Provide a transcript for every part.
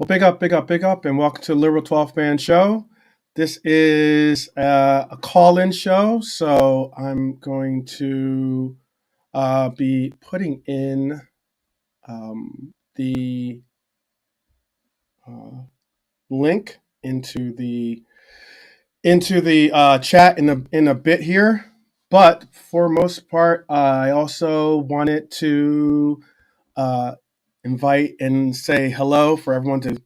Big up, big up, and welcome to the Liverpool 12th Man Show. This is a call-in show, so I'm going to be putting in the uh, link into the chat in a bit here. But for most part, I also wanted to uh, invite and say hello for everyone to,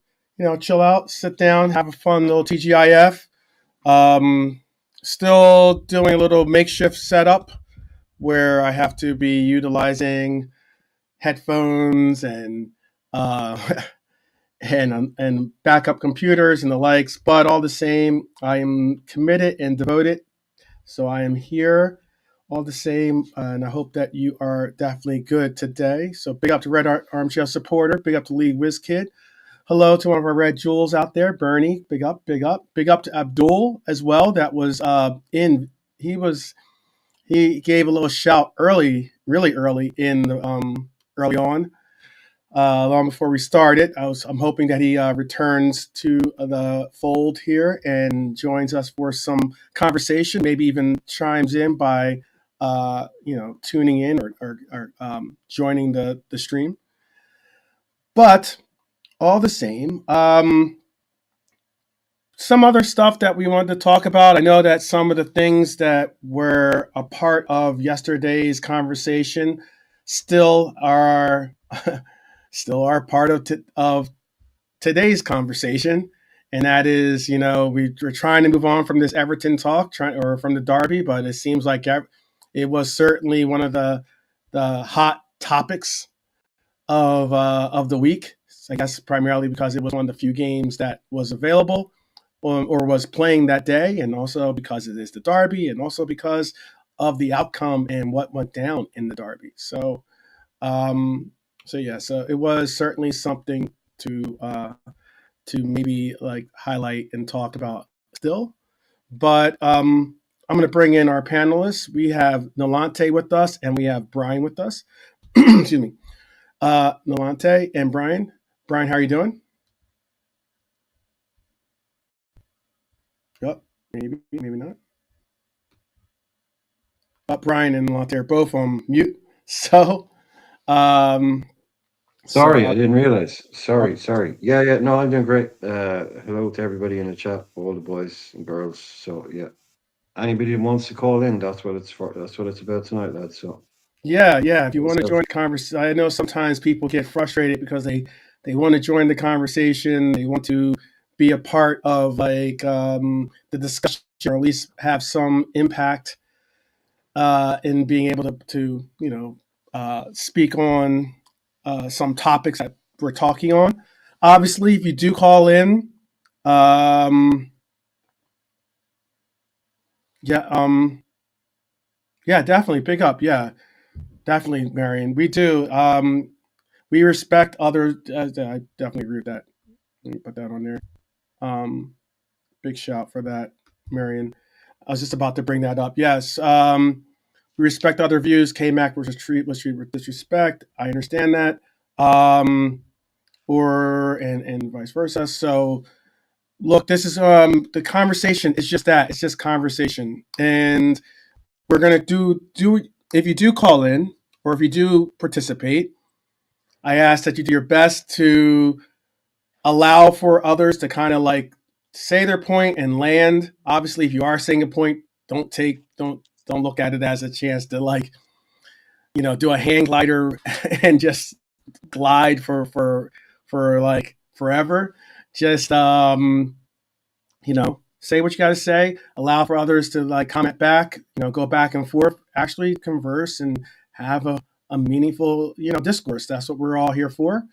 chill out, sit down, have a fun little TGIF. Um, Still doing a little makeshift setup where I have to be utilizing headphones and uh, and backup computers and the likes. But all the same, I am committed and devoted. So I am here all the same, and I hope that you are definitely good today. So big up to Armchair Supporter, big up to Lee WizKid. Hello to one of our red jewels out there, Bernie. Big up, big up, big up to Abdul as well. That was in. He was he gave a little shout early, really early in the early on, long before we started. I'm hoping that he returns to the fold here and joins us for some conversation. Maybe even chimes in by tuning in or joining the stream. But all the same, some other stuff that we wanted to talk about. I know that some of the things that were a part of yesterday's conversation still are still are part of today's conversation, and that is, we're trying to move on from this Everton talk, or from the Derby, but it seems like it was certainly one of the hot topics of the week. I guess primarily because it was one of the few games that was available or was playing that day, and also because it is the Derby, and also because of the outcome and what went down in the Derby. So it was certainly something to maybe like highlight and talk about still. But I'm going to bring in our panelists. We have Nolante with us, and we have Brian with us. Excuse me. Nolante and Brian. Brian, how are you doing? Yep, maybe not. Brian and Nolante are both on mute. So, um, Sorry, so I didn't realize. uh, Sorry. Yeah. No, I'm doing great. Hello to everybody in the chat, all the boys and girls. So yeah, anybody who wants to call in, that's what it's for. That's what it's about tonight, lads. So yeah. If you want to yourself. join the conversation, I know sometimes people get frustrated because they want to join the conversation. They want to be a part of like the discussion, or at least have some impact in being able to speak on some topics that we're talking on. Obviously, if you do call in, um, yeah, yeah, definitely pick up. Yeah, definitely, Marion. We do. We respect other. I definitely agree with that. Let me put that on there. Um, Big shout for that, Marion. I was just about to bring that up. Yes. We respect other views. KMAC was treated with disrespect. I understand that. And vice versa. So look, this is the conversation. It's just that. It's just conversation. And we're gonna do if you do call in or if you do participate, I ask that you do your best to allow for others to kind of like say their point and land. Obviously, if you are saying a point, don't look at it as a chance to like do a hang glider and just glide for like forever. Just say what you got to say. Allow for others to like comment back. Go back and forth. Actually, converse and have a meaningful discourse. That's what we're all here for.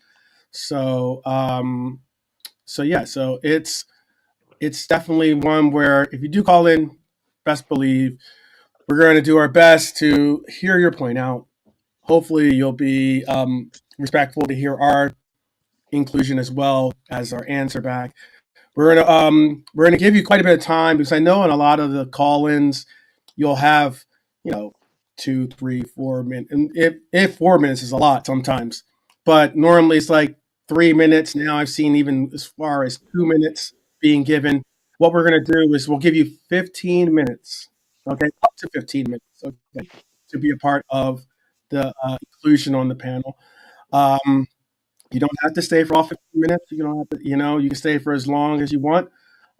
So yeah. So it's definitely one where if you do call in, best believe we're going to do our best to hear your point out. Hopefully, you'll be respectful to hear our inclusion as well as our answer back. We're gonna give you quite a bit of time because I know in a lot of the call-ins you'll have 2, 3, 4 minutes, and if 4 minutes is a lot sometimes, but normally it's like 3 minutes. Now I've seen even as far as 2 minutes being given. What we're going to do is we'll give you 15 minutes, okay, up to 15 minutes, okay, to be a part of the inclusion on the panel. Um, you don't have to stay for all 15 minutes. You don't have to, you can stay for as long as you want,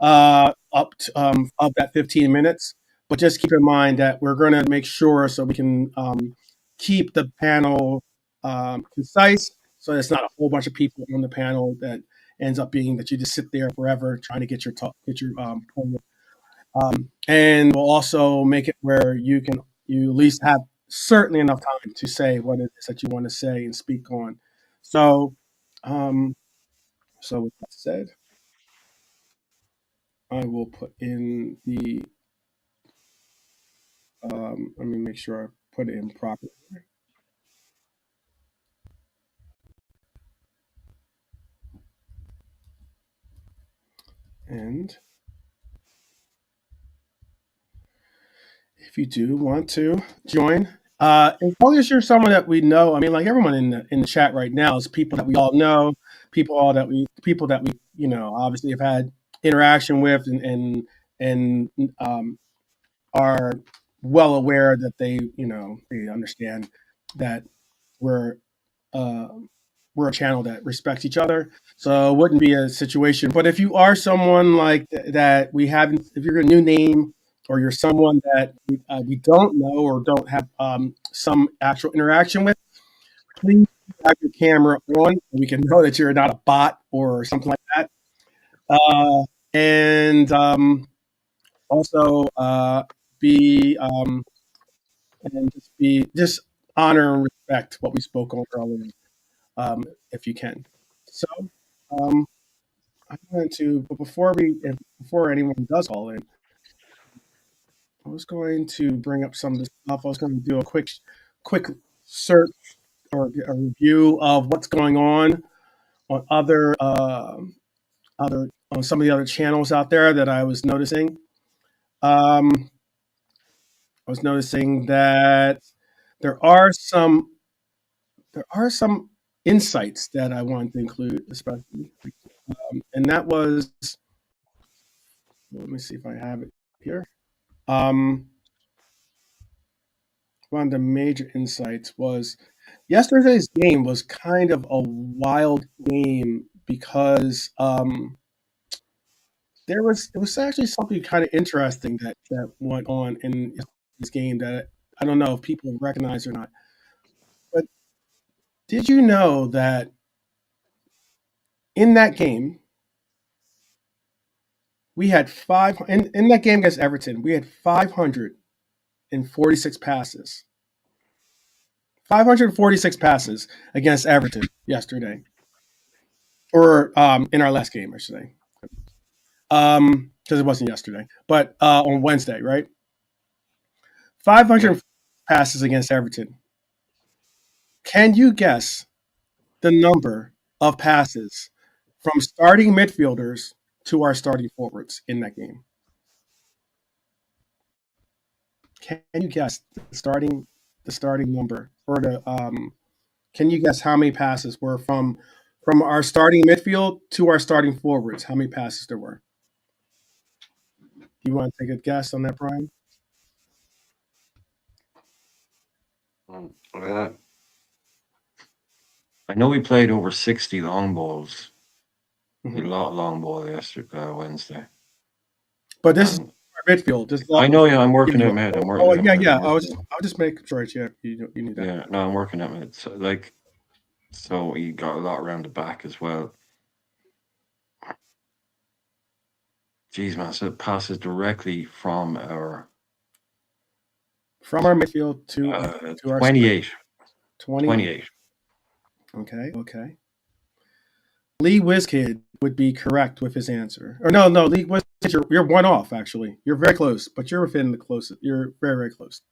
up to, of that 15 minutes. But just keep in mind that we're going to make sure so we can keep the panel concise, so it's not a whole bunch of people on the panel that ends up being that you just sit there forever trying to get your talk, get your point. And we'll also make it where you at least have certainly enough time to say what it is that you want to say and speak on. So, um, so with that said, I will put in the. Let me make sure I put it in properly. And if you do want to join, as long as you're someone that we know, I mean, like everyone in the chat right now is people that we all know, people that we obviously have had interaction with, and are well aware that they understand that we're uh, we're a channel that respects each other. So it wouldn't be a situation. But if you are someone like that, we haven't, if you're a new name or you're someone that we don't know or don't have some actual interaction with, please have your camera on so we can know that you're not a bot or something like that. And also be just honor and respect what we spoke on earlier, if you can. So, um, I wanted to, but before anyone does call in, I was going to bring up some of this stuff. I was going to do a quick search or a review of what's going on other on some of the other channels out there that I was noticing. I was noticing that there are some there are some insights that I wanted to include, especially, and that was, let me see if I have it here. Um, One of the major insights was yesterday's game was kind of a wild game because it was actually something kind of interesting that went on in this game that I don't know if people recognize or not. But did you know that in that game we had in that game against Everton we had 546 passes. 546 passes against Everton yesterday, or in our last game, I should say, because it wasn't yesterday, but on Wednesday, right? Yeah. 500 passes against Everton. Can you guess the number of passes from starting midfielders to our starting forwards in that game? Can you guess the starting number, or the can you guess how many passes were from our starting midfield to our starting forwards? How many passes there were? You want to take a guess on that, Brian? Uh, I know we played over 60 long balls. A Hmm. lot of long ball yesterday, Wednesday. But this is And our midfield. This is all. I know, yeah, I'm Yeah. working at mid. I'm Oh, working at yeah, mid. I'm yeah. working at I'll just make sure. Yeah, you need that. Yeah, no, I'm working at mid. So, like, so he got a lot around the back as well. Jeez, man, so it passes directly from our From our midfield to our start. 28. 28. 28. Okay, okay. Lee Wizkid would be correct with his answer. Or no, Lee Wizkid, you're one off actually. You're very close, but you're within the closest. You're very, very close.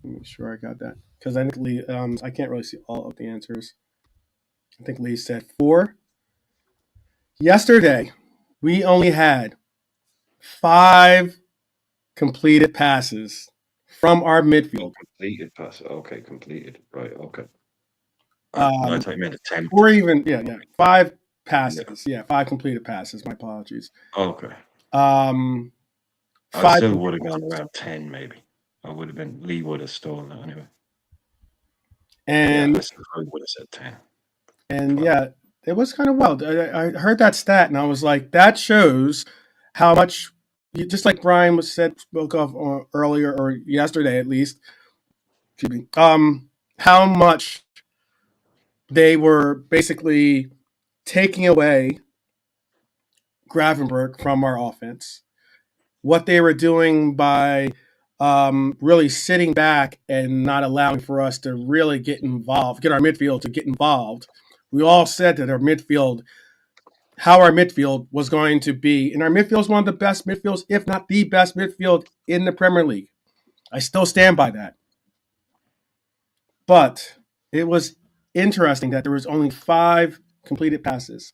Let me make sure I got that because I think Lee. I can't really see all of the answers. I think Lee said four. Yesterday, we only had five completed passes from our Oh, midfield. completed pass. Okay, completed. Right, okay. I thought you meant Or attempted. even five Yeah. passes. Yeah, five completed passes. My apologies. Okay. Um, I five still would completed have gone passes. around 10, maybe. I would have been, Lee would have stolen it anyway. Yeah, I And still probably would have said 10, and 12. yeah, it was kind of wild. I heard that stat and I was like, that shows how much, just like Brian was said spoke of earlier or yesterday at least. Excuse me. How much they were basically taking away Gravenberg from our offense. What they were doing by really sitting back and not allowing for us to really get involved, get our midfield to get involved. We all said that how our midfield was going to be, and our midfield is one of the best midfields, if not the best midfield in the Premier League. I still stand by that. But it was interesting that there was only five completed passes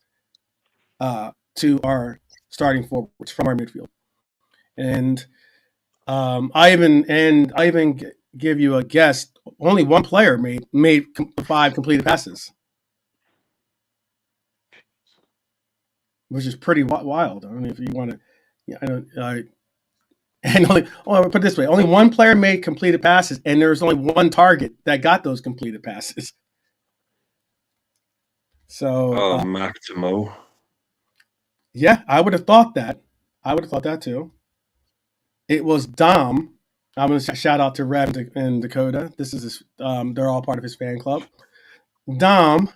to our starting forwards from our midfield, and I even give you a guess. Only one player made five completed passes, which is pretty wild. I don't know if you want to. Yeah, I don't. And I'll put it this way: only one player made completed passes, and there was only one target that got those completed passes. So Oh, Mac to Mo. yeah, I would have thought that. I would have thought that too. It was Dom. I'm going to shout out to Rev and Dakota. This is they're all part of his fan club. Dom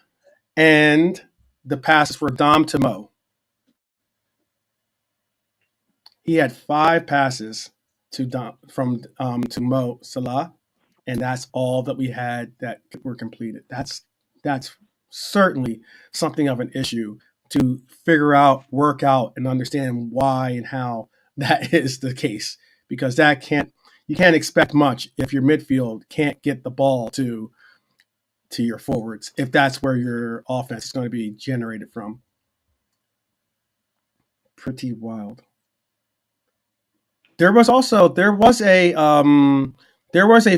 and the passes were Dom to Mo. He had five passes to Dom from to Mo Salah, and that's all that we had that were completed. That's certainly something of an issue to figure out, work out, and understand why and how that is the case. Because that can't you can't expect much if your midfield can't get the ball to your forwards if that's where your offense is going to be generated from. Pretty wild. There was a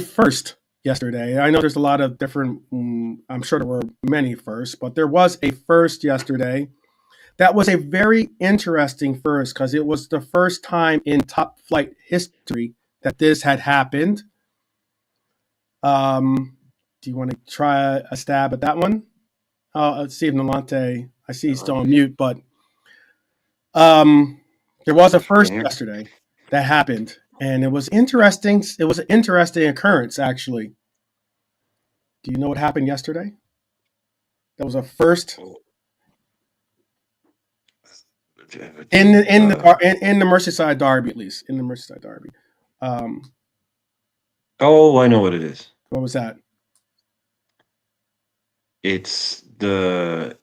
first yesterday. I know there's a lot of different. I'm sure there were many firsts, but there was a first yesterday. That was a very interesting first because it was the first time in top flight history that this had happened. Do you want to try a stab at that one? Steve Nolante, I see he's still on mute, but um, there was a Can first you hear? yesterday that happened, and it was interesting. It was an interesting occurrence, actually. Do you know what happened yesterday? That was a first Oh, in the Merseyside derby, at least in the Merseyside derby. Um, oh, I know what it is. what was that? It's the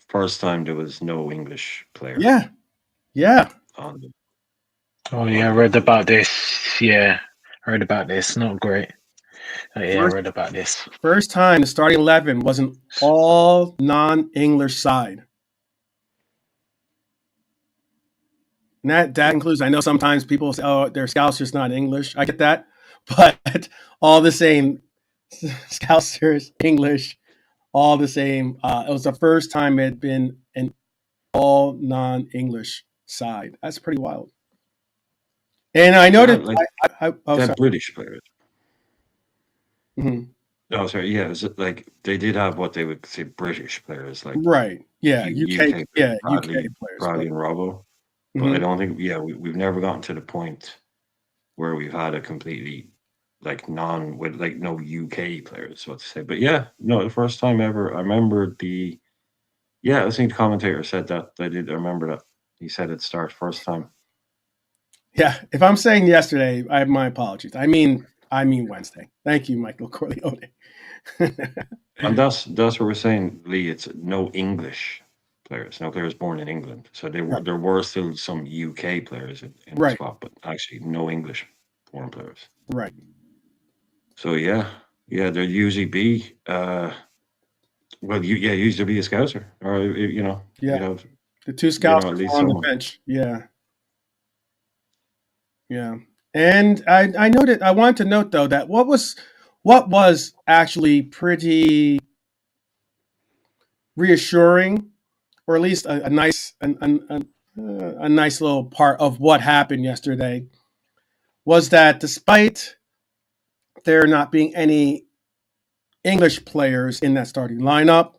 first time there was no English player Yeah, yeah. on the Oh yeah, I on read the about this. Yeah, I read about this. Not great. Yeah, I First read about this. first time the starting 11 was an all non-English side. And that includes. I know sometimes people say, "Oh, their scouts just not English." I get that, but all the same, Scousers English, all the same. It was the first time it had been an all non-English side. That's pretty wild. And I so noticed. like Oh, that sorry. British players. Mhm. Oh, sorry. Yeah, it was like they did have what they would say British players, like Right. Yeah. UK. UK players, Yeah. UK Bradley, players. But Bradley and Robbo. But I mhm. don't think, yeah, we've never gotten to the point where we've had a completely like non with like no UK players, so to say. But yeah, no, the first time ever, I remember yeah, I think the commentator said that. I remember that. He said it start first time. Yeah. If I'm saying yesterday, I have my apologies. I mean Wednesday. Thank you, Michael Corleone. And that's what we're saying, Lee. It's no English players, no players born in England. So Right. there were still some UK players in the Right. squad, but actually no English born players. Right. So yeah, yeah, there'd usually be well, usually be a scouser, or Yeah. you'd have The two scouts at least were on the someone. bench. Yeah. Yeah. And I noted. I wanted to note though that what was actually pretty reassuring, or at least a nice a nice little part of what happened yesterday was that despite there not being any English players in that starting lineup,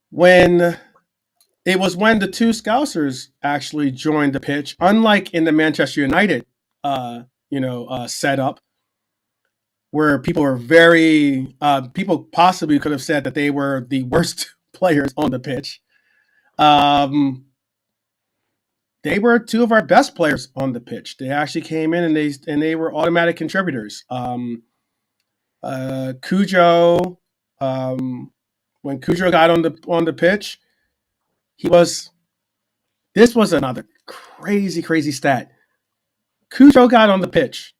when when the two Scousers actually joined the pitch, unlike in the Manchester United setup, where people were very people possibly could have said that they were the worst players on the pitch. They were two of our best players on the pitch. They actually came in and they were automatic contributors. Cujo, when Cujo got on the pitch, he was. This was another crazy stat. Cujo got on the pitch,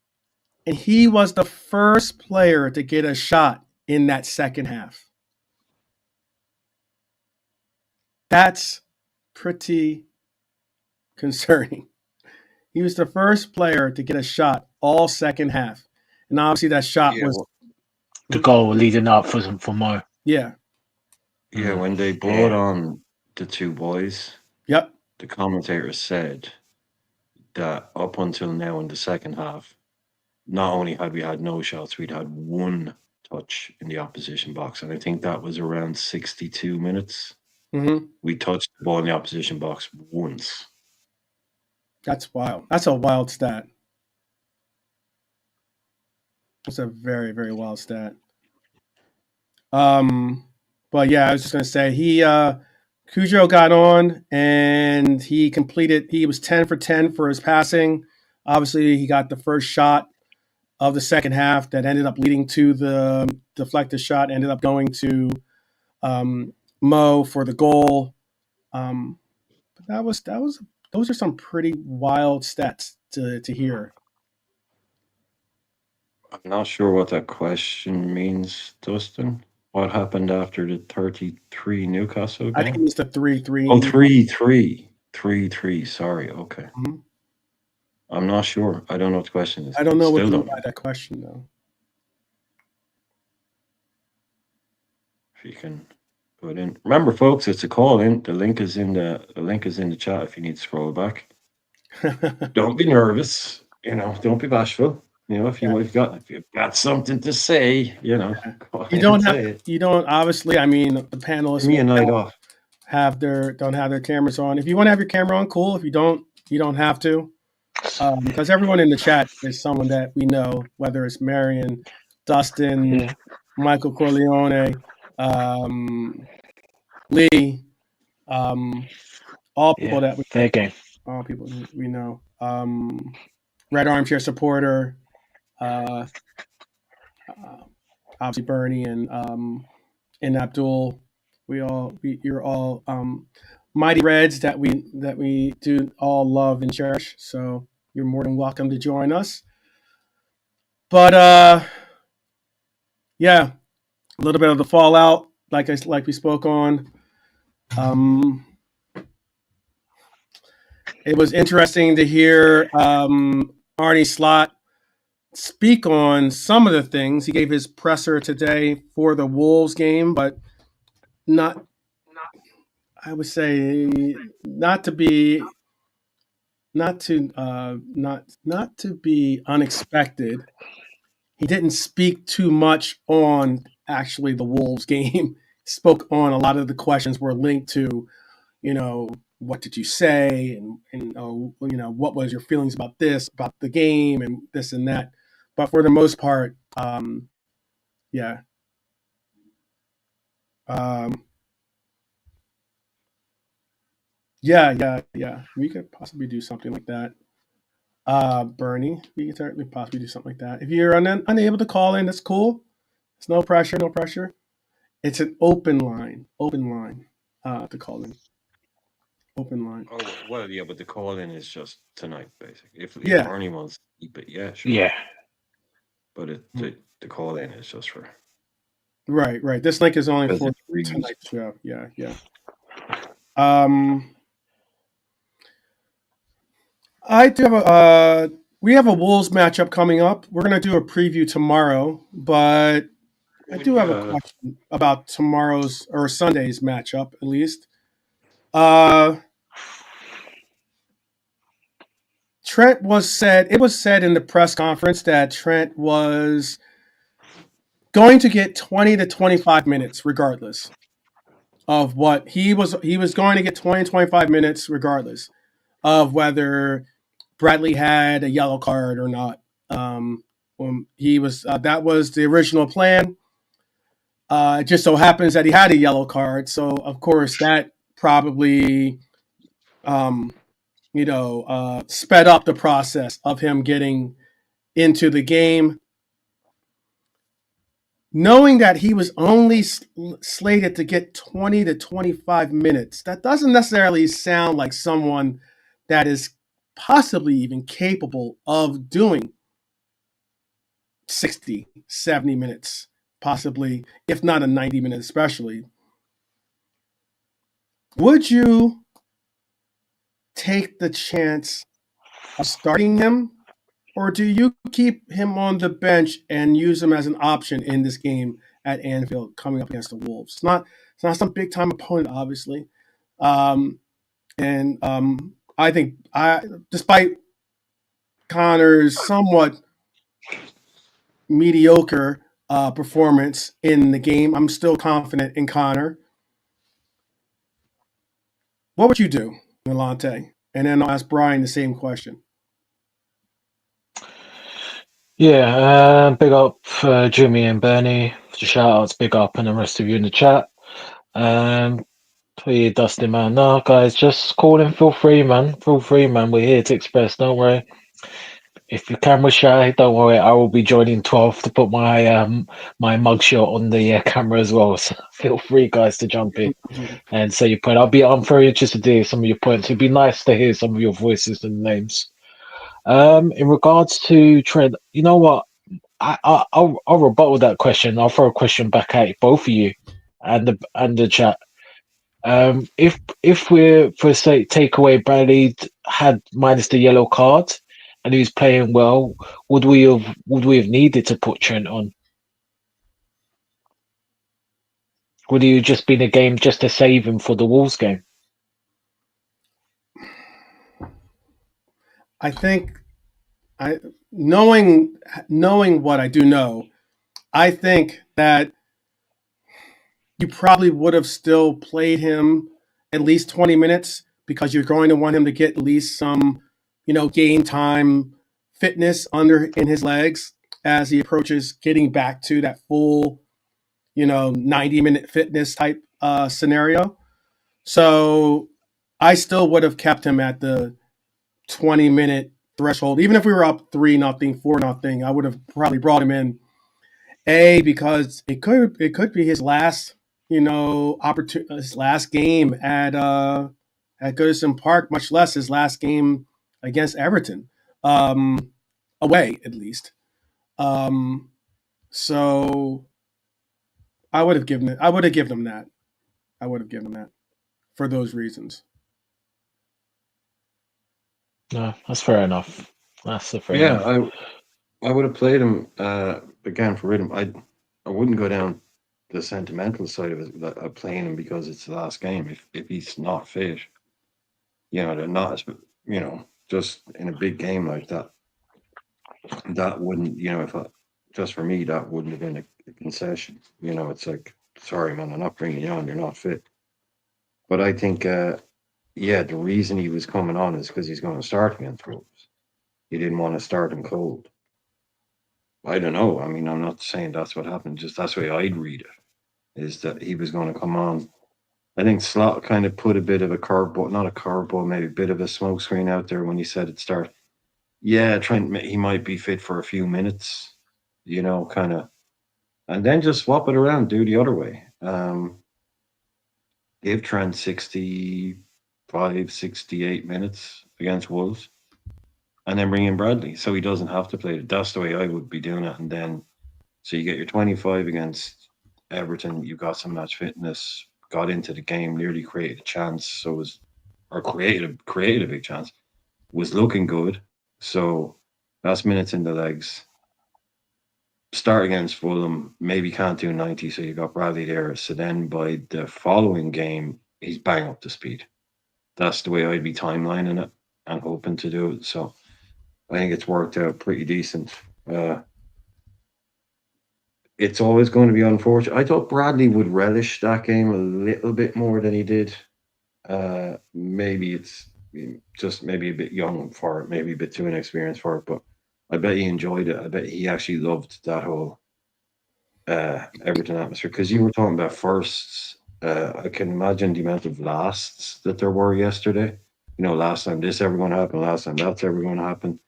and he was the first player to get a shot in that second half. That's pretty concerning. He was the first player to get a shot all second half. And obviously that shot was the goal leading up for Mo. Yeah. Yeah, when they brought on the two boys, Yep. the commentator said that up until now in the second half, not only had we had no shots, we'd had one touch in the opposition box. And I think that was around 62 minutes. Mm-hmm. We touched the ball in the opposition box once. That's wild. That's a wild stat. That's a very, very wild stat. But yeah, I was just gonna say Cujo got on and he was 10 for 10 for his passing. Obviously he got the first shot of the second half that ended up leading to the deflected shot, ended up going to Mo for the goal. But those are some pretty wild stats to hear. I'm not sure what that question means, Dustin. What happened after the 33 Newcastle game? I think it was the 3-3. Oh, 3-3. 3-3. Sorry. Okay. Mm-hmm. I'm not sure. I don't know what the question is. I don't know what you mean by that question, though. If you can put in. Remember, folks, it's a call in. The link is in the chat if you need to scroll back. Don't be nervous. Don't be bashful. If you've got something to say, you don't obviously. I mean, the panelists give me a night off. Don't have their cameras on. If you want to have your camera on, cool. If you don't have to. Because everyone in the chat is someone that we know, whether it's Marion, Dustin, Michael Corleone, Lee, all people that all people we know. Red Armchair Supporter, obviously Bernie and Abdul. You're all mighty Reds that we do all love and cherish. So you're more than welcome to join us. But yeah, a little bit of the fallout, like we spoke on. It was interesting to hear Arne Slot speak on some of the things. He gave his presser today for the Wolves game, but not I would say not to be unexpected. He didn't speak too much on actually the Wolves game. He spoke on a lot of the questions were linked to, what did you say, and what was your feelings about the game, and this and that. But for the most part, yeah. Yeah. We could possibly do something like that. Bernie, we could certainly possibly do something like that. If you're unable to call in, that's cool. It's no pressure. It's an open line to call in. Open line. Oh, well, yeah, but the call in is just tonight, basically. If Bernie wants to keep it, yeah, sure. Yeah. But the call in is just for. Right. This link is only for tonight's show. Yeah. I do have we have a Wolves matchup coming up. We're gonna do a preview tomorrow, but I do have a Yeah. question about tomorrow's or Sunday's matchup, at least. Uh, Trent was said. It was said in the press conference that Trent was going to get 20 to 25 minutes, regardless of what he was. He was going to get 20 to 25 minutes, regardless of whether Bradley had a yellow card or not. He was that was the original plan. It just so happens that he had a yellow card, so of course that probably um, sped up the process of him getting into the game. Knowing that he was only slated to get 20 to 25 minutes, that doesn't necessarily sound like someone that is possibly even capable of doing 60, 70 minutes, possibly, if not a 90 minute, especially. Would you take the chance of starting him, or do you keep him on the bench and use him as an option in this game at Anfield coming up against the Wolves? It's not some big time opponent, obviously. And I think despite Connor's somewhat mediocre performance in the game, I'm still confident in Connor. What would you do, Milante? And then I'll ask Brian the same question. Yeah, big up Jimmy and Bernie. Shout outs, big up, and the rest of you in the chat. Please, Dusty man. No, guys, just call in. Feel free, man. Feel free, man. We're here to express. Don't worry. If you're camera shy, don't worry. I will be joining 12 to put my mugshot on the camera as well. So feel free, guys, to jump in and say your point. I'm very interested to hear some of your points. It'd be nice to hear some of your voices and names. In regards to Trent, you know what? I'll rebuttal that question. I'll throw a question back at both of you and the chat. If we're for say take away Bradley had minus the yellow card and he was playing well, would we have needed to put Trent on? Would he have just been a game just to save him for the Wolves game? I think I knowing what I do know, I think that you probably would have still played him at least 20 minutes because you're going to want him to get at least some, game time fitness under in his legs as he approaches getting back to that full, 90-minute fitness type scenario. So I still would have kept him at the 20-minute threshold. Even if we were up 3-0, 4-0, I would have probably brought him in. Because it could be his last, opportunity, his last game at Goodison Park, much less his last game against Everton, away at least. So I would have given it. I would have given him that. I would have given him that for those reasons. No, that's fair enough. That's a fair Yeah, enough. I would have played him again for rhythm. I wouldn't go down the sentimental side of it of playing him because it's the last game. If he's not fit, they're not. Just in a big game like that, that wouldn't. If just for me, that wouldn't have been a concession. It's like, sorry, man, I'm not bringing you on. You're not fit. But I think, yeah, the reason he was coming on is because he's going to start against Wolves. He didn't want to start him cold. I don't know. I mean, I'm not saying that's what happened. Just that's the way I'd read it. Is that he was going to come on. I think Slot kind of put a bit of a curveball, not a curveball, maybe a bit of a smokescreen out there when he said it start. Yeah, he might be fit for a few minutes, kind of, and then just swap it around, do the other way. Give Trent 65, 68 minutes against Wolves, and then bring in Bradley so he doesn't have to play it. That's the way I would be doing it. And then, so you get your 25 against Everton, you got some match fitness, got into the game, nearly created a chance, created a big chance, was looking good. So that's minutes in the legs. start against Fulham, maybe can't do 90, so you got Bradley there. So then by the following game, he's bang up to speed. That's the way I'd be timelining it and hoping to do it. So I think it's worked out pretty decent. It's always going to be unfortunate. I thought Bradley would relish that game a little bit more than he did. Maybe it's just maybe a bit young for it, maybe a bit too inexperienced for it, but I bet he enjoyed it. I bet he actually loved that whole Everton atmosphere, because you were talking about firsts. I can imagine the amount of lasts that there were yesterday. Last time this ever going to happen, last time that's ever going to happen.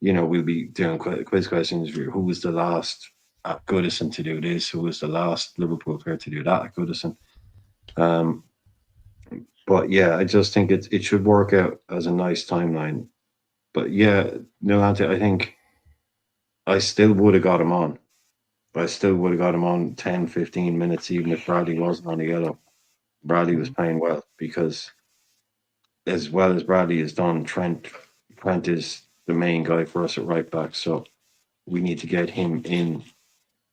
We'll be doing quiz questions. Who was the last at Goodison to do this? Who was the last Liverpool player to do that at Goodison? But yeah, I just think it should work out as a nice timeline. But yeah, Nolante, I think I still would have got him on. I still would have got him on 10, 15 minutes, even if Bradley wasn't on the yellow. Bradley was playing well, because as well as Bradley has done, Trent is the main guy for us at right back. So we need to get him in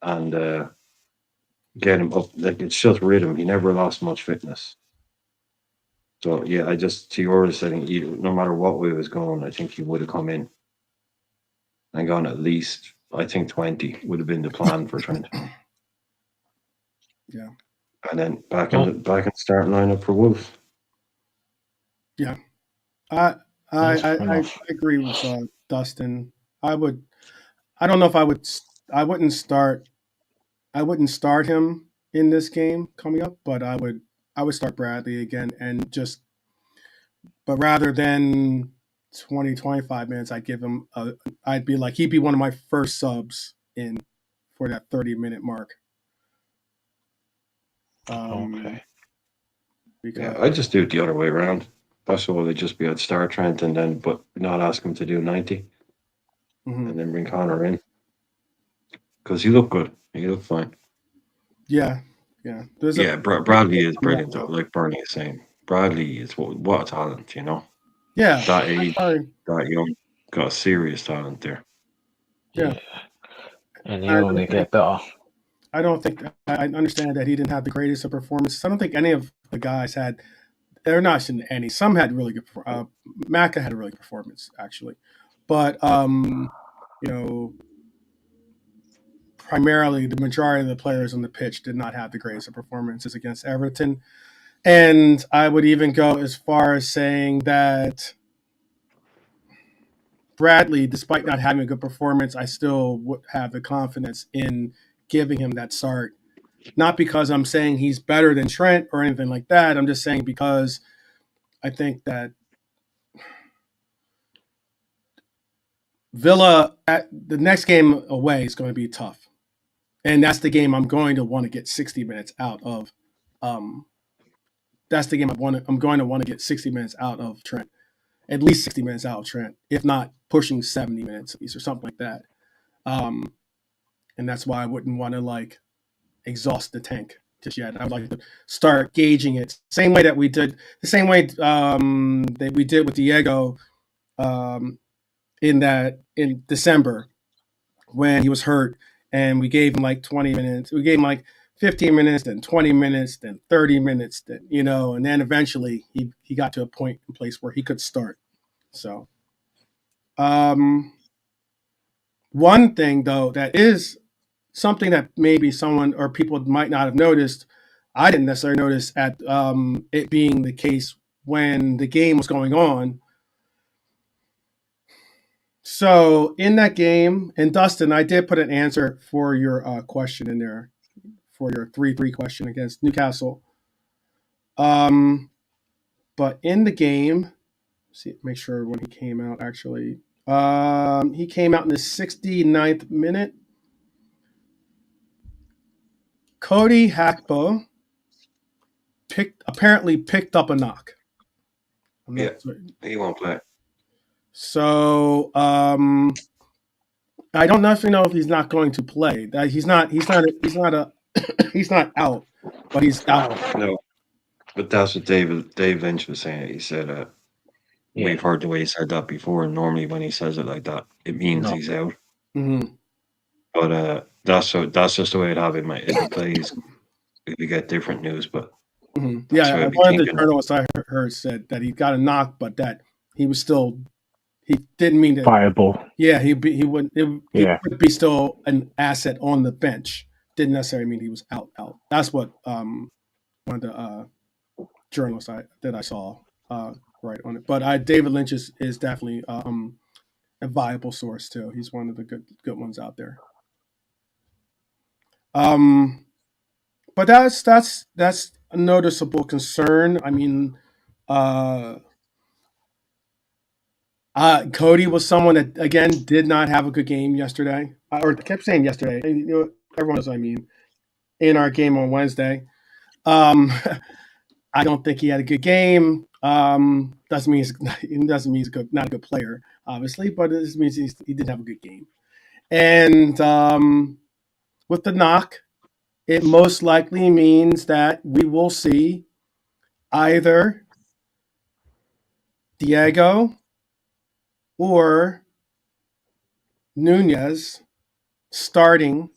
and get him up. Like, it's just rhythm. He never lost much fitness. So yeah, to yours, I think no matter what way it was going, I think he would have come in and gone at least. I think 20 would have been the plan for Trent. Yeah. And then back in the starting lineup for Wolves. Yeah. I agree with Dustin. I don't know if I wouldn't start him in this game coming up, but I would start Bradley again, but rather than 20, 25 minutes, I'd give him I'd be like, he'd be one of my first subs in for that 30-minute mark. Okay. Yeah, I just do it the other way around. First of all, I'd start Trent but not ask him to do 90, and then bring Connor in, because he looked good. He looked fine. Yeah. Bradley is brilliant, though. Like Bernie is saying, Bradley is what a talent, Yeah. That age, that young, got a serious talent there. Yeah. And he only get better. I don't think I understand that he didn't have the greatest of performances. I don't think any of the guys had. They're not any. Some had really good. Maka had a really good performance, actually, but primarily the majority of the players on the pitch did not have the greatest of performances against Everton. And I would even go as far as saying that Bradley, despite not having a good performance, I still would have the confidence in giving him that start. Not because I'm saying he's better than Trent or anything like that. I'm just saying because I think that Villa, at the next game away, is going to be tough. And that's the game I'm going to want to get 60 minutes out of. That's the game I'm going to want to get 60 minutes out of Trent. At least 60 minutes out of Trent, if not pushing 70 minutes at least or something like that. And that's why I wouldn't want to exhaust the tank just yet. I would like to start gauging it. Same way that we did with Diego in December when he was hurt, and we gave him 20 minutes. We gave him 15 minutes, then 20 minutes, then 30 minutes, then, and then eventually he got to a point in place where he could start. So, one thing though, that is something that maybe someone or people might not have noticed, I didn't necessarily notice at it being the case when the game was going on. So in that game, and Dustin, I did put an answer for your question in there, for your 3-3 question against Newcastle. But in the game, make sure when he came out, actually. He came out in the 69th minute. Cody Hakpo apparently picked up a knock. He won't play. So I don't necessarily know if he's not going to play. He's not out, but he's out. No, but that's what Dave Lynch was saying. He said, we've heard the way he said that before. And normally when he says it like that, it means he's out. Mm-hmm. But that's just the way it happened. The plays we get different news, but that's the way Yeah, I'd be one of the thinking. journalists I heard said that he got a knock, but that he was still he didn't mean to. Fireball. Yeah, he would be still an asset on the bench. Didn't necessarily mean he was out. That's what one of the journalists that I saw right on it. But David Lynch is definitely a viable source too. He's one of the good ones out there. But that's a noticeable concern. I mean, Cody was someone that again did not have a good game yesterday, or kept saying yesterday. You know, everyone knows what I mean. In our game on Wednesday, I don't think he had a good game. Doesn't mean he's not a good player, obviously, but it just means he didn't have a good game. And with the knock, it most likely means that we will see either Diego or Nunez starting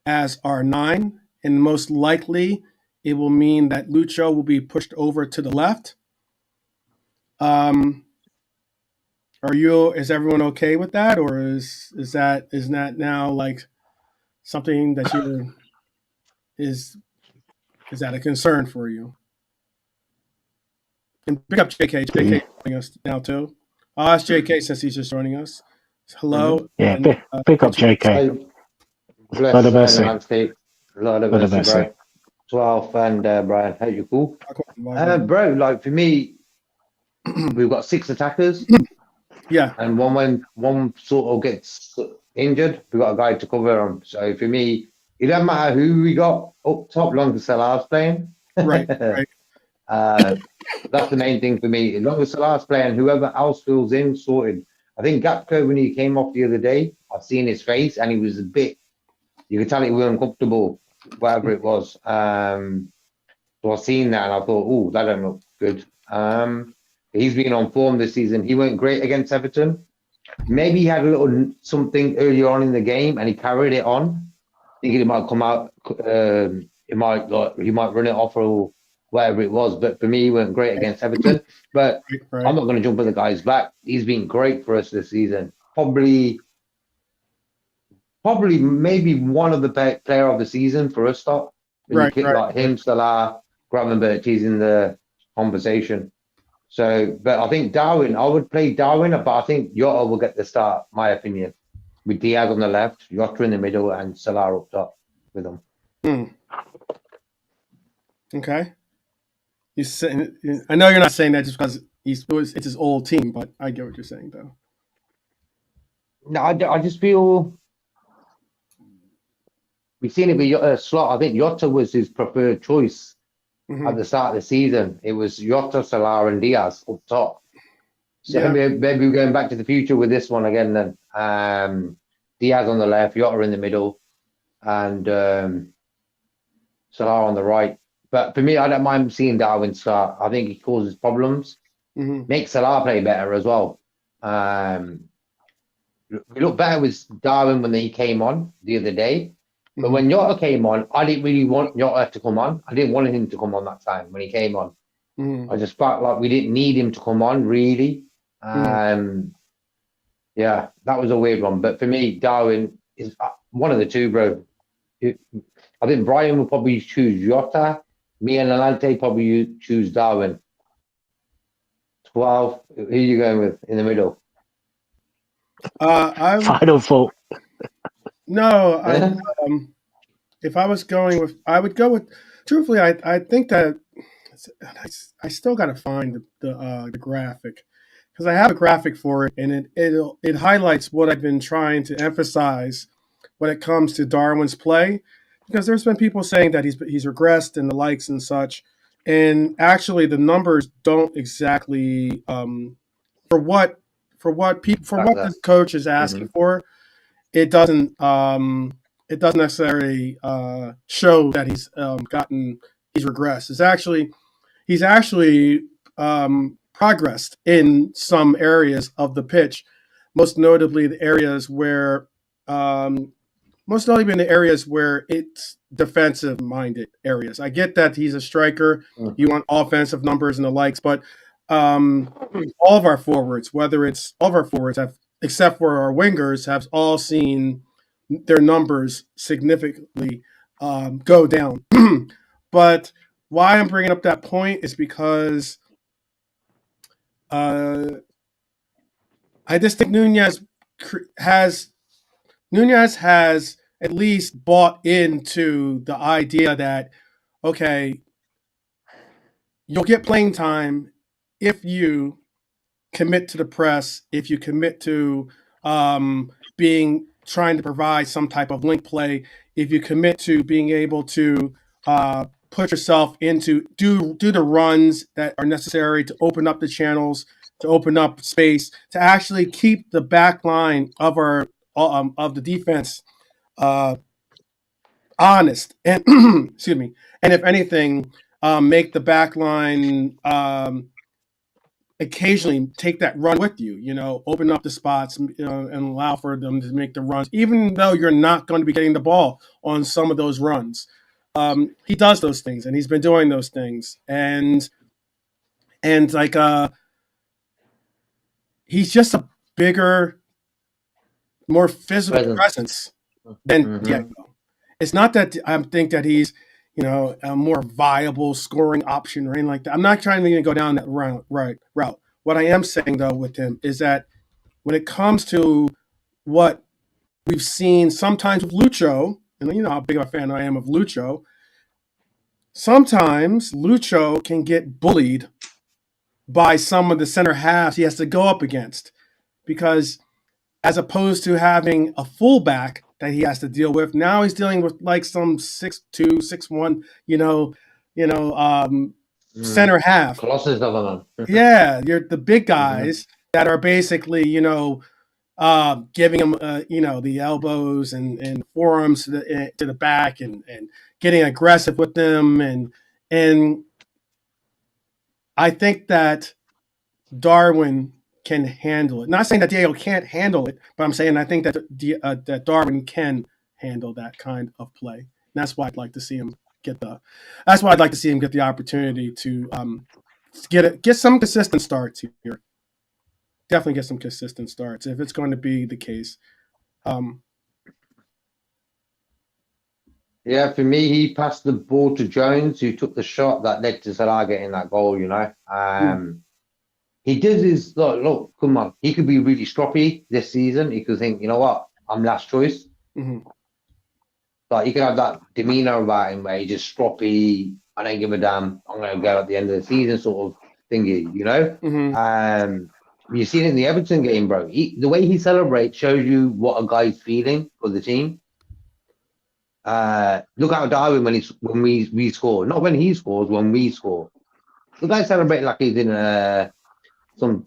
as our 9, and most likely it will mean that Lucho will be pushed over to the left. Is everyone okay with that, or is that now like something that is that a concern for you? And pick up JK. JK joining us now too. I'll ask JK since he's just joining us. Hello. Yeah, And, pick up JK. Hey, Lord of bless mercy. landscape. Lord of Lord of mercy, mercy. bro. 12th and Brian, how you cool? Bro, like for me, we've got 6 attackers, yeah. and one sort of gets injured, we've got a guy to cover him. So for me, it doesn't matter who we got up top, long as Salah's playing. Right. That's the main thing for me. As long as Salah's playing, whoever else fills in, sorted. I think Gapco, when he came off the other day, I've seen his face and he was a bit, you could tell he was uncomfortable, whatever it was. So I've seen that and I thought, oh, that don't look good. He's been on form this season. He went great against Everton. Maybe he had a little something earlier on in the game and he carried it on, thinking it might come out. He might run it off or whatever it was. But for me, he went great against Everton. But I'm not going to jump on the guy's back. He's been great for us this season. Probably maybe one of the player of the season for us. Like him, Salah, Gravenberch, he's in the conversation. So, but I think Darwin, I would play Darwin, but I think Jota will get the start, my opinion. With Diaz on the left, Jota in the middle, and Salah up top with him. Okay. I know you're not saying that just because it's his old team, but I get what you're saying, though. No, I just feel we've seen it with Slot. I think Jota was his preferred choice at the start of the season. It was Jota, Salah, and Diaz up top. So maybe we're going back to the future with this one again. Then Diaz on the left, Jota in the middle, and Salah on the right. But for me, I don't mind seeing Darwin start. I think he causes problems. Makes Salah play better as well. We looked better with Darwin when he came on the other day. But when Jota came on, I didn't really want Jota to come on. I didn't want him to come on that time when he came on. I just felt like we didn't need him to come on, really. Yeah, that was a weird one. But for me, Darwin is one of the two, bro. I think Brian will probably choose Jota. Me and Alante probably choose Darwin. 12. Who are you going with in the middle? Final thought. No, if I was going with, I would go with. Truthfully, I think that I still got to find the graphic because I have a graphic for it, and it highlights what I've been trying to emphasize when it comes to Darwin's play. Because there's been people saying that he's regressed and the likes and such, and actually the numbers don't exactly for what the coach is asking for. It doesn't necessarily show that he's regressed. He's actually progressed in some areas of the pitch, most notably the areas where most notably in the areas where it's defensive-minded areas. I get that he's a striker. You want offensive numbers and the likes, but all of our forwards, all of our forwards have, except for our wingers, have all seen their numbers significantly go down. But why I'm bringing up that point is because I just think Nunez has at least bought into the idea that, okay, you'll get playing time if you commit to the press, if you commit to trying to provide some type of link play, if you commit to being able to put yourself into do the runs that are necessary to open up the channels, to open up space, to actually keep the back line of our of the defense honest and excuse me, and if anything, make the back line occasionally take that run with you, open up the spots, and allow for them to make the runs, even though you're not going to be getting the ball on some of those runs. He does those things, and he's been doing those things, and like he's just a bigger, more physical presence than Diego. It's not that I think that he's a more viable scoring option or anything like that. I'm not trying to even go down that route. What I am saying though with him is that when it comes to what we've seen sometimes with Lucho, and you know how big of a fan I am of Lucho, sometimes Lucho can get bullied by some of the center halves he has to go up against, because as opposed to having a fullback that he has to deal with, now he's dealing with like some 6'2", 6'1", center half. Colossus of them. Yeah, you're the big guys that are basically, giving him, the elbows and forearms to the back and getting aggressive with them. And I think that Darwin can handle it. Not saying that Diego can't handle it, but I'm saying I think that that Darwin can handle that kind of play. And that's why I'd like to see him get the. That's why I'd like to see him get the opportunity to get some consistent starts here. Definitely get some consistent starts if it's going to be the case. Yeah, for me, he passed the ball to Jones, who took the shot that led to Salah getting that goal. He did his look. Come on, he could be really stroppy this season. He could think, you know what, I'm last choice. Like he could have that demeanor about him where he's just stroppy. I don't give a damn. I'm going to go at the end of the season, sort of thingy. You seen it in the Everton game, bro. The way he celebrates shows you what a guy's feeling for the team. Look at Darwin when we score. Not when he scores, when we score. The guy celebrating like he's in some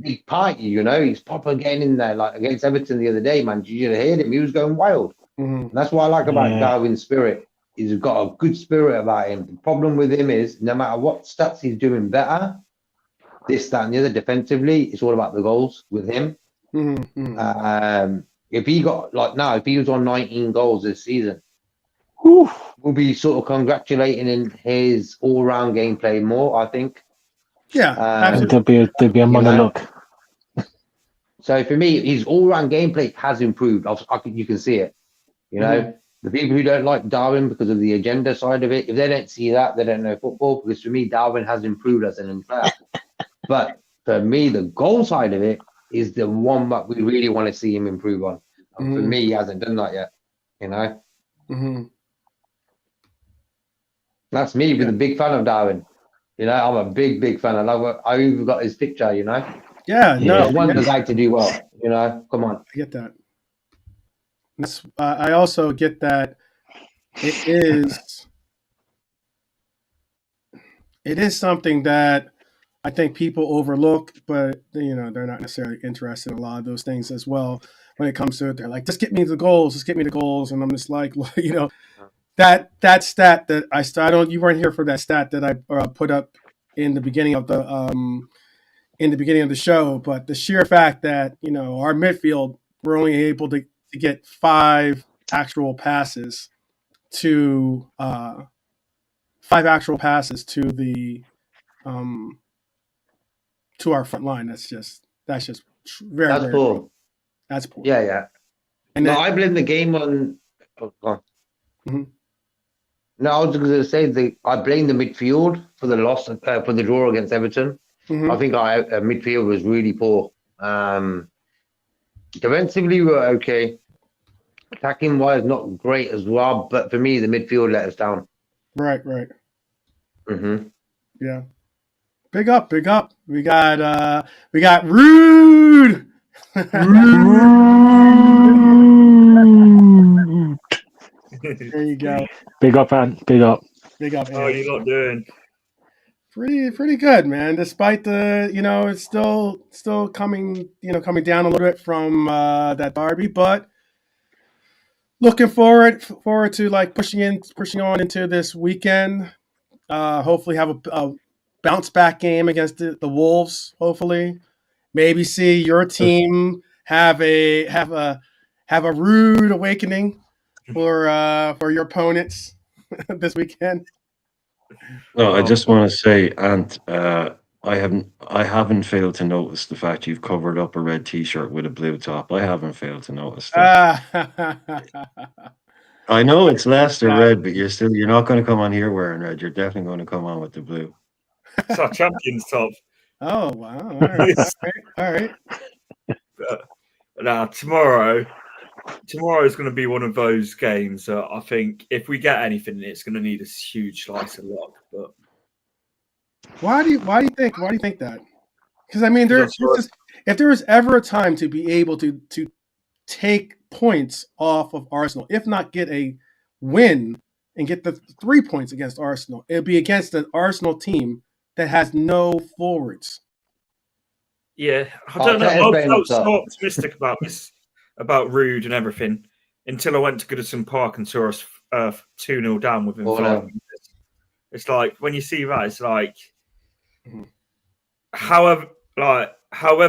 big party, He's proper getting in there, like against Everton the other day, man. You should have heard him. He was going wild. That's what I like about Darwin's spirit. He's got a good spirit about him. The problem with him is no matter what stats he's doing better, this, that, and the other defensively, it's all about the goals with him. If he if he was on 19 goals this season, we'll be sort of congratulating in his all-round gameplay more, I think. Yeah, there'll be a monologue. So for me, his all-round gameplay has improved. You can see it. The people who don't like Darwin because of the agenda side of it, if they don't see that, they don't know football. Because for me, Darwin has improved as an player. But for me, the goal side of it is the one that we really want to see him improve on. And for me, he hasn't done that yet. That's me with a big fan of Darwin. I'm a big fan. I even got his picture. Yeah, no, I want the guy to do well. Come on. I get that. I also get that it is something that I think people overlook, but they're not necessarily interested in a lot of those things as well. When it comes to it, they're like, just get me the goals, and I'm just like, that stat that I don't. You weren't here for that stat that I put up in the beginning of the show, but the sheer fact that our midfield, we're only able to get 5 actual passes to the to our front line. That's just very That's very poor. that's poor. Yeah. And No, then, I blame the game on. Oh, God. Mhm. No, I was going to say I blame the midfield for the loss for the draw against Everton. Mhm. I think our midfield was really poor. Defensively, we were okay. Attacking wise, not great as well. But for me, the midfield let us down. Right. Mm-hmm. Yeah. Big up. We got Rude. There you go. Big up, Ant. Big up. Big up. How are you lot doing? Pretty good, man. Despite the, it's still coming down a little bit from that derby, but looking forward to like pushing on into this weekend. Hopefully have a bounce back game against the Wolves. Hopefully, maybe see your team have a rude awakening for your opponents this weekend. No, I just want to say, Ant, I haven't failed to notice the fact you've covered up a red T-shirt with a blue top. I haven't failed to notice that. I know it's Leicester red, but you're not going to come on here wearing red. You're definitely going to come on with the blue. It's our champions top. Oh wow! All right. Now tomorrow is going to be one of those games that I think if we get anything, it's going to need a huge slice of luck. But why do you think that? Because I mean, if there was ever a time to be able to take points off of Arsenal, if not get a win and get the 3 points against Arsenal, it'd be against an Arsenal team that has no forwards. yeah, I don't know. I felt so optimistic about this, about Rude and everything, until I went to Goodison Park and saw us 2-0 down within 5 minutes. It's like when you see that, it's like, however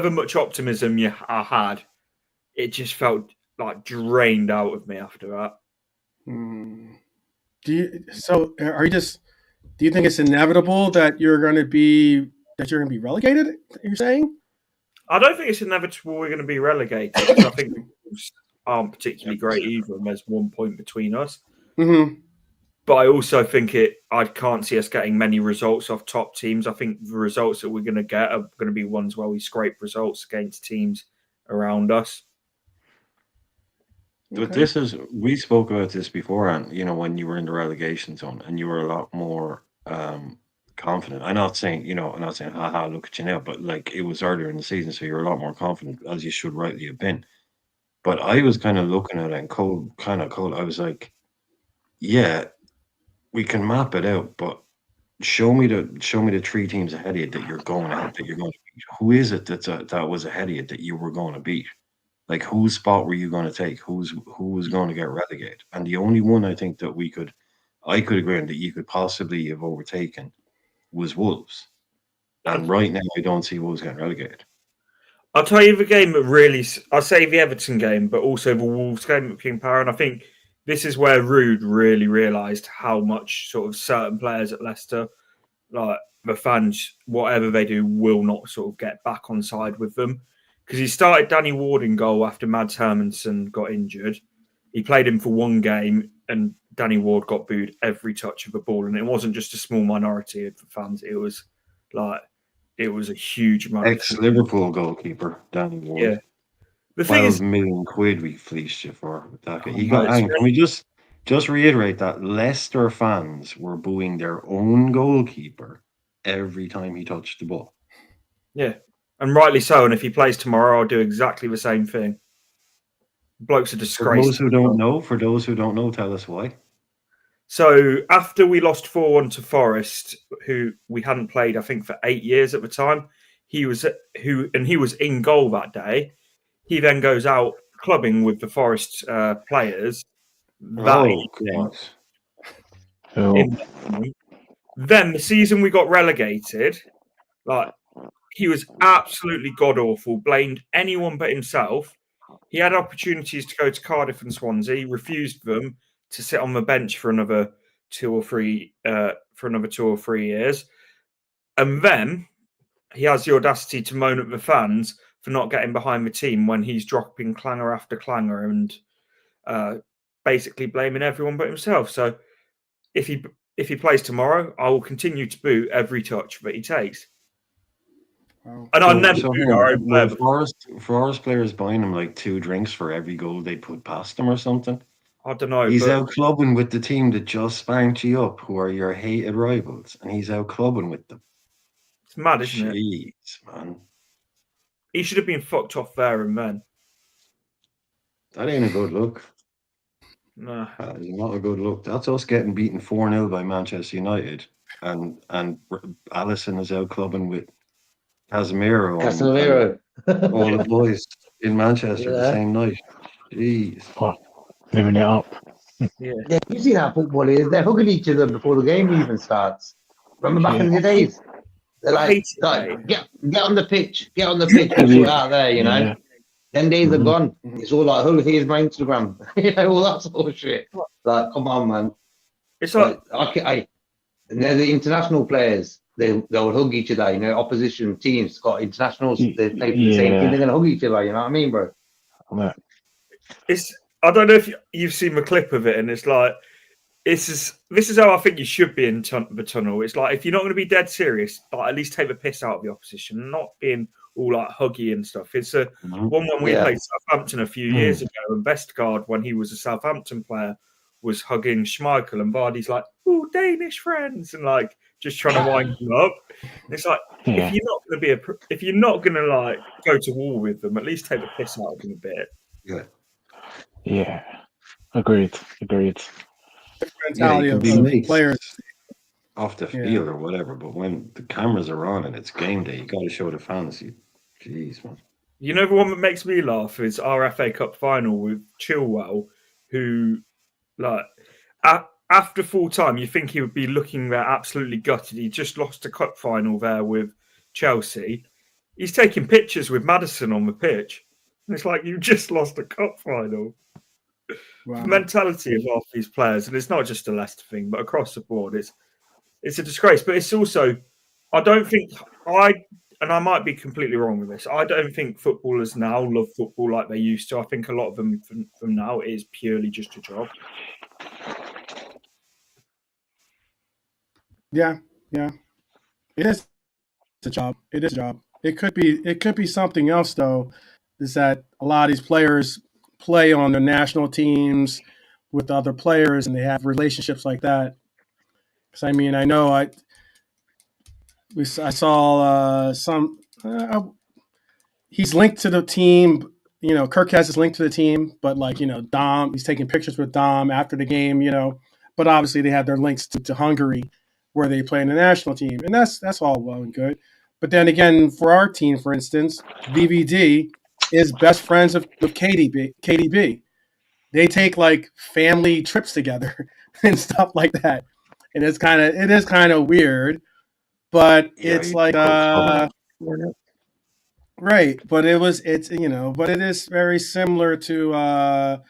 much optimism I had, it just felt like drained out of me after that. Do you think it's inevitable that you're going to be relegated? You're saying? I don't think it's inevitable we're going to be relegated, because I think aren't particularly great either, and there's 1 point between us. Mm-hmm. But I also think I can't see us getting many results off top teams. I think the results that we're going to get are going to be ones where we scrape results against teams around us. But we spoke about this before, and when you were in the relegation zone and you were a lot more confident. I'm not saying, haha, look at you now, but like it was earlier in the season, so you're a lot more confident, as you should rightly have been. But I was kind of looking at it and cold. I was like, yeah, we can map it out, but show me the 3 teams ahead of you that you're going to beat. Who is it that was ahead of you that you were going to beat? Like, whose spot were you going to take? Who was going to get relegated? And the only one I think that I could agree on that you could possibly have overtaken was Wolves. And right now, I don't see Wolves getting relegated. I'll tell you the game that really, I'll say the Everton game, but also the Wolves game at King Power. And I think this is where Rude really realised how much sort of certain players at Leicester, like the fans, whatever they do, will not sort of get back on side with them. Because he started Danny Ward in goal after Mads Hermansen got injured. He played him for 1 game, and Danny Ward got booed every touch of the ball. And it wasn't just a small minority of the fans. It was a huge amount. Ex-Liverpool goalkeeper, Danny Ward. Yeah. The thing is, £12 million we fleeced you for. Can we just reiterate that Leicester fans were booing their own goalkeeper every time he touched the ball? Yeah. And rightly so. And if he plays tomorrow, I'll do exactly the same thing. Bloke's a disgrace. For those who don't know, tell us why. So after we lost 4-1 to Forest, who we hadn't played, I think, for 8 years at the time, he was in goal that day. He then goes out clubbing with the Forest players. Then the season we got relegated, like, he was absolutely god awful, blamed anyone but himself. He had opportunities to go to Cardiff and Swansea. He refused them to sit on the bench for another 2 or 3 years, and then he has the audacity to moan at the fans for not getting behind the team when he's dropping clanger after clanger and basically blaming everyone but himself. So if he plays tomorrow, I will continue to boo every touch that he takes. Wow. And I'll never boo our own player. Forest players buying him like 2 drinks for every goal they put past him or something. I don't know. He's but out clubbing with the team that just spanked you up, who are your hated rivals, and he's out clubbing with them. it's mad, isn't it? Jeez, man. He should have been fucked off there and then. That ain't a good look. Nah. That is not a good look. That's us getting beaten 4-0 by Manchester United, and Alisson is out clubbing with Casemiro and all the boys in Manchester the same night. Jeez. Oh, living it up. Yeah. Yeah, you see how football is. They're hugging each other before the game even starts. Remember back in the days? They're like, get on the pitch. Get on the pitch. We'll sort it out there, you know. Yeah. 10 days are gone. It's all like, oh, here's my Instagram. You know, all that sort of shit. Like, come on, man. It's like and they're the international players. They'll hug each other, you know, opposition teams got internationals, they play for the same team, they're gonna hug each other, you know what I mean, bro? I don't know if you've seen the clip of it, and it's like this is how I think you should be in the tunnel. It's like, if you're not going to be dead serious, like, at least take the piss out of the opposition, not being all like huggy and stuff. It's a one when we played Southampton a few years ago, and Vestergaard, when he was a Southampton player, was hugging Schmeichel, and Vardy's like, "Oh, Danish friends," and like just trying to wind him up. And it's like, if you're not going to like go to war with them, at least take the piss out of them a bit. Yeah. Agreed. Mentality of players off the field or whatever, but when the cameras are on and it's game day, you got to show the fans. Jeez, man. You know, the one that makes me laugh is our FA Cup final with Chilwell, who, like, after full time, you think he would be looking there absolutely gutted. He just lost a cup final there with Chelsea. He's taking pictures with Maddison on the pitch. And it's like, you just lost a cup final. Wow. The mentality of half these players, and it's not just a Leicester thing, but across the board, it's a disgrace. But it's also, I don't think and I might be completely wrong with this, I don't think footballers now love football like they used to. I think a lot of them from now is purely just a job. Yeah. It is a job. It is a job. It could be something else, though, is that a lot of these players play on their national teams with other players, and they have relationships like that. Because, I mean, I know I saw some. He's linked to the team. You know, Kirk has his link to the team, but, like, you know, Dom, he's taking pictures with Dom after the game. You know, but obviously they have their links to Hungary, where they play in the national team, and that's all well and good. But then again, for our team, for instance, VVD is best friends with KDB. They take like family trips together and stuff like that, and it is kind of weird, but it's like right. But but it is very similar to well,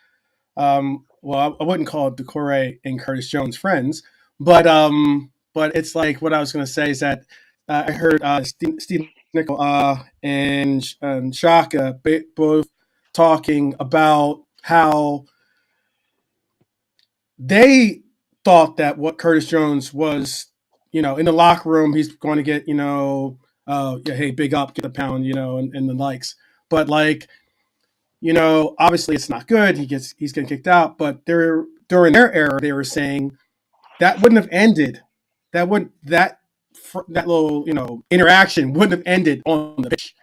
I wouldn't call it Decore and Curtis Jones friends, but it's like, what I was going to say is that I heard Steve Nicol and Shaka both talking about how they thought that what Curtis Jones was, you know, in the locker room, he's going to get, you know, hey, big up, get a pound, you know, and the likes. But, like, you know, obviously it's not good. He's getting kicked out. But during their era, they were saying that wouldn't have ended. That little, you know, interaction wouldn't have ended on the pitch,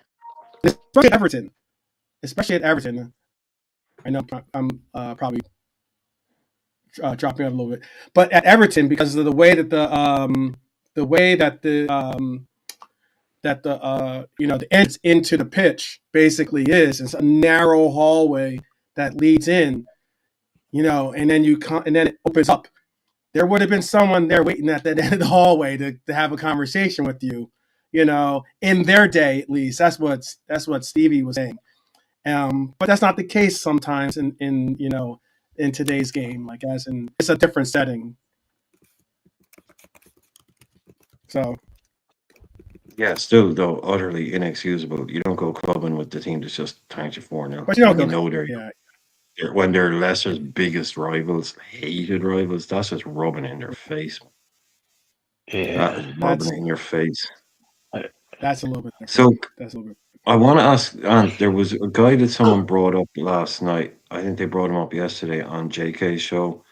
especially at Everton. I know I'm probably dropping out a little bit, but at Everton, because of the way that the entrance into the pitch basically is, it's a narrow hallway that leads in, you know, and then it opens up. There would have been someone there waiting at that end of the hallway to have a conversation with you, you know, in their day, at least. That's what Stevie was saying. But that's not the case sometimes in today's game. Like as in, it's a different setting. So Yeah, still though utterly inexcusable. You don't go clubbing with the team that's just tanked you 4-0. but you don't When you go. know Yeah, when they're Leicester's biggest rivals, hated rivals, that's just rubbing it in their face. That Yeah. is rubbing it in your face. that's a little bit different. So That's a little bit. I want to ask, Ant, there was a guy that someone brought up last night. I think they brought him up yesterday on JK's show.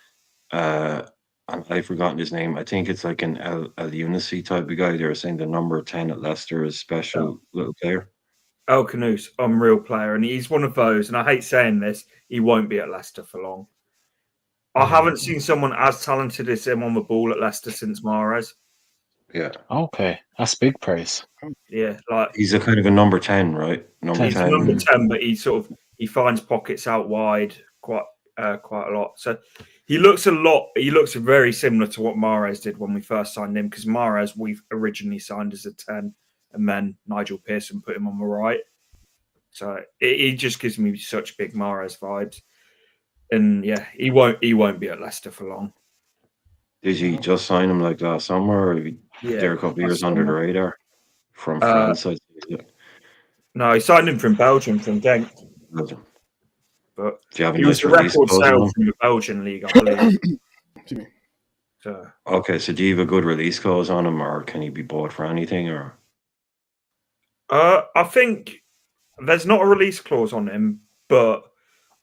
And I've forgotten his name. I think it's like an El Unici type of guy. They were saying the number 10 at Leicester is special little player. El Canoes, unreal player, and he's one of those. And I hate saying this, he won't be at Leicester for long. I haven't seen someone as talented as him on the ball at Leicester since Mahrez. Yeah. Okay, that's big praise. Yeah, like He's a kind of a number 10, right? Number he's 10. number 10, but he finds pockets out wide quite a lot. So he looks very similar to what Mahrez did when we first signed him, because Mahrez we've originally signed as a 10, and then Nigel Pearson put him on the right. So it just gives me such big Mahrez vibes. And yeah, he won't be at Leicester for long. Did you just sign him like last summer, or there a couple of years under the radar from France? No, he signed him from Belgium, from Genk. But do you have he was a record sale from the Belgian league, I believe. So okay, so do you have a good release clause on him, or can he be bought for anything? Or I think there's not a release clause on him, but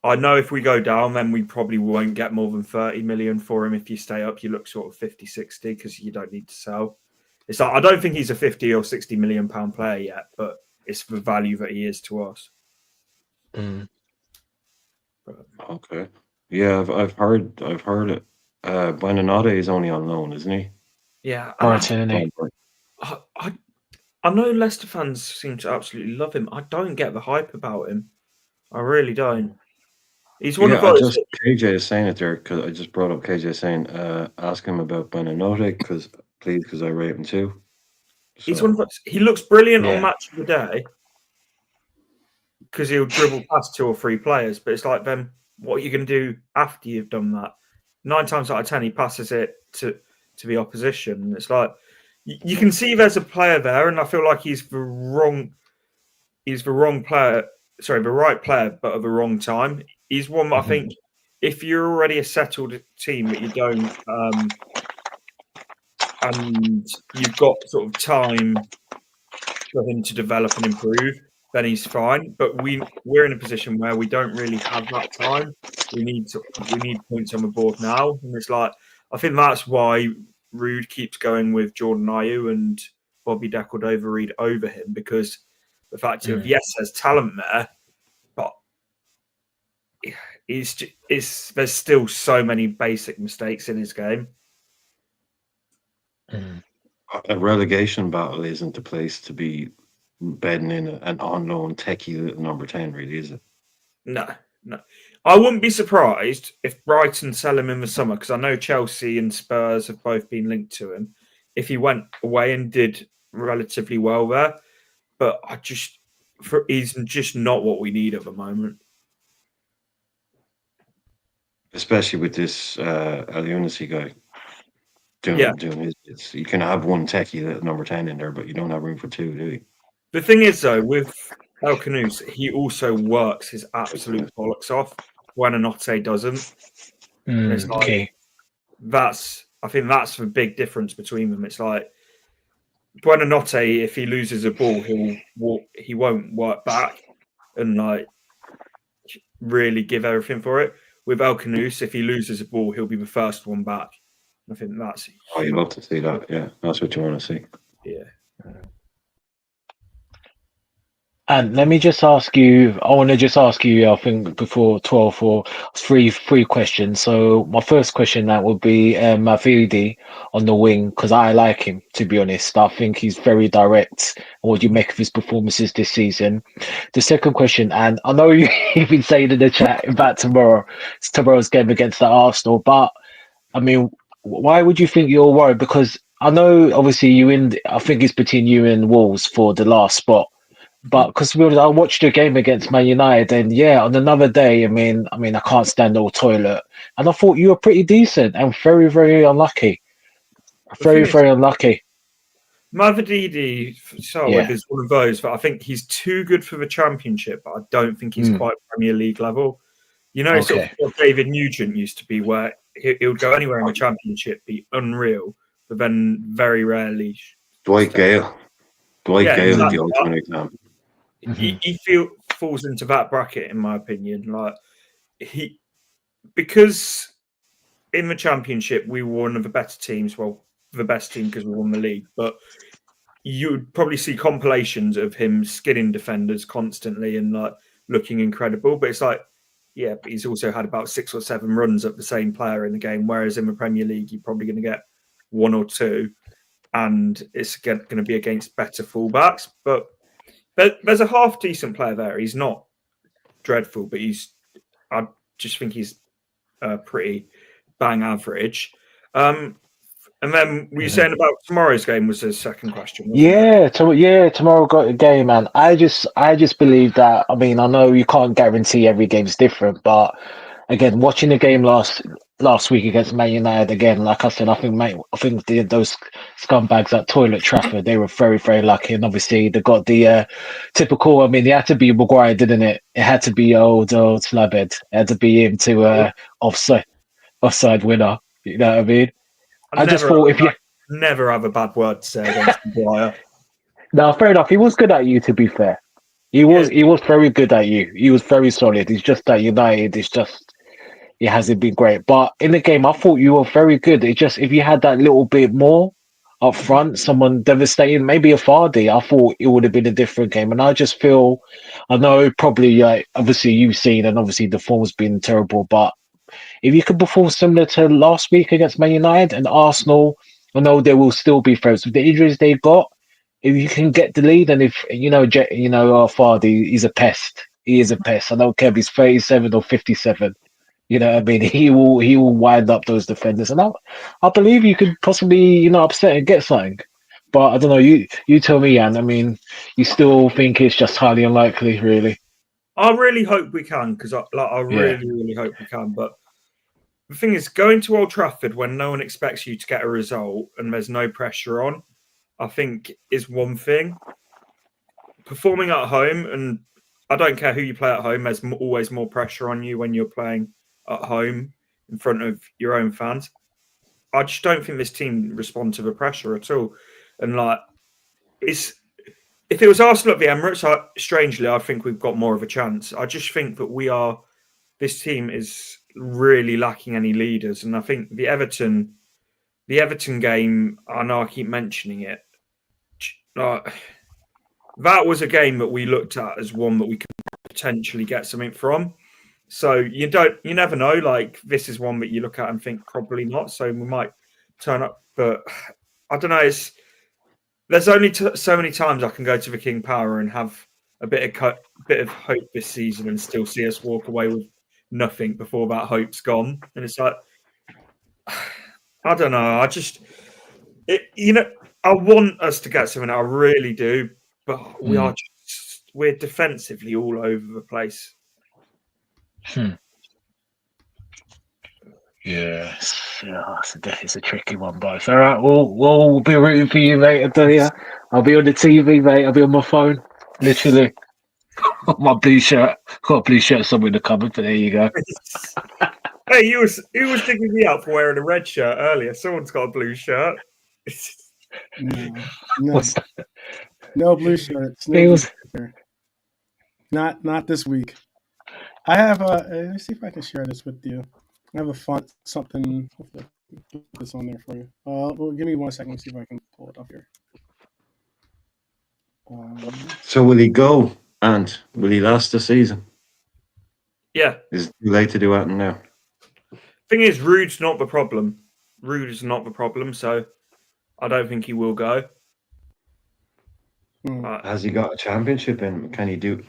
I know if we go down, then we probably won't get more than 30 million for him. If you stay up, you look sort of 50, 60 because you don't need to sell. It's like, I don't think he's a 50 or 60 million pound player yet, but it's the value that he is to us. Okay, yeah, I've heard it. Buonanotte is only on loan, isn't he? Yeah, Brighton, isn't he? I know Leicester fans seem to absolutely love him. I don't get the hype about him. I really don't. He's one of those. KJ is saying it there because I just brought up KJ saying, ask him about Buonanotte because I rate him too. So. He's one of those. He looks brilliant on Match of the Day because he'll dribble past 2 or 3 players. But it's like, then what are you going to do after you've done that? 9 times out of 10, he passes it to the opposition. And it's like, you can see there's a player there, and I feel like he's the right player, but at the wrong time. He's one that I think if you're already a settled team that you don't, and you've got sort of time for him to develop and improve, then he's fine. But we're in a position where we don't really have that time. We need points on the board now, and it's like, I think that's why Rude keeps going with Jordan Ayew and Bobby Decordova-Reid over him, because the fact of, yes, there's talent there, but there's still so many basic mistakes in his game. A relegation battle isn't the place to be bedding in an unknown techie little number 10, really, is it? No. I wouldn't be surprised if Brighton sell him in the summer, because I know Chelsea and Spurs have both been linked to him. If he went away and did relatively well there, but he's just not what we need at the moment. Especially with this El Unici guy doing his bits. You can have one techie number 10 in there, but you don't have room for 2, do you? The thing is, though, with El Canoes, he also works his absolute bollocks off. Buonanotte doesn't. And it's like, I think that's the big difference between them. It's like, Buonanotte, if he loses a ball, he won't work back and like really give everything for it. With El Canoes, if he loses a ball, he'll be the first one back. I think that's. Oh, you love to see that. Yeah, that's what you want to see. Yeah. And let me just ask you, I think before 12 or three questions. So my first question that would be Mavidi on the wing, because I like him, to be honest. I think he's very direct. What do you make of his performances this season? The second question, and I know you've been saying in the chat about tomorrow's game against the Arsenal, but I mean, why would you think you're worried? Because I know obviously I think it's between you and Wolves for the last spot. But because I watched your game against Man United, and yeah, on another day, I mean, I can't stand no toilet, and I thought you were pretty decent and very, very unlucky, The thing is, very unlucky. Mavadidi Yeah. is one of those, but I think he's too good for the Championship. But I don't think he's quite Premier League level. You know, sort of Okay. what David Nugent used to be, where he would go anywhere in the Championship, be unreal, but then very rarely. Dwight Gale. Dwight Yeah, Gale is exactly. the ultimate example. He falls into that bracket, in my opinion. Like because in the Championship we were one of the better teams. Well, the best team because we won the league, but you would probably see compilations of him skinning defenders constantly and like looking incredible. But it's like, yeah, but he's also had about 6 or 7 runs at the same player in the game. Whereas in the Premier League, you're probably going to get 1 or 2, and it's going to be against better fullbacks. But there's a half decent player there. He's not dreadful, but I just think he's pretty bang average. And then were you saying about tomorrow's game was the second question, wasn't it? Yeah, tomorrow got a game, man. I just believe that. I mean, I know you can't guarantee every game's different, but again, watching the game last week against Man United, again, like I said, I think those scumbags at Toilet Trafford, they were very, very lucky, and obviously they got the typical. I mean, it had to be Maguire, didn't it? It had to be old Slabhead. It had to be him to offside winner. You know what I mean? I just thought if you never have a bad word to say against Maguire. No, fair enough. He was good at you, to be fair. He was very good at you. He was very solid. He's just at United, it hasn't been great. But in the game, I thought you were very good. It just if you had that little bit more up front, someone devastating, maybe a Vardy, I thought it would have been a different game. And I just feel, I know probably obviously you've seen, and obviously the form's been terrible, but if you could perform similar to last week against Man United and Arsenal, I know there will still be threats with the injuries they got. If you can get the lead, and if Vardy, he's a pest. He is a pest. I don't care if he's 37 or 57. You know what I mean? He will wind up those defenders, and I believe you could possibly upset and get something. But I don't know. You tell me, Jan. I mean, you still think it's just highly unlikely, really? I really hope we can, because I really hope we can. But the thing is, going to Old Trafford when no one expects you to get a result and there's no pressure on, I think is one thing. Performing at home, and I don't care who you play at home, there's always more pressure on you when you're playing at home in front of your own fans. I just don't think this team respond to the pressure at all. And like, if it was Arsenal at the Emirates, strangely, I think we've got more of a chance. I just think that this team is really lacking any leaders. And I think the Everton game, I know I keep mentioning it, that was a game that we looked at as one that we could potentially get something from. So you never know. Like, this is one that you look at and think probably not. So we might turn up, but I don't know. There's only so many times I can go to the King Power and have a bit of hope this season and still see us walk away with nothing before that hope's gone. And it's like, I don't know. I want us to get something. I really do, but we're defensively all over the place. Yeah, it's a tricky one, but all right. We'll be rooting for you, mate. I tell you, I'll be on the TV, mate. I'll be on my phone, literally. My blue shirt, got a blue shirt somewhere in the cupboard, but there you go. Hey, he was digging me up for wearing a red shirt earlier. Someone's got a blue shirt. No blue shirts. No blue not this week. I have let me see if I can share this with you. I have a font something. Hopefully I can put this on there for you. Well, give me 1 second. Let me see if I can pull it up here. So will he go, and will he last the season? Yeah. Is it too late to do that now? Thing is, Rude's not the problem. Rude is not the problem, so I don't think he will go. Has he got a championship in? Can he do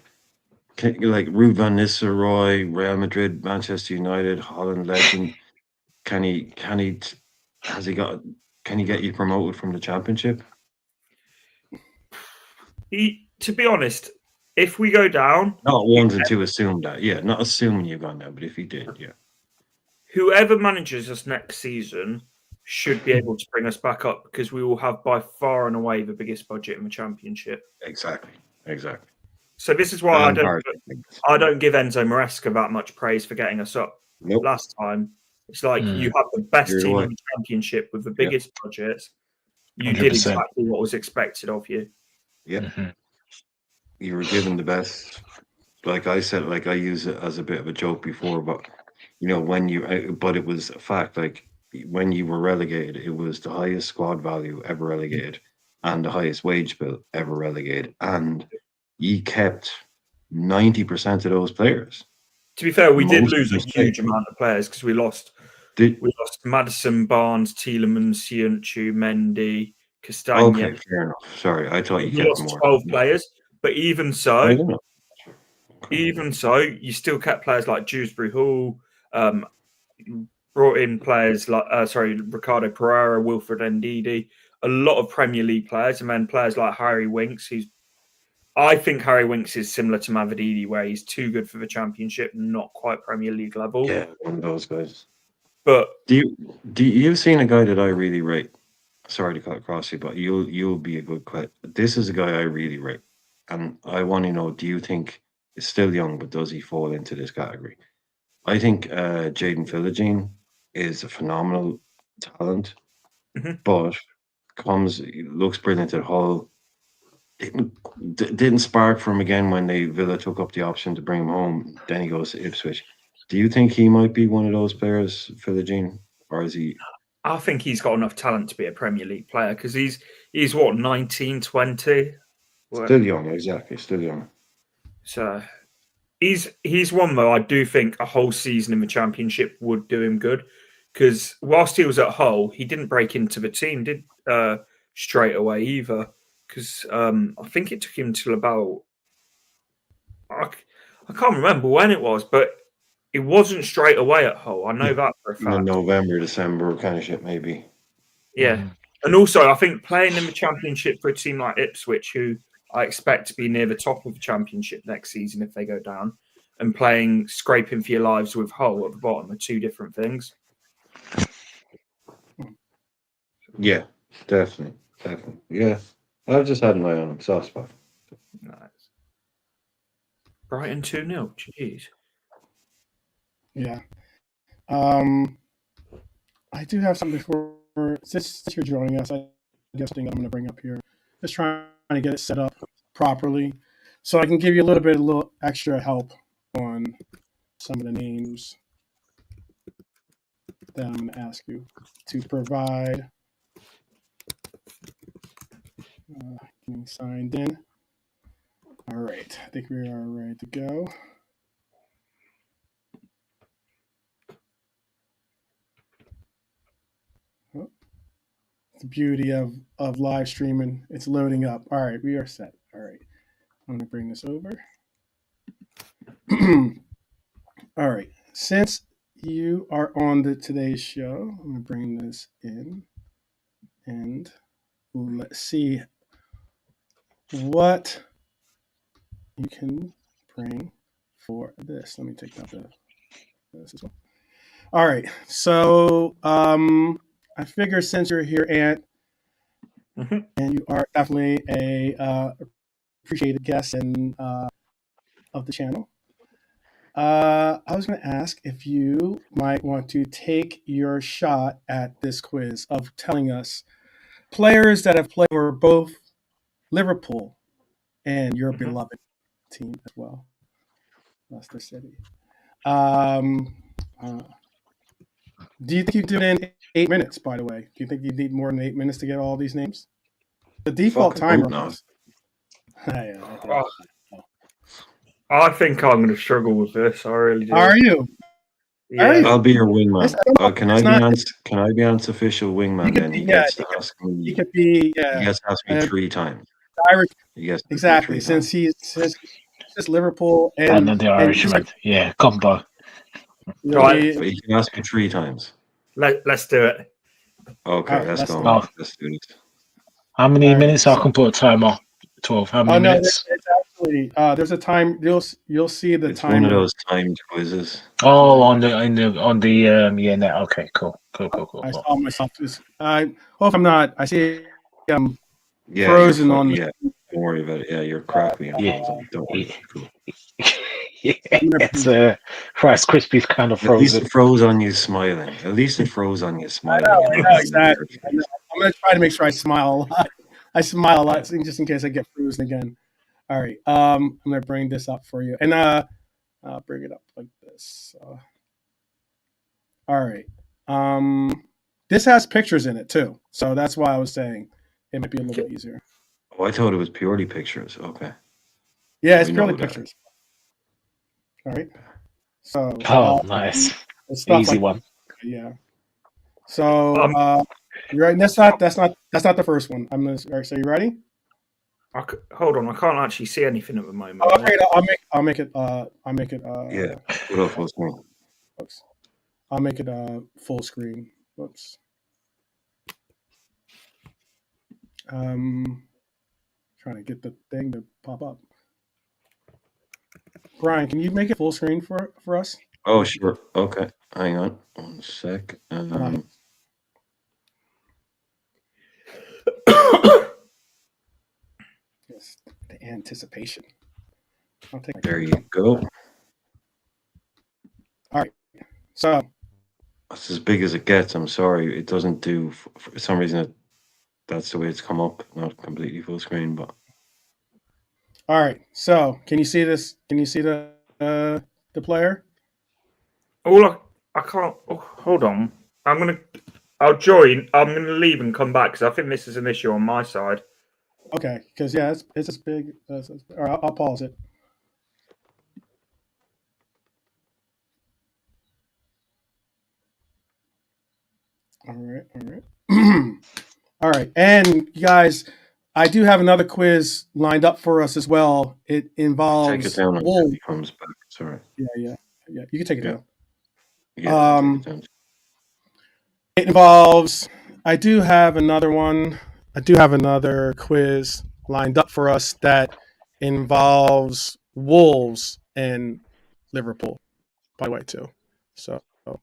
like Ruud van Nistelrooy, Real Madrid, Manchester United, Holland legend? Can he get you promoted from the championship? To be honest, if we go down, Not wanting to assume that. Yeah, not assuming you've gone down, but if you did, yeah. whoever manages us next season should be able to bring us back up because we will have by far and away the biggest budget in the championship. Exactly. So this is why And hard. I don't give Enzo Maresca that much praise for getting us up Nope. last time. It's like you have the best You're team right. in the championship with the biggest budgets. You 100%. did exactly what was expected of you. Yeah. Mhm. You were given the best. Like I said, like I use it as a bit of a joke before, but you know, but it was a fact. Like when you were relegated, it was the highest squad value ever relegated and the highest wage bill ever relegated. And you kept 90% of those players. To be fair, we did Most lose a of them huge stayed. amount of players because we lost Did Madison, Barnes, Tielemans, Ciuncu, Mendy, Castagna. okay, fair enough. Sorry, I thought you We kept lost more. 12 players, but even I so, don't know. you still kept players like Dewsbury Hall, brought in players like Ricardo Pereira, Wilfred Ndidi, a lot of Premier League players, and then players like Harry Winks, I think Harry Winks is similar to Mavididi, where he's too good for the Championship, not quite Premier League level. Yeah, one of those guys. But you've seen a guy that I really rate? Sorry to cut across you, but you'll be a good quit. This is a guy I really rate, and I want to know: do you think he's still young, but does he fall into this category? I think Jaden Philogene is a phenomenal talent, but looks brilliant at Hull. Didn't spark for him again when Villa took up the option to bring him home. Then he goes to Ipswich. Do you think he might be one of those players, Philogene, or is he? I think he's got enough talent to be a Premier League player because he's what 19, 20? Still young, exactly. Still young. So he's one though. I do think a whole season in the Championship would do him good because whilst he was at Hull, he didn't break into the team straight away either. Because I think it took him till about I can't remember when it was, but it wasn't straight away at Hull. I know that for a fact. November, December kind of shit, maybe. Yeah. And also, I think playing in the Championship for a team like Ipswich, who I expect to be near the top of the Championship next season if they go down, and playing scraping for your lives with Hull at the bottom are two different things. Yeah, definitely. Yeah. I've just had an eye on him. Soft spot. Nice. Brighton 2-0. Jeez. Yeah. I do have something for since you're joining us. I guess something I'm going to bring up here. Just trying to get it set up properly, so I can give you a little extra help on some of the names that I'm going to ask you to provide. Getting signed in. All right, I think we are ready to go. Oh, the beauty of live streaming. It's loading up. All right, we are set. All right, I'm going to bring this over. All right, since you are on today's show, I'm going to bring this in and let's see what you can bring for this. Let me take out this as well. All right, so I figure since you're here, Ant, and you are definitely a appreciated guest and of the channel, I was going to ask if you might want to take your shot at this quiz of telling us players that have played for both Liverpool and your beloved team as well, Leicester City. Do you think you do it in 8 minutes, by the way? Do you think you need more than 8 minutes to get all these names? The default timer was... I think I'm going to struggle with this. I really do. Are you? Yeah. I'll be your wingman. Can I be Ant's official wingman then? He gets to ask me. He could be. He gets to ask me 3 times. Irish. Yes, exactly. Since he's Liverpool and then the Irishman. Yeah, combo. Right. But you can ask me 3 times. Let's do it. Okay, right, let's go. go. Let's do it. How many minutes? I can put a timer. 12. How many minutes? actually, there's a time you'll see the It's timer. one of those timed quizzes. Oh, on the yeah, no, okay, cool. I saw myself. I hope I'm not. I see I'm Yeah, frozen on the. yeah. Don't worry about it. Yeah, you're crackly and Yeah. frozen. Don't worry. It's cool. Yeah, I'm gonna it's Rice Krispies kind of At least frozen. it froze on you smiling. At least it froze on you smiling. I And know, not on exactly. your I know. face. I'm gonna try to make sure I smile a lot. I smile a lot just in case I get frozen again. All right. I'm gonna bring this up for you, and I'll bring it up like this. All right. This has pictures in it too, so that's why I was saying it might be a little bit easier. Oh, I thought it was purely pictures. Okay. Yeah, it's We purely know that. pictures. All right. So Oh, nice. it's stuff Easy like one. yeah. So you're right. That's not the first one. I'm gonna. All right, so you ready? Hold on, I can't actually see anything at the moment. Oh, okay, I'll make it. Yeah. Put off full screen. Oops. I'll make it full screen. Whoops. Trying to get the thing to pop up. Brian, can you make it full screen for us? Oh, sure. Okay. Hang on. 1 sec. Yes, the anticipation. I'll take. There you go. All right. So That's as big as it gets. I'm sorry. It doesn't do, for some reason, that's the way it's come up. Not completely full screen, but. all right. So can you see this? Can you see the player? I can't. Oh, hold on. I'll join. I'm gonna leave and come back because I think this is an issue on my side. Okay, because yeah, it's as big. All right, I'll pause it. All right. All right, and you guys, I do have another quiz lined up for us as well. It involves Take it down until he comes back. Sorry. Yeah. You can take it down. Yeah. Take it down. It involves. I do have another one. I do have another quiz lined up for us that involves Wolves and Liverpool, by the way, too. So we'll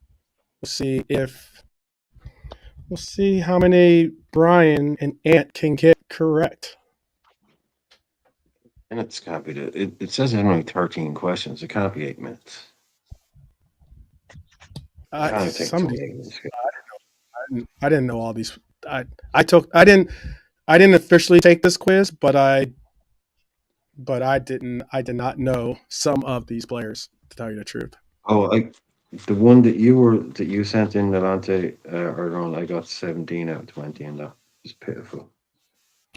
see how many Brian and Ant can get correct. And it's can't be it says it's only 13 questions. It can't be 8 minutes. I didn't know all these. I didn't officially take this quiz, but I did not know some of these players, to tell you the truth. Oh, the one that you sent in Levante earlier on, I got 17 out of 20, and that was pitiful.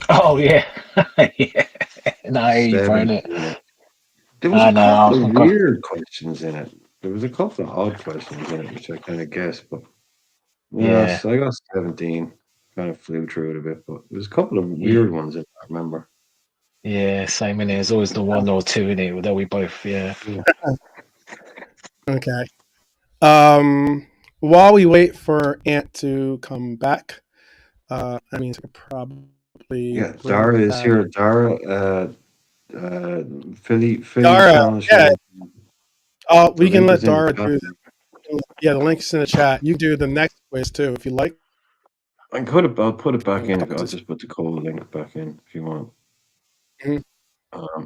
Oh yeah, yeah. No, you find it. There was a couple of weird questions in it. There was a couple of odd questions in it, which I kind of guessed, but yeah, so I got 17. Kind of flew through it a bit, but there was a couple of weird ones in it, I remember. Yeah, same in there. There's always the one or two in it that we both, yeah. Okay. While we wait for Ant to come back, I mean, probably. Yeah, Dara is here. Dara, Philly Dara, challenge. yeah. We can let Dara do. Yeah, the link's in the chat. You do the next quiz too, if you like. I'll put it back in. I'll just put the call link back in if you want. Mm-hmm.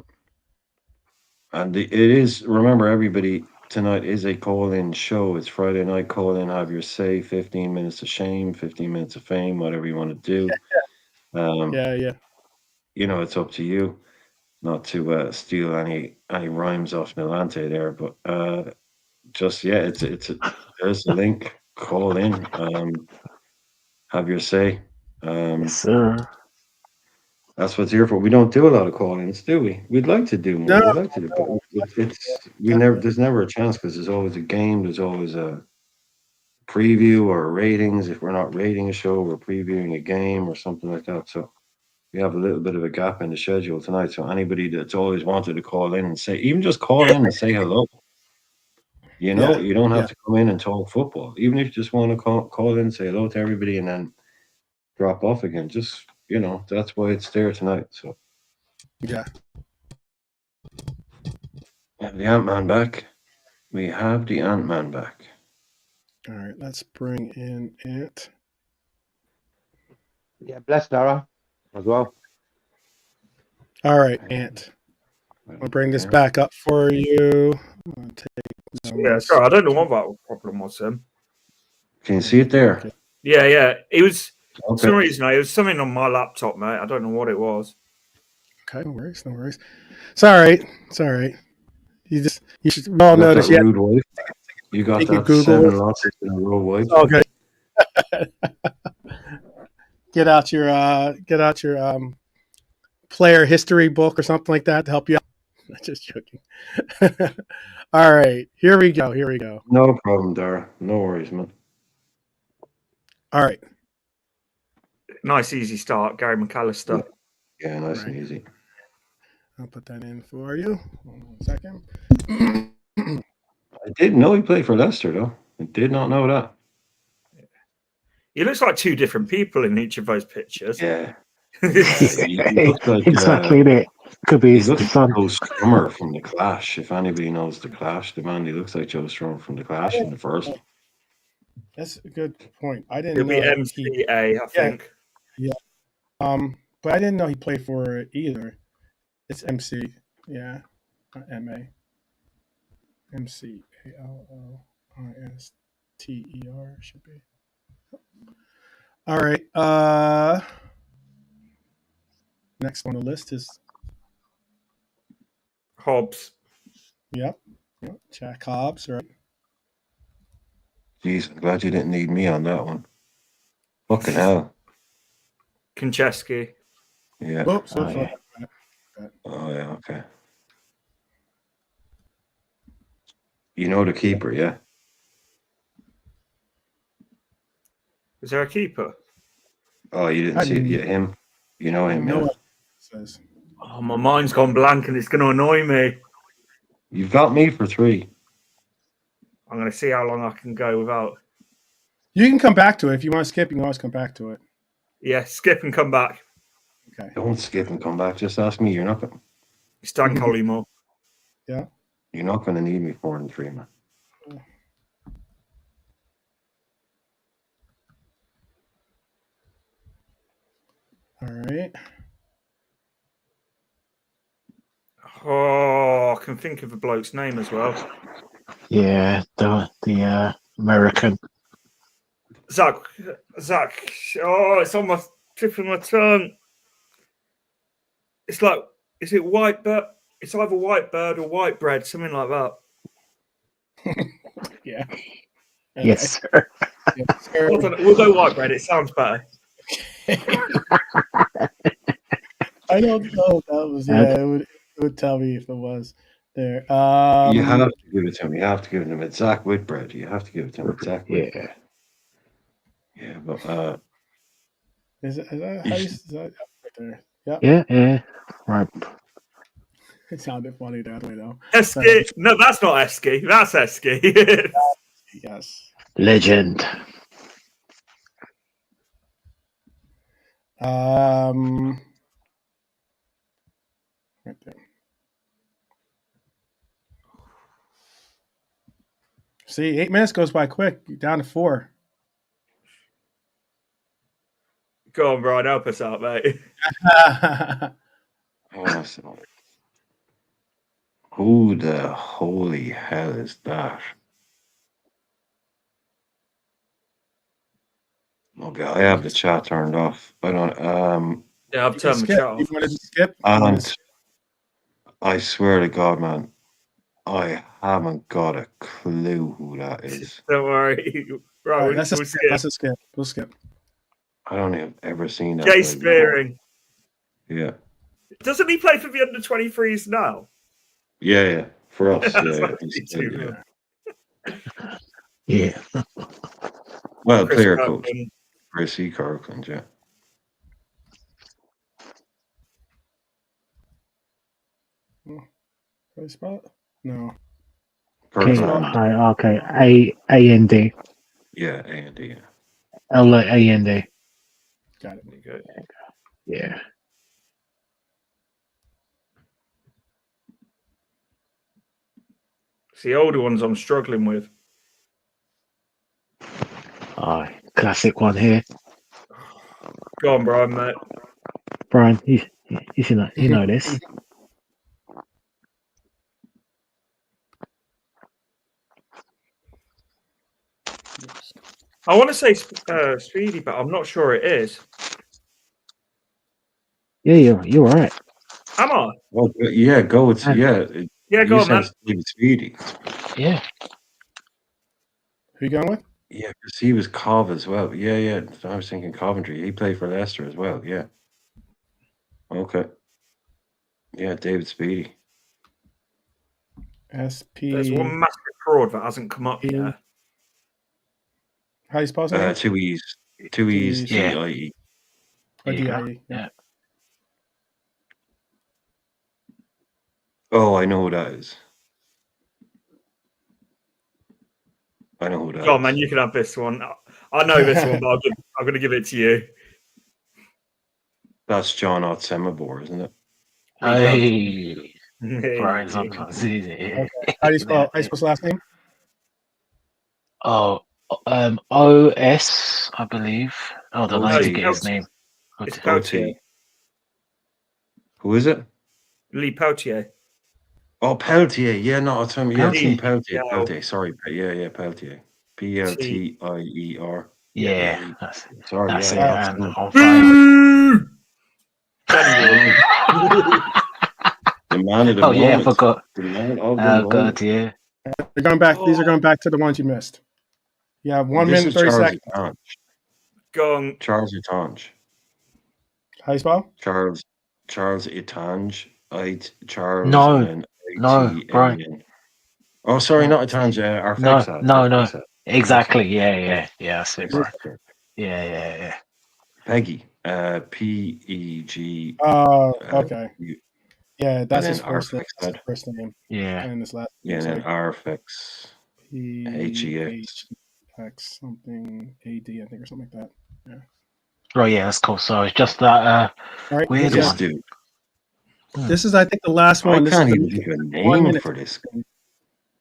And it is, remember everybody, tonight is a call-in show. It's Friday night, call in, have your say, 15 minutes of shame, 15 minutes of fame, whatever you want to do. Yeah. You know, it's up to you not to steal any rhymes off Nolante there, but there's a link, call in, have your say. Yes, sir. That's what it's here for. We don't do a lot of call-ins, do we? We'd like to do more. We'd like to do, but there's never a chance because there's always a game. There's always a preview or ratings. If we're not rating a show, we're previewing a game or something like that. So we have a little bit of a gap in the schedule tonight. So anybody that's always wanted to call in and say, even just call in and say hello. You know, you don't have to come in and talk football. Even if you just want to call in, say hello to everybody, and then drop off again. Just, that's why it's there tonight. So yeah. have the Ant-Man back. We have the Ant-Man back. All right, let's bring in Ant. Yeah, bless Dara as well. All right, Ant. I'll bring this back up for you. I'm gonna take down Yeah, this. sorry, I don't know what that problem was. Can you see it there? Yeah. It was for Okay. some reason. It was something on my laptop, mate. I don't know what it was. Okay, no worries, no worries. It's all right. It's all right. You should we all You got notice. that Yeah, rude wife. You got take a that Google. 7 losses in a row wife. It's all good. Get out your player history book or something like that to help you out. Just joking. All right, here we go. Here we go. No problem, Dara. No worries, man. All right. Nice, easy start, Gary McAllister. Yeah, nice Right. and easy. I'll put that in for you. Hold on 1 second. I didn't know he played for Leicester, though. I did not know that. He looks like two different people in each of those pictures. Yeah. He looks like, exactly that. Could be he his looks like son. Joe Strummer from The Clash. If anybody knows The Clash, the man, he looks like Joe Strummer from The Clash in the first. That's a good point. I didn't He'll know be that MCA, I think. but I didn't know he played for it either. It's MC. Yeah. Not MA. MCALLISTER should be. All right. Next on the list is Hobbs. yep. Jack Hobbs, right? Jeez, I'm glad you didn't need me on that one. Fucking hell. Konchesky. Yeah. Oops, Oh, oops, yeah. Oh, yeah, okay. You know the keeper, yeah? Is there a keeper? Oh, you didn't see it? Yeah, him. You know him, know yeah? what it says. Oh, my mind's gone blank and it's going to annoy me. You've got me for 3. I'm going to see how long I can go without. You can come back to it if you want to skip. You can always come back to it. Yeah, skip and come back. Okay. Don't skip and come back. Just ask me. You're not going. Stan Collymore. Yeah. You're not going to need me 4 and 3, man. All right. Oh, I can think of a bloke's name as well. Yeah, the American. Zach. Oh, it's on my tip of my tongue. It's like, is it white bird? It's either white bird or white bread, something like that. Yeah. Yes, sir. Yes, sir. We'll go white bread. It sounds better. I don't know if that was. Yeah, it would tell me if it was there. You have to give it to him. You have to give it to him. It's Zach Whitbread. You have to give it to him. It's Zach Whitbread. Yeah, but is that how is that right there? Yep. Yeah. Right. It sounded funny that way though. Esky. No, that's not Esky. That's Esky. Yes. Legend. Right there. See, 8 minutes goes by quick. You're down to 4. Go on, Brian. Help us out, mate. awesome. Who the holy hell is that? Okay, I have the chat turned off. I don't. Yeah, I've turned the chat off. You wanted to skip? And I swear to God, man, I haven't got a clue who that is. Don't worry. Right, let's skip. We'll skip. I don't even ever seen that. Jay Spearing. Yeah. Doesn't he play for the under-23s now? Yeah. For us, Yeah. Well, Chris player Kirkland. coach. Chris E. Kirkland, yeah. Can I spell it? No. Okay. A-N-D. Yeah, A&D, yeah. L-A-N-D. Got it. Good. Yeah. It's the older ones I'm struggling with. Oh, classic one here. Go on, Brian, mate. Brian, you should know, you know this. I want to say Speedy, but I'm not sure it is. Yeah, you're right. Am I? Well, yeah, go with Yeah. Yeah, go you on, man. said David Speedy. Yeah. Who you going with? Yeah, because he was Cov as well. Yeah. I was thinking Coventry. He played for Leicester as well. Yeah. Okay. Yeah, David Speedy. SP. There's one massive fraud that hasn't come up yet. How do you spell his name? Two E's. Two E's. Yeah. D-I-E. Or There you go. D-I-E, yeah. Yeah. Oh, I know who that is. I know who that Go on, is. man. You can have this one. I know this one, but I'm going to give it to you. That's John Otsemabor, isn't it? Hey, Brian's Hey. on easy. How do you spell his last name? Oh, OS, I believe. Hold on, I need to get his Peltier. name. It's Okay. Peltier. Who is it? Lee Peltier. Oh, Peltier. Yeah, no, Otsem. Yeah, Peltier. Peltier. Yeah. Peltier. Sorry. Yeah, Peltier. Peltier. Yeah, that's it. Sorry, That's yeah. it, man. On fire. The man of the Oh, yeah, I moment. forgot. The man of the Oh, moment. God, yeah. They're going back. These are going back to the ones you missed. You have 1 minute, 30 seconds. Go on. Charles Etange. How you spell? Charles Etange. Charles No, and then no, Brian. A-T-A-N. Oh, sorry, not Etange. Our No, fake set. no. Exactly. Yeah. That's it, Brian. Okay. Yeah. Peggy. P-E-G. Oh, okay. U- Yeah, that's and his then first name. Arfix That's his said. first name. Yeah. And his last Yeah, name. and then Arfix. H-E-X something A-D, I think, or something like that. Yeah. Oh, yeah, that's cool. So it's just that All right. weird This one. dude. This is, I think, the last one. I This can't is even the think of a 1 name minute. for this.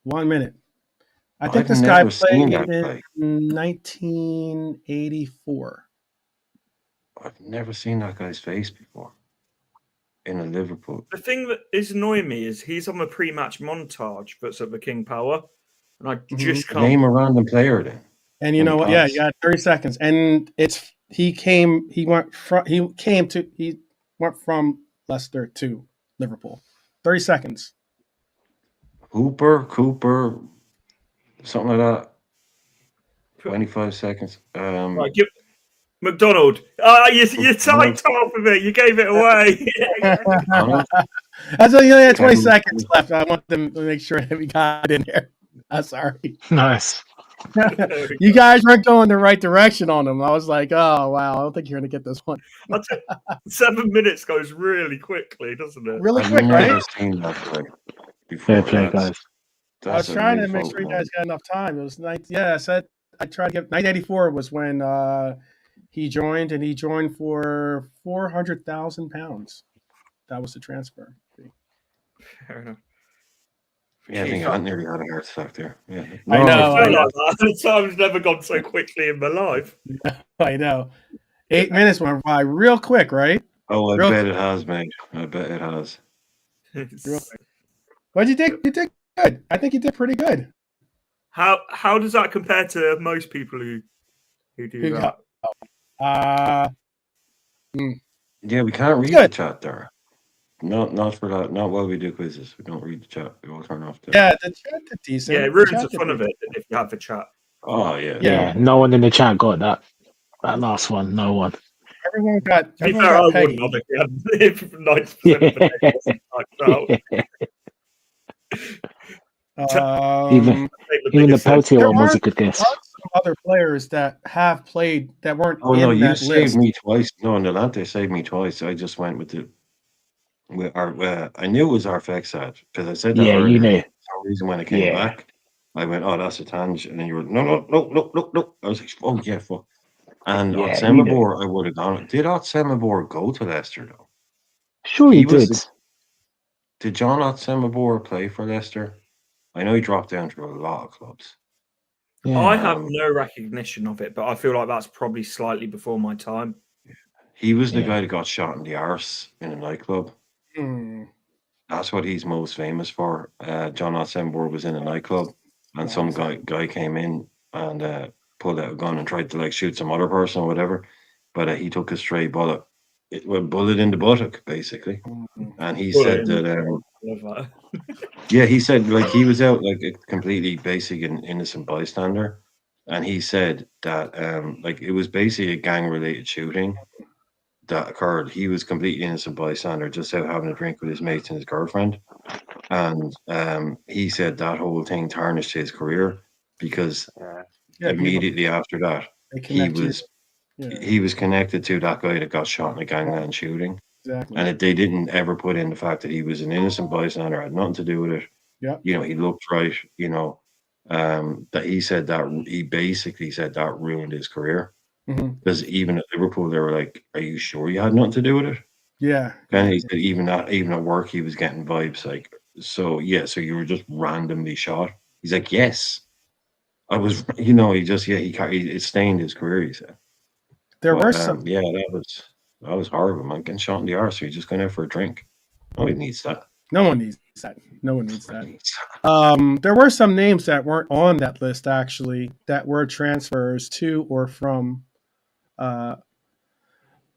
1 minute. I think I've this guy never seen played that play. in 1984. I've never seen that guy's face before in a Liverpool. The thing that is annoying me is he's on the pre-match montage that's at the King Power, and I just can't. Name a random player then. And you know what? Yeah, you got 30 seconds. And he went from Leicester to Liverpool. 30 seconds. Cooper, something like that. 25 seconds. Right, McDonald. You typed off of it. You gave it away. That's only had 20 seconds left. I want them to make sure that we got in there. I'm sorry. Nice. You guys weren't going the right direction on them. I was like, oh, wow. I don't think you're going to get this one. 7 minutes goes really quickly, doesn't it? Really quick, I've never right? seen that play before. Fair play, guys. I was trying to make sure you guys got enough time. It was I said I tried to get 1984 was when he joined, and he joined for £400,000. That was the transfer fee. Fair enough. Yeah, I think I nearly had a heart attack there. Yeah. I know. I feel like that. Time's never gone so quickly in my life. I know. 8 minutes went by real quick, right? Oh, I bet it has, mate. I bet it has. But you did good. I think you did pretty good. How does that compare to most people who do that? Yeah, we can't read the chat there. Not for that. Not while we do quizzes. We don't read the chat. We all turn off the. Yeah, the chat is decent. Yeah, it ruins the fun of it if you have the chat. Oh yeah. Yeah, no one in the chat got that last one. No one. Everyone got. To be fair, I wouldn't have if 90% of the day wasn't out. Even the Peltier one was a good guess. There are some other players that have played that weren't. Oh no, you saved list. Me twice. No, Nolante saved me twice. I just went with our. I knew it was our Fexad because I said that earlier. You knew. For some reason, when it came back, I went, "Oh, that's a Tange," and then you were, "No." I was like, "Oh yeah, fuck." And Otsemabor, I would have gone. Did Otsemabor go to Leicester though? Sure, he did. Did John Otsemabor play for Leicester? I know he dropped down to a lot of clubs. Yeah. I have no recognition of it, but I feel like that's probably slightly before my time. He was the Yeah. guy that got shot in the arse in a nightclub. Hmm. That's what he's most famous for. John Ostenborg was in a nightclub, and Nice. some guy came in and pulled out a gun and tried to like shoot some other person or whatever, but he took a stray bullet. It was bullet in the buttock, basically. Mhm. And he Bullet said in the that, Love yeah, he said like he was out like a completely basic and innocent bystander, and he said that like it was basically a gang related shooting that occurred. He was completely innocent bystander, just out having a drink with his mates and his girlfriend. And he said that whole thing tarnished his career because Yeah, people immediately after that, they he connect you. was Yeah, he was connected to that guy that got shot in a gangland shooting, exactly. and they didn't ever put in the fact that he was an innocent bystander, had nothing to do with it. Yeah. You know, he looked right. You know, that he said that he basically said that ruined his career Mhm. because even at Liverpool, they were like, "Are you sure you had nothing to do with it?" Yeah. And he said even at work, he was getting vibes like, so yeah, so you were just randomly shot. He's like, yes, I was. You know, he just it stained his career. He said, There were but some. yeah, that was horrible, man. Getting shot in the arse. So you just going out for a drink. Nobody needs that. No one needs that. No one needs Nobody that. needs that. There were some names that weren't on that list actually that were transfers to or from uh,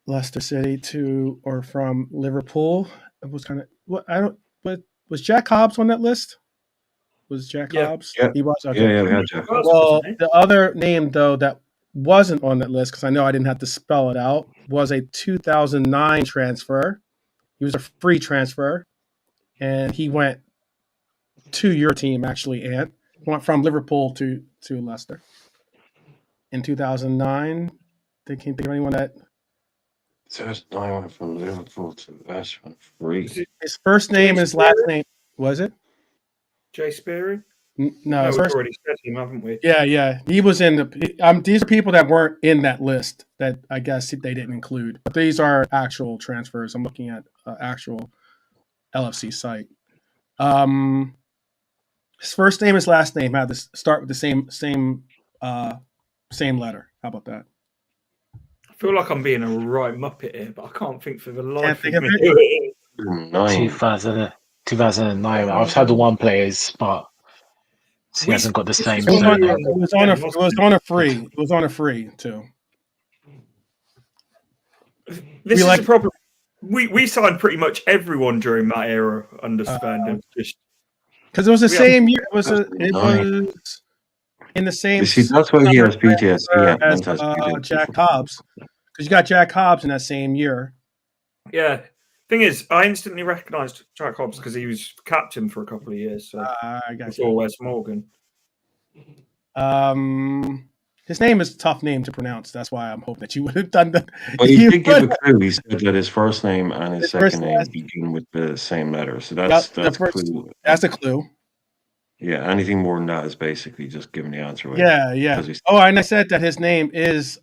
Leicester City to or from Liverpool. It was kind of what I don't. But was Jack Hobbs on that list? Was Jack Yeah. Hobbs? Yeah, He was yeah, okay. yeah. We had Jack. Well, the other name though that wasn't on that list because I know I didn't have to spell it out was a 2009 transfer. He was a free transfer, and he went to your team actually, Ant. He went from Liverpool to Leicester in 2009. They can't think of anyone that So I went from Liverpool to West on free. his first name, his last name was it? Jay Spearing? No, No, his we've first. already said him, haven't we? Yeah. He was in the. These are people that weren't in that list that I guess they didn't include. But these are actual transfers. I'm looking at actual LFC site. His first name, his last name had to start with the same letter. How about that? I feel like I'm being a right muppet here, but I can't think for the life think of of me. it. who it is. 2009. I've had the one players, but he hasn't got the same It was on, surname. it was on a it was on a free. It was on a free too. This is a problem. We signed pretty much everyone during that era under Sven. Because it was the We same year. It was Nine. in the same. You see, that's why he has PTSD as and has PTSD. Jack Hobbs, because you got Jack Hobbs in that same year. Yeah. Thing is, I instantly recognised Jack Hobbs because he was captain for a couple of years. So I got before Wes Morgan. His name is a tough name to pronounce. That's why I'm hoping that you would have done that. But he did give a clue. He said that his first name and his second name begin with the same letter. So that's clue. That's a clue. Yeah, anything more than that is basically just giving the answer away. Yeah. Oh, and I said that his name is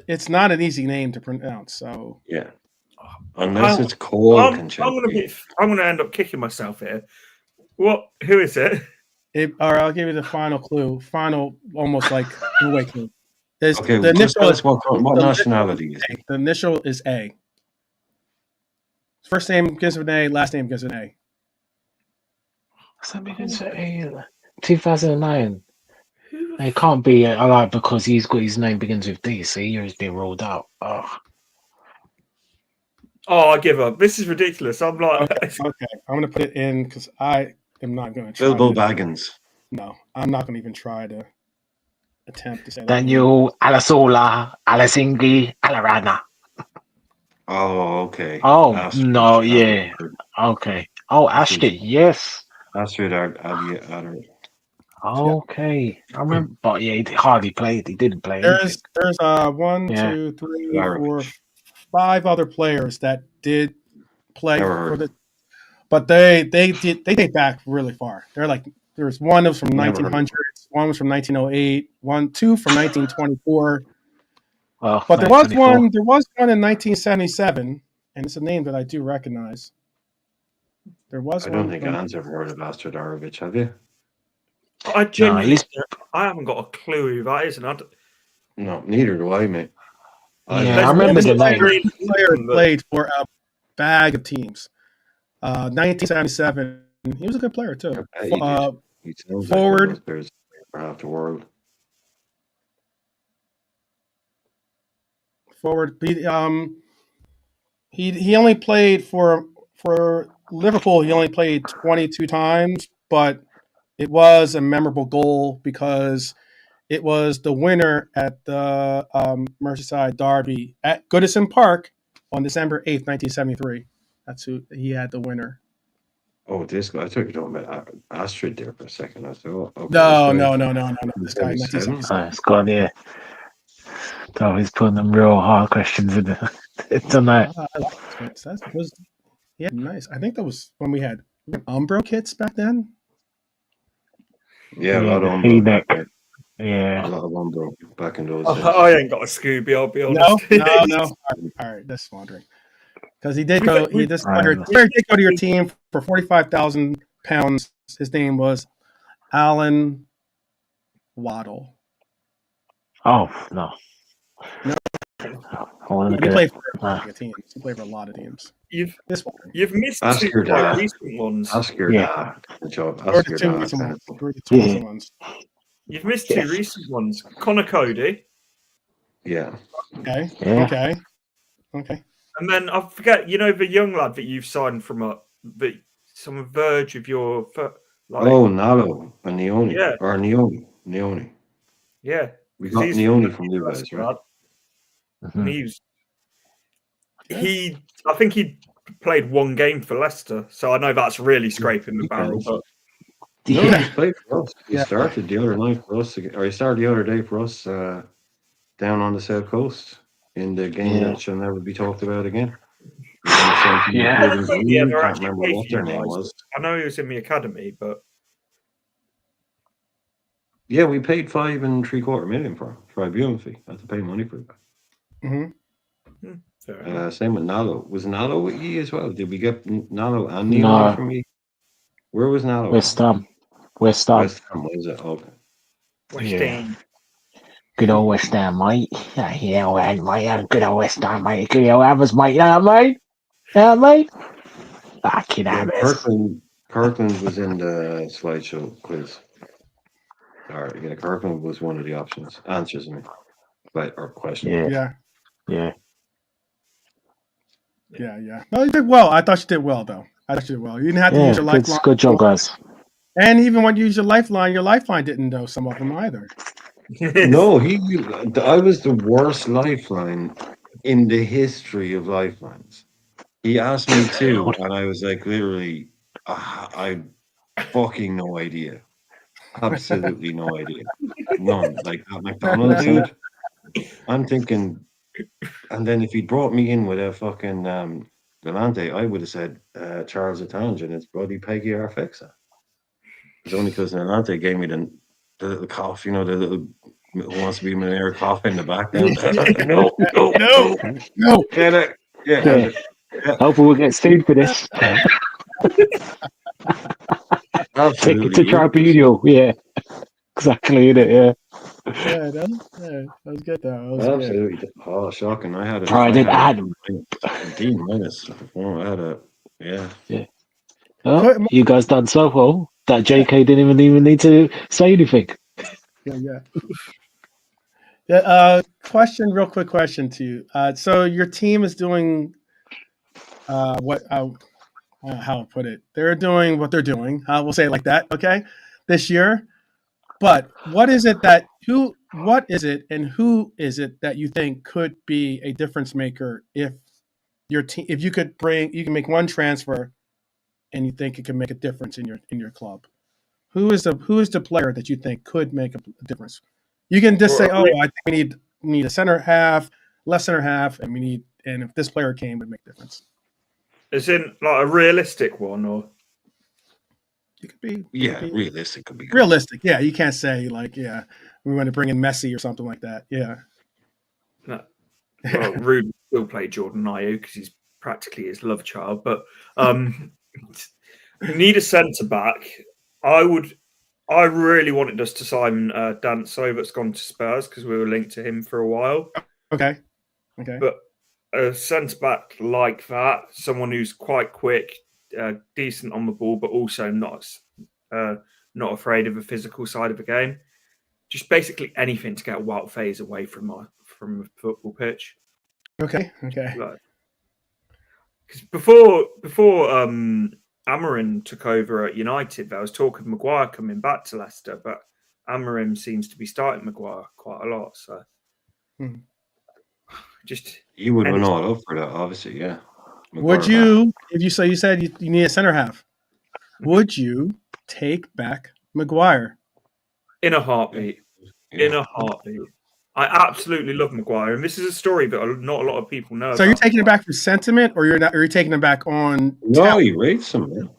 it's not an easy name to pronounce. So yeah, unless it's Cole. I'm gonna end up kicking myself here. What? Who is it? Or I'll give you the final clue. Final, almost like two-way clue. Okay, the just initial tell us what nationality is he? The initial is A. First name begins with an A. Last name begins with an A. So begins with A. 2009. It can't be alive because he's got his name begins with D. So he's been ruled out. Oh, I give up. This is ridiculous. I'm like, okay. I'm gonna put it in because I am not gonna try. Bilbo Baggins. No, I'm not gonna even try to attempt to say that. Daniel Alasola Alasingi Alarana. Oh, okay. Oh Astrid, no, yeah. Okay. Oh, Ashton, yes. Astrid Okay, I remember, but yeah, he hardly played. He didn't play. There's 1, 2, 3, 4, 5 other players that did play for the, but they date back really far. They're like there's one that was from 1900s, one was from 1908, two from 1924. Well, but there was one in 1977, and it's a name that I do recognize. There was. I don't think Anne's ever heard of Astrid Arovich, have you? I genuinely, I haven't got a clue who that is, and No, neither do I, mate. Yeah, I remember the name. This player played for a bag of teams. 1977. He was a good player too. He sounds forward. Like there's half the world. Forward. He only played for Liverpool. He only played 22 times, but it was a memorable goal because it was the winner at the Merseyside Derby at Goodison Park on December 8th, 1973. That's who he had the winner. Oh, this guy. I thought you were talking about Astrid there for a second. I thought, okay, No. This guy, 1977. 1977. It's gone, yeah. So he's putting them real hard questions in tonight. Yeah, nice. I think that was when we had Umbro kits back then. Yeah, a lot of the Umbro. V-neck. Yeah. A lot of Umbro back in those days. I ain't got a Scooby, I'll be honest. No. All right, that's wandering. Because he did go. This player did go to your team for £45,000. His name was Alan Waddle. Oh no. He played for a lot of teams. He played for a lot of teams. You've missed Ask two your dad. recent ones. Ask your dad. Good job. Or Ask the your two dad. recent ones. Or the two Yeah. recent ones. You've missed two recent ones. Connor Cody. Yeah. Okay. Yeah. Okay. And then I forget, the young lad that you've signed from some verge of your Nalo and Neoni. Yeah. Or Neoni. Yeah. We got Neoni from you guys, right? And I think he played one game for Leicester, so I know that's really scraping the barrel. But no, he's played for us. He started the other night for us, or he started the other day for us down on the South Coast in the game that shall never be talked about again. I can't remember what their name was. I know he was in the academy, but yeah, we paid $5 3/4 million for a viewing fee. I had to pay money for it. Same with Nalo. Was Nalo with you as well? Did we get Nalo and Neon from you? Where was Nalo? West Ham. West Ham, was it? Okay. West Ham. Good old West Ham, mate. Mate. Good old West Ham, mate. Good old Hammers, mate. Mate. Mate. Fucking Hammers. Kirkland was in the slideshow quiz. All right, yeah, Kirkland was one of the options. Answers me. Right, or question. Yeah. Yeah. No, you did well. I thought you did well, though. You didn't have to use your lifeline. Good job, guys. And even when you use your lifeline didn't know some of them either. No, I was the worst lifeline in the history of lifelines. He asked me too, and I was like, literally, I fucking no idea. Absolutely no idea. None. Like that McDonald's dude. I'm thinking, and then if he brought me in with a fucking Delante, I would have said Charles Atange and it's bloody Peggy Arfexa. It's only because Delante gave me the little cough, the little who wants to be millionaire cough in the background. No. Get it? Yeah. Hopefully we'll get sued for this. Take it to tribunal. Yeah. Exactly, innit? Yeah. Yeah, that was good though. Absolutely. Good. Oh, shocking. I had I had 15 minutes. I had a Oh, you guys done so well that JK didn't even need to say anything. Yeah. Real quick question to you. So your team is doing how I'll put it. They're doing what they're doing. We'll say it like that, okay? This year. But what is it and who is it that you think could be a difference maker if your team, if you can make one transfer and you think it can make a difference in your club? Who is the player that you think could make a difference? You can just say, I think we need a center half, left center half, and if this player came, it would make a difference. Is in like a realistic one, or it could be realistic could be good. Realistic, yeah. You can't say we want to bring in Messi or something like that. Yeah. No. Well, Rude will play Jordan Ayew because he's practically his love child. But need a centre back. I would I really wanted us to sign Danso, that's gone to Spurs because we were linked to him for a while. Okay. But a centre back like that, someone who's quite quick, decent on the ball, but also not afraid of the physical side of the game. Just basically anything to get Wout Faes away from the football pitch. Okay. Because before Amorim took over at United, there was talk of Maguire coming back to Leicester, but Amorim seems to be starting Maguire quite a lot. So just You would have not up for that, obviously. Yeah. Would you, if you said you need a center half, would you take back Maguire? In a heartbeat. Yeah. In a heartbeat. I absolutely love Maguire, and this is a story that not a lot of people know. So you're taking it back for sentiment, or you're taking it back on? No, he rates him. Man.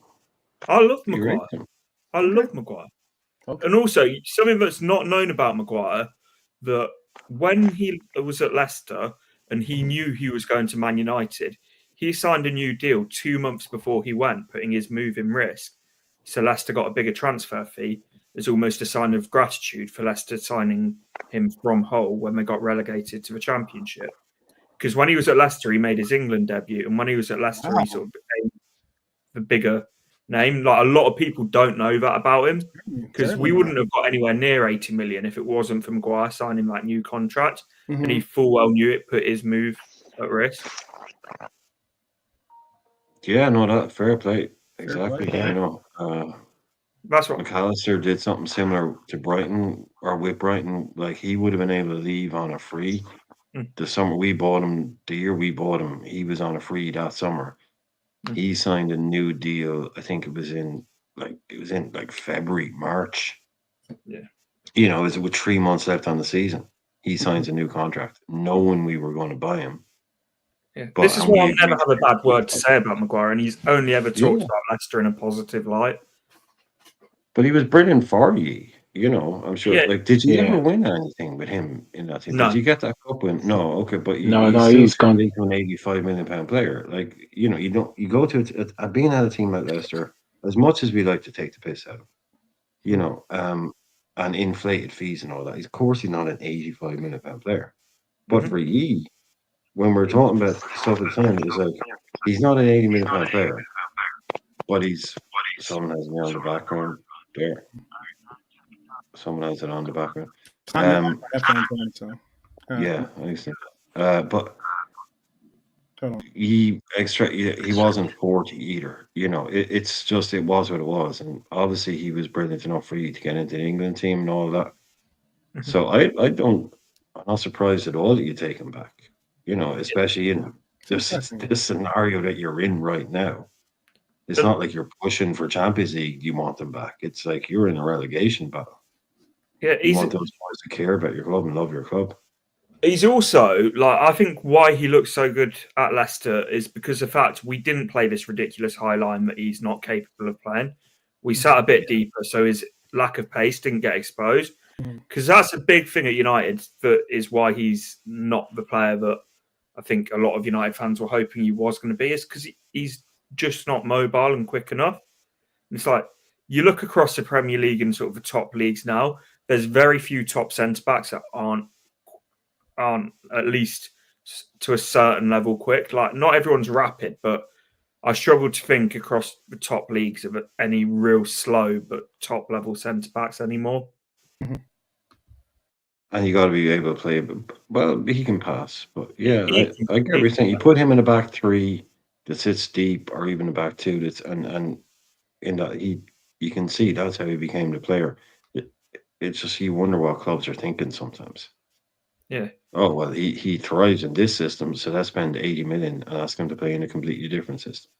I love Maguire. I love Maguire. Okay. And also something that's not known about Maguire, that when he was at Leicester and he knew he was going to Man United, he signed a new deal 2 months before he went, putting his move in risk. So Leicester got a bigger transfer fee. It's almost a sign of gratitude for Leicester signing him from Hull when they got relegated to the Championship. Because when he was at Leicester, he made his England debut. And when he was at Leicester, he sort of became the bigger name. Like, a lot of people don't know that about him, because we wouldn't have got anywhere near 80 million if it wasn't for Maguire signing that new contract. And he full well knew it put his move at risk. Yeah, no, that fair play. Exactly. Fair play. You know, that's what McAllister did something similar to Brighton, or with Brighton. Like, he would have been able to leave on a free. The summer we bought him, the year we bought him, he was on a free that summer. He signed a new deal. I think it was in February, March. Yeah. You know, it was with 3 months left on the season. He signs a new contract, knowing we were going to buy him. Yeah. But this is why I've never had a bad word to say about Maguire, and he's only ever talked about Leicester in a positive light. But he was brilliant for you. You know, I'm sure. Yeah. Like, did you ever win anything with him in that team? No. Did you get that cup win? No. Okay, but he's gone into an £85 million player. Like, you know, you go to being at a team like Leicester, as much as we like to take the piss out of, you know, and inflated fees and all that. Of course, he's not an £85 million player. But for ye, when we're talking about stuff at the time, it's like he's not an £80 million player, but someone has me on the background there. Someone has it on the background. Yeah, I understand. But he wasn't 40 either. You know, it's just, it was what it was. And obviously he was brilliant enough for you to get into the England team and all that. So I'm not surprised at all that you take him back. You know, especially in this scenario that you're in right now. It's not like you're pushing for Champions League, you want them back. It's like you're in a relegation battle. Yeah, you want those boys to care about your club and love your club. He's also, like, I think why he looks so good at Leicester is because of the fact we didn't play this ridiculous high line that he's not capable of playing. We sat a bit deeper, so his lack of pace didn't get exposed. Because that's a big thing at United, that is why he's not the player that I think a lot of United fans were hoping he was going to be, is because he's just not mobile and quick enough. And it's like, you look across the Premier League and sort of the top leagues now, there's very few top centre-backs that aren't at least to a certain level quick. Like, not everyone's rapid, but I struggle to think across the top leagues of any real slow but top-level centre-backs anymore. And you got to be able to play. Well, he can pass, but yeah, I get everything. You put him in a back three that sits deep, or even a back two that's and in that you can see that's how he became the player. It's just, you wonder what clubs are thinking sometimes. Yeah. Oh well, he thrives in this system, so let's spend 80 million and ask him to play in a completely different system.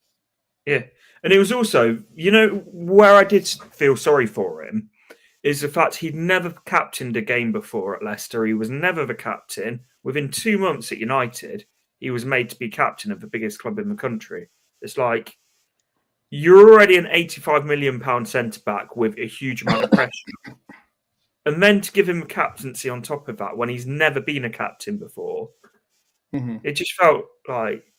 Yeah, and it was also, you know, where I did feel sorry for him is the fact he'd never captained a game before at Leicester. He was never the captain. Within 2 months at United, he was made to be captain of the biggest club in the country. It's like, you're already an £85 million centre-back with a huge amount of pressure. And then to give him a captaincy on top of that, when he's never been a captain before, it just felt like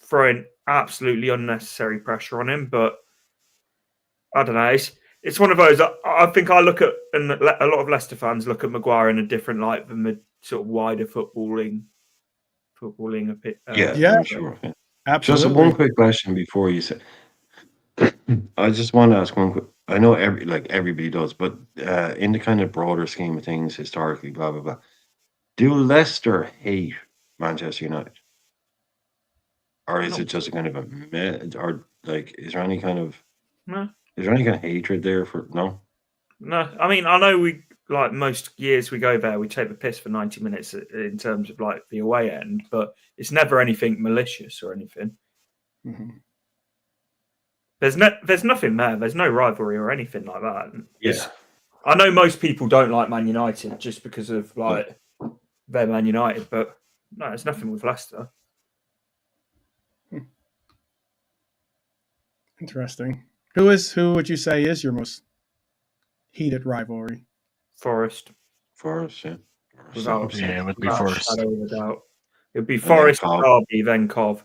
throwing absolutely unnecessary pressure on him. But I don't know. it's one of those. I think I look at, and a lot of Leicester fans look at Maguire in a different light than the sort of wider footballing. Yeah. I'm sure. Yeah. Just Absolutely. one quick question before you say. I just want to ask one quick. I know everybody does, but in the kind of broader scheme of things, historically, blah blah blah. Do Leicester hate Manchester United, or is No. it just a kind of or like is there any kind of No. is there any kind of hatred there for no? No, I mean, I know we like most years we go there, we take the piss for 90 minutes in terms of like the away end, but it's never anything malicious or anything. Mm-hmm. There's nothing there. There's no rivalry or anything like that. Yeah. I know most people don't like Man United just because of like they're Man United, but no, there's nothing with Leicester. Interesting. Who would you say is your most heated rivalry? Forest. Forest, yeah. Without Yeah, it would be without a Forest. shadow of a doubt. It'd be then Forest, Cov. Derby, then Cov.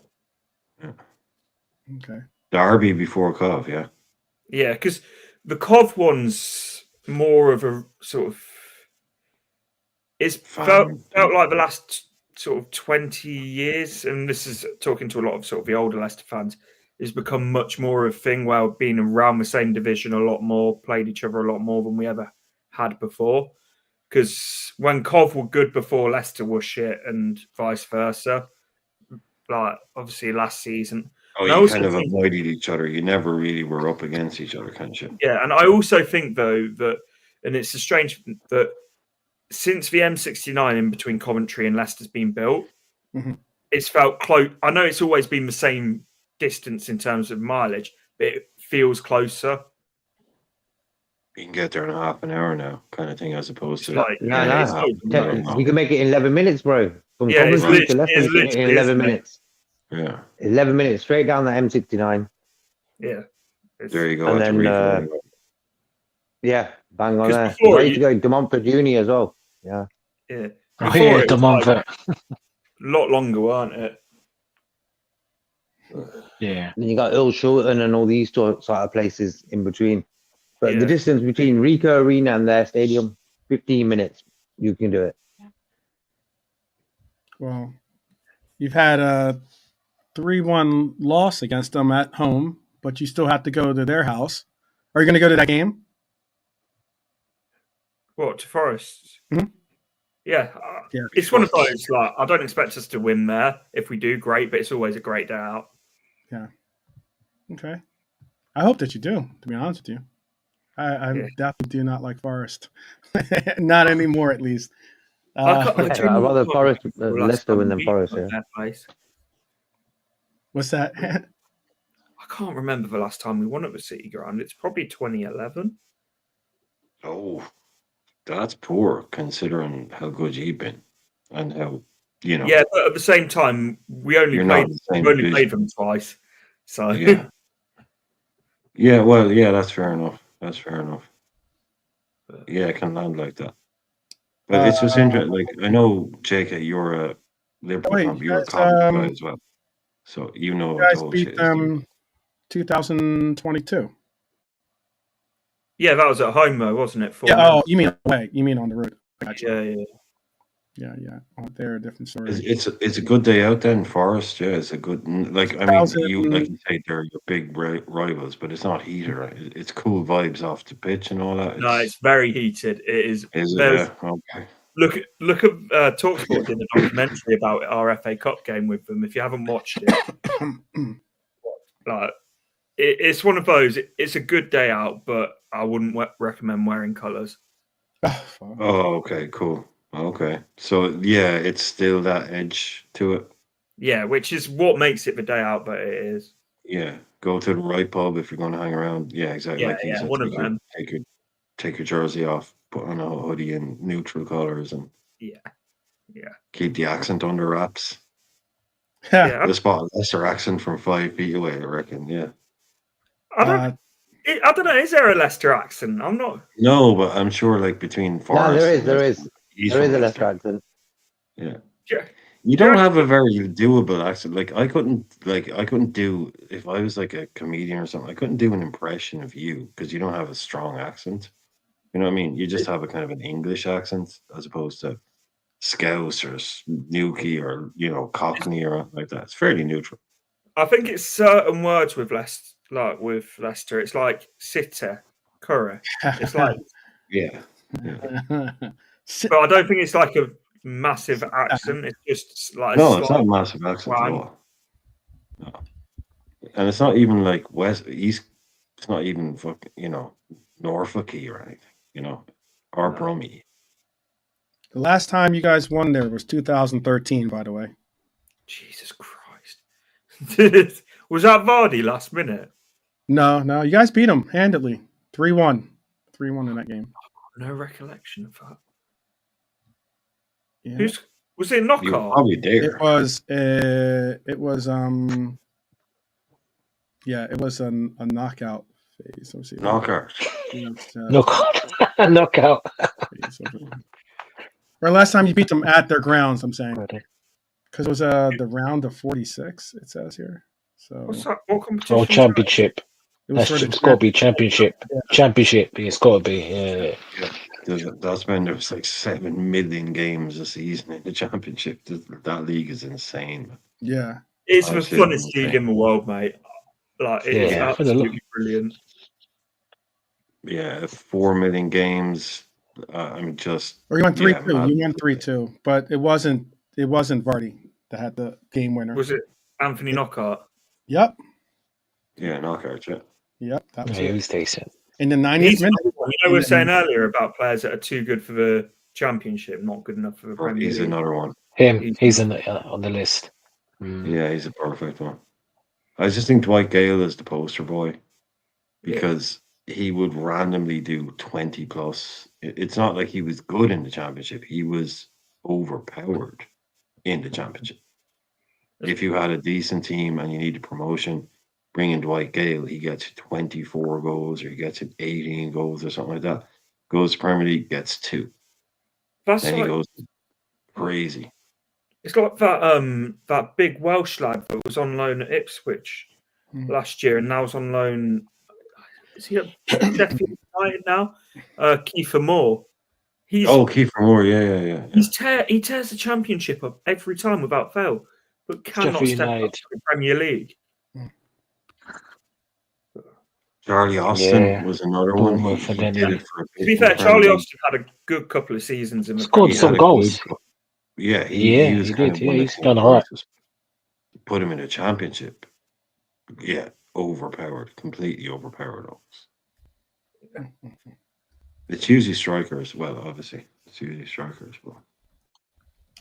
Yeah. Okay. Derby before Cov, yeah. Yeah, because the Cov one's more of a sort of. It's felt like the last sort of 20 years, and this is talking to a lot of sort of the older Leicester fans, has become much more of a thing where being around the same division a lot more, played each other a lot more than we ever had before. Because when Cov were good before, Leicester was shit, and vice versa. Like obviously last season. Oh, you kind of avoided each other. You never really were up against each other, kind of shit. Yeah, and I also think though that, and it's a strange that since the M69 in between Coventry and Leicester's been built, it's felt close. I know it's always been the same distance in terms of mileage, but it feels closer. You can get there in half an hour now, kind of thing, as opposed to you can make it in 11 minutes, bro. From Coventry to Leicester, in 11 minutes. Yeah, 11 minutes straight down the M69. Yeah, there you go. And then, yeah, bang on there. Ready to go to Montfort Uni as well. Yeah. Yeah. Oh, yeah, to Montfort. A lot longer, weren't it? Yeah. Then you got Earl Shorten and all these sort of places in between. But the distance between Ricoh Arena and their stadium, 15 minutes, you can do it. Well, you've had a 3-1 loss against them at home, but you still have to go to their house. Are you going to go to that game? What, to Forest? Mm-hmm. Yeah. It's one of those, like, I don't expect us to win there. If we do, great, but it's always a great day out. Yeah. Okay. I hope that you do, to be honest with you. I definitely do not like Forest. Not anymore, at least. I'd rather Forest, Leicester win than Forest. Yeah. What's that? I can't remember the last time we won at the City Ground. It's probably 2011. Oh, that's poor considering how good you've been and how, you know. Yeah, but at the same time, we only played them twice. So yeah. Yeah, well, yeah, that's fair enough. That's fair enough. Yeah, it can land like that. But it's just interesting. Like, I know, JK, you're a Liverpool fan, but you're a Coventry guy as well. So you know you guys beat them 2022. Yeah, that was at home though, wasn't it? Yeah. Oh, you mean away? You mean on the road? Gotcha. Yeah. Oh, they're a different story. It's a good day out then, Forest. Yeah, it's a good. Like I mean, you say they're your big rivals, but it's not heated. Right? It's cool vibes off the pitch and all that. It's very heated. It is. Is it? Okay. Look at TalkSport did a documentary about our FA Cup game with them. If you haven't watched it, like it's one of those. It's a good day out, but I wouldn't recommend wearing colours. Oh, okay, cool. Okay, so yeah, it's still that edge to it. Yeah, which is what makes it the day out, but it is. Yeah, go to the right pub if you're going to hang around. Yeah, exactly. Yeah, like you said, one of them. Take your jersey off, put on a hoodie in neutral colours, and keep the accent under wraps. Yeah, the spot a Leicester accent from 5 feet away, I reckon. Yeah. I don't know. Is there a Leicester accent? I'm not. No, but I'm sure, like between Forest. No, there is a Leicester accent. Yeah. You don't have a very doable accent. Like I couldn't do if I was like a comedian or something. I couldn't do an impression of you because you don't have a strong accent. You know what I mean? You just have a kind of an English accent as opposed to Scouse or Newquay or Cockney or anything like that. It's fairly neutral. I think it's certain words with Leicester. It's like sitter, curry. It's like, Yeah. but I don't think it's like a massive accent. It's just like No, it's not a massive accent at all. No. And it's not even like East. It's not even fucking Norfolky or anything, or Brummie. The last time you guys won there was 2013, by the way. Jesus Christ. Was that Vardy last minute? No, you guys beat them handedly. 3-1. 3-1 in that game. No recollection of that. Yeah. Was it knockout? You were probably there. It was a knockout phase. Let me see. Knockout. Knockout. Or last time you beat them at their grounds, I'm saying. Because it was the round of 46, it says here. So what's that? What competition? Oh, championship. It's got to be championship. Yeah. Championship. It's got to be. Yeah. That's when there was like 7 million games a season in the championship. That league is insane. Yeah. It's the funnest league in the world, mate. Like, it's absolutely brilliant. Yeah, 4 million games. Just. Or you won 3-2. You won 3-2, but it wasn't Vardy that had the game winner. Was it Anthony Knockout? Yep. Yeah, Knockout. Yeah. Yep. That was He was decent. In the 90th minute. We were saying earlier about players that are too good for the championship, not good enough for the Premier League. He's another one. He's on the list. Yeah, he's a perfect one. I just think Dwight Gale is the poster boy because he would randomly do 20 plus. It's not like he was good in the championship. He was overpowered in the championship. If you had a decent team and you needed promotion, bring in Dwight Gale, he gets 24 goals or he gets 18 goals or something like that. Goes to Premier League, gets 2. Then he goes crazy. It's like that big Welsh lad that was on loan at Ipswich last year and now is on loan. Is he at Sheffield United now? Kiefer Moore. Kiefer Moore, yeah. He tears the championship up every time without fail, but cannot step up to the Premier League. Charlie Austin was another one. To be fair, Charlie Austin had a good couple of seasons in the scored some goals. Yeah, he was did. He's done all right. Put him in a championship. Yeah, overpowered, completely overpowered. It's usually strikers. Well, obviously, it's usually strikers. But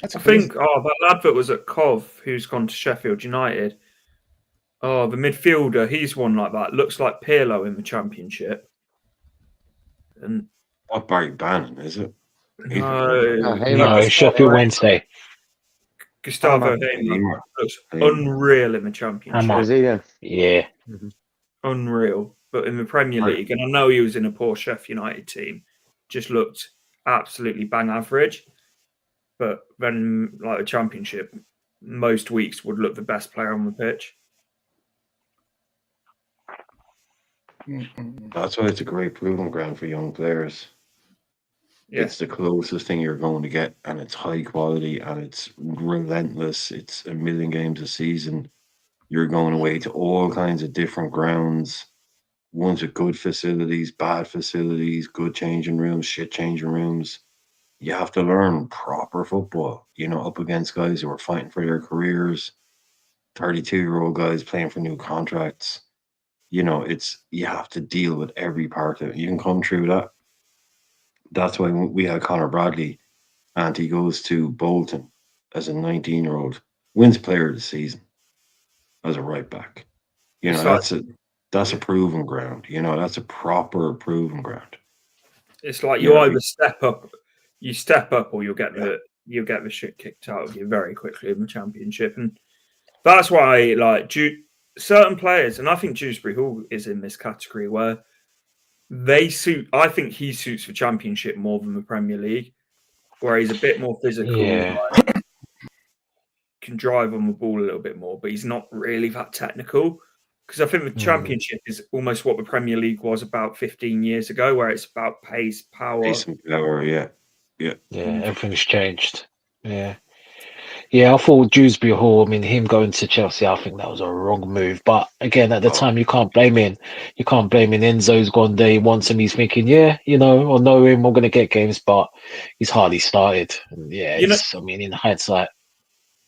I think that lad that was at Cov, who's gone to Sheffield United. Oh, the midfielder, he's one like that. Looks like Pirlo in the championship. And not Barry Bannon, is it? No, Sheffield Wednesday. Gustavo Hamer looks unreal in the championship. Yeah. Unreal. But in the Premier League, and I know he was in a poor Sheffield United team, just looked absolutely bang average. But then, like the championship, most weeks would look the best player on the pitch. That's why it's a great proving ground for young players. Yeah. It's the closest thing you're going to get, and it's high quality, and it's relentless. It's 1 million games a season. You're going away to all kinds of different grounds, ones with good facilities, bad facilities, good changing rooms, shit changing rooms. You have to learn proper football, up against guys who are fighting for their careers, 32-year-old guys playing for new contracts. You have to deal with every part of it. You can come through that. That's why we had Conor Bradley, and he goes to Bolton as a 19-year-old, wins player of the season as a right back. That's a proven ground. That's a proper proven ground. It's like you either step up, or you'll get the shit kicked out of you very quickly in the championship, and that's why certain players, and I think Dewsbury Hall is in this category where I think he suits the championship more than the Premier League, where he's a bit more physical. Yeah. can drive on the ball a little bit more, but he's not really that technical. Because I think the Championship is almost what the Premier League was about 15 years ago, where it's about pace, power. Pace and power, yeah. Yeah, everything's changed. Yeah. Yeah, I thought Dewsbury Hall, I mean, him going to Chelsea, I think that was a wrong move. But again, at the time, you can't blame him. You can't blame him. Enzo's gone there, he wants him, he's thinking, yeah, I know him, I'm going to get games, but he's hardly started. And yeah, I mean, in hindsight.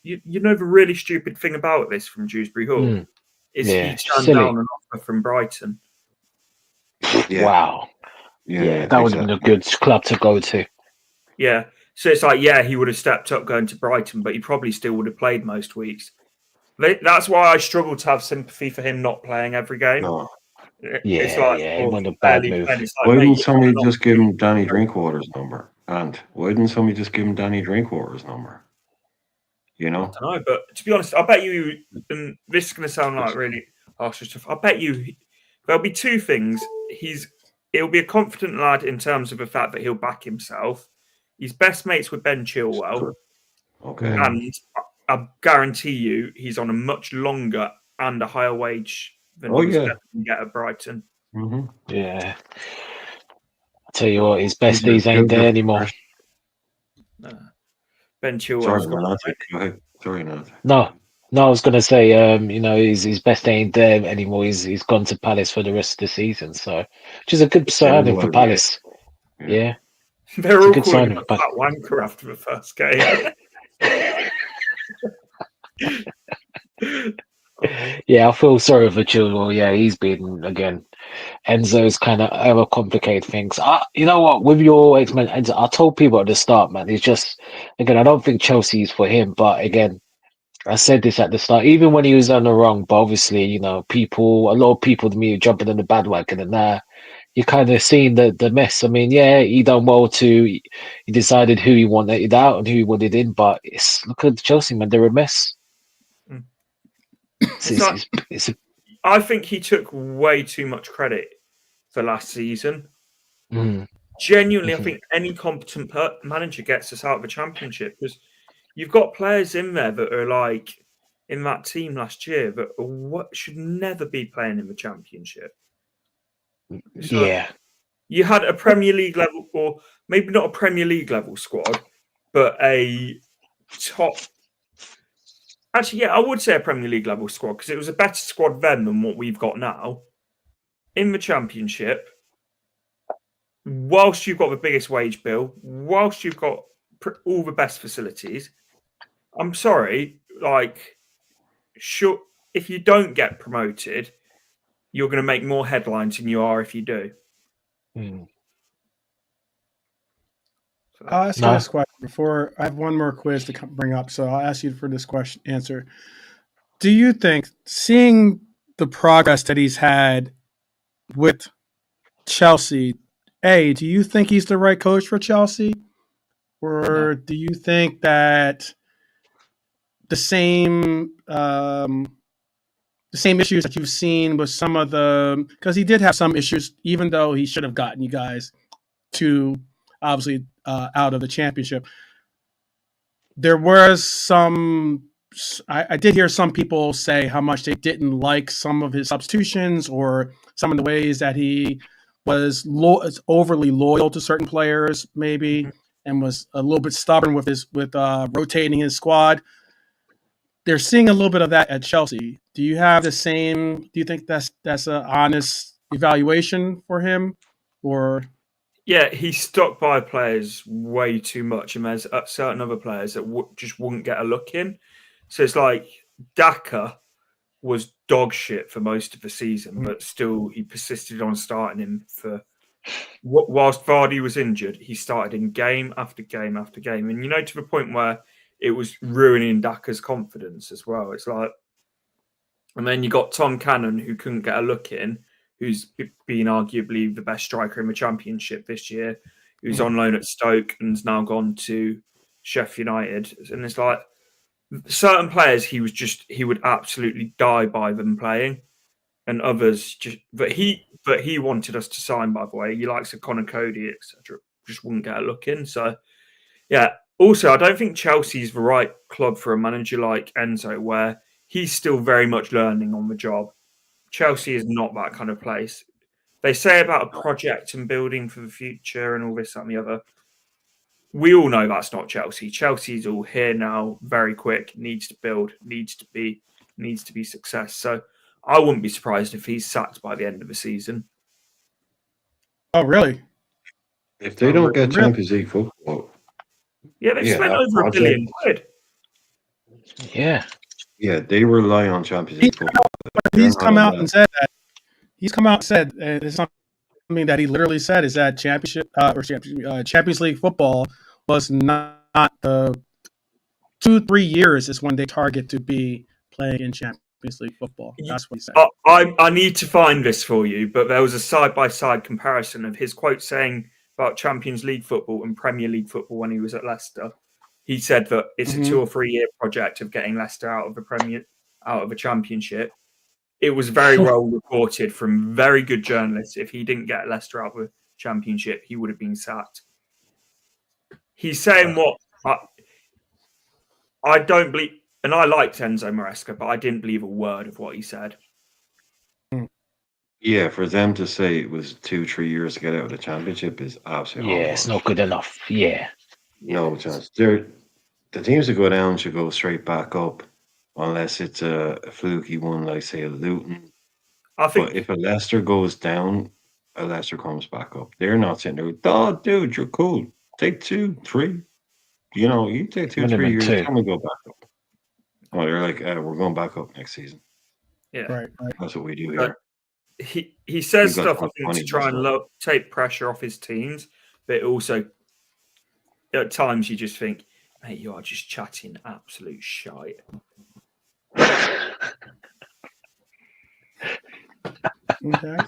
You know the really stupid thing about this from Dewsbury Hall is he turned down an offer from Brighton. Yeah. Wow. Yeah, that would have been a good club to go to. Yeah. So it's like, he would have stepped up going to Brighton, but he probably still would have played most weeks. That's why I struggle to have sympathy for him not playing every game. No. It's like, it wasn't a bad move. Why didn't somebody just give him Danny Drinkwater's number? And why didn't somebody just give him Danny Drinkwater's number? I don't know, but to be honest, I bet you, and this is going to sound like really harsh stuff, I bet you there'll be two things. He'll be a confident lad in terms of the fact that he'll back himself. He's best mates with Ben Chilwell. Okay. And I guarantee you he's on a much longer and a higher wage than he was going to get at Brighton. Mm-hmm. Yeah. I tell you what, his best days ain't there anymore. Ben Chilwell. Sorry, Nat. No, I was going to say, his best ain't there anymore. He's gone to Palace for the rest of the season, so which is a good signing for Palace. Yeah. They're all calling him a fat wanker after the first game. Yeah, I feel sorry for Chilwell. Yeah, he's been, again, Enzo's kind of overcomplicated things. You know what, with your ex-man, Enzo, I told people at the start, man, it's just, again, I don't think Chelsea's for him, but again, I said this at the start, even when he was on the wrong, but obviously, a lot of people to me jumping on the bandwagon, and now you kind of seen the mess. I mean, he done well he decided who he wanted out and who he wanted in, but look at Chelsea, man, they're a mess. I think he took way too much credit for last season. Genuinely, I think any competent manager gets us out of the Championship, because you've got players in there that are like in that team last year that should never be playing in the Championship. Yeah. You had a Premier League level, or maybe not a Premier League level squad, but a top. Actually, I would say a Premier League level squad, because it was a better squad then than what we've got now in the Championship. Whilst you've got the biggest wage bill, whilst you've got all the best facilities, I'm sorry, if you don't get promoted, you're going to make more headlines than you are if you do. I'll ask you this question before I have one more quiz to bring up. So I'll ask you for this question answer. Do you think, seeing the progress that he's had with Chelsea, do you think he's the right coach for Chelsea? Or do you think that the same issues that you've seen with some of because he did have some issues, even though he should have gotten you guys to obviously out of the Championship. There was I did hear some people say how much they didn't like some of his substitutions or some of the ways that he was overly loyal to certain players, maybe, and was a little bit stubborn with rotating his squad. They're seeing a little bit of that at Chelsea. Do you have the same? Do you think that's an honest evaluation for him, or? Yeah, he stuck by players way too much, and there's certain other players that just wouldn't get a look in. So it's like Daka was dog shit for most of the season, but still he persisted on starting him for. Whilst Vardy was injured, he started in game after game after game, and to the point where it was ruining Daka's confidence as well. It's like, and then you got Tom Cannon, who couldn't get a look in, who's been arguably the best striker in the Championship this year, who's on loan at Stoke and's now gone to Sheffield United. And it's like, certain players he would absolutely die by them playing, and others but he wanted us to sign, by the way. He likes a Connor Cody, etc. Just wouldn't get a look in. So yeah, Also, I don't think Chelsea's the right club for a manager like Enzo, where he's still very much learning on the job. Chelsea is not that kind of place. They say about a project and building for the future and all this, that, and the other. We all know that's not Chelsea. Chelsea's all here now, very quick, needs to build, needs to be success. So I wouldn't be surprised if he's sacked by the end of the season. Oh, really? If they don't get Really? Champions League football, Yeah, they've spent that over £1 billion. Yeah. Yeah, they rely on Champions League football. He's come out and said that. He's come out and said, and it's something that he literally said, is that Champions League football was not the 2-3 years is when they target to be playing in Champions League football. That's what he said. I need to find this for you, but there was a side-by-side comparison of his quote saying about Champions League football and Premier League football when he was at Leicester. He said that it's a 2 or 3 year project of getting Leicester out of the Championship. It was very well reported from very good journalists. If he didn't get Leicester out of the Championship, he would have been sacked. He's saying what I don't believe, and I liked Enzo Maresca, but I didn't believe a word of what he said. Yeah, for them to say it was 2-3 years to get out of the Championship is absolutely Yeah, it's not good enough. Yeah. No chance. The teams that go down should go straight back up, unless it's a fluky one, like say a Luton. I think But if a Leicester goes down, a Leicester comes back up. They're not sitting there. Oh, dude, you're cool. Take 2, 3. You take 2, 3 years, Minimum 2. come and go back up. Oh, they're like, we're going back up next season. yeah. Right. That's what we do here. He says We've got stuff, I think, to 20 try and as take pressure off his teams, but also at times you just think, mate, you are just chatting absolute shite. Okay.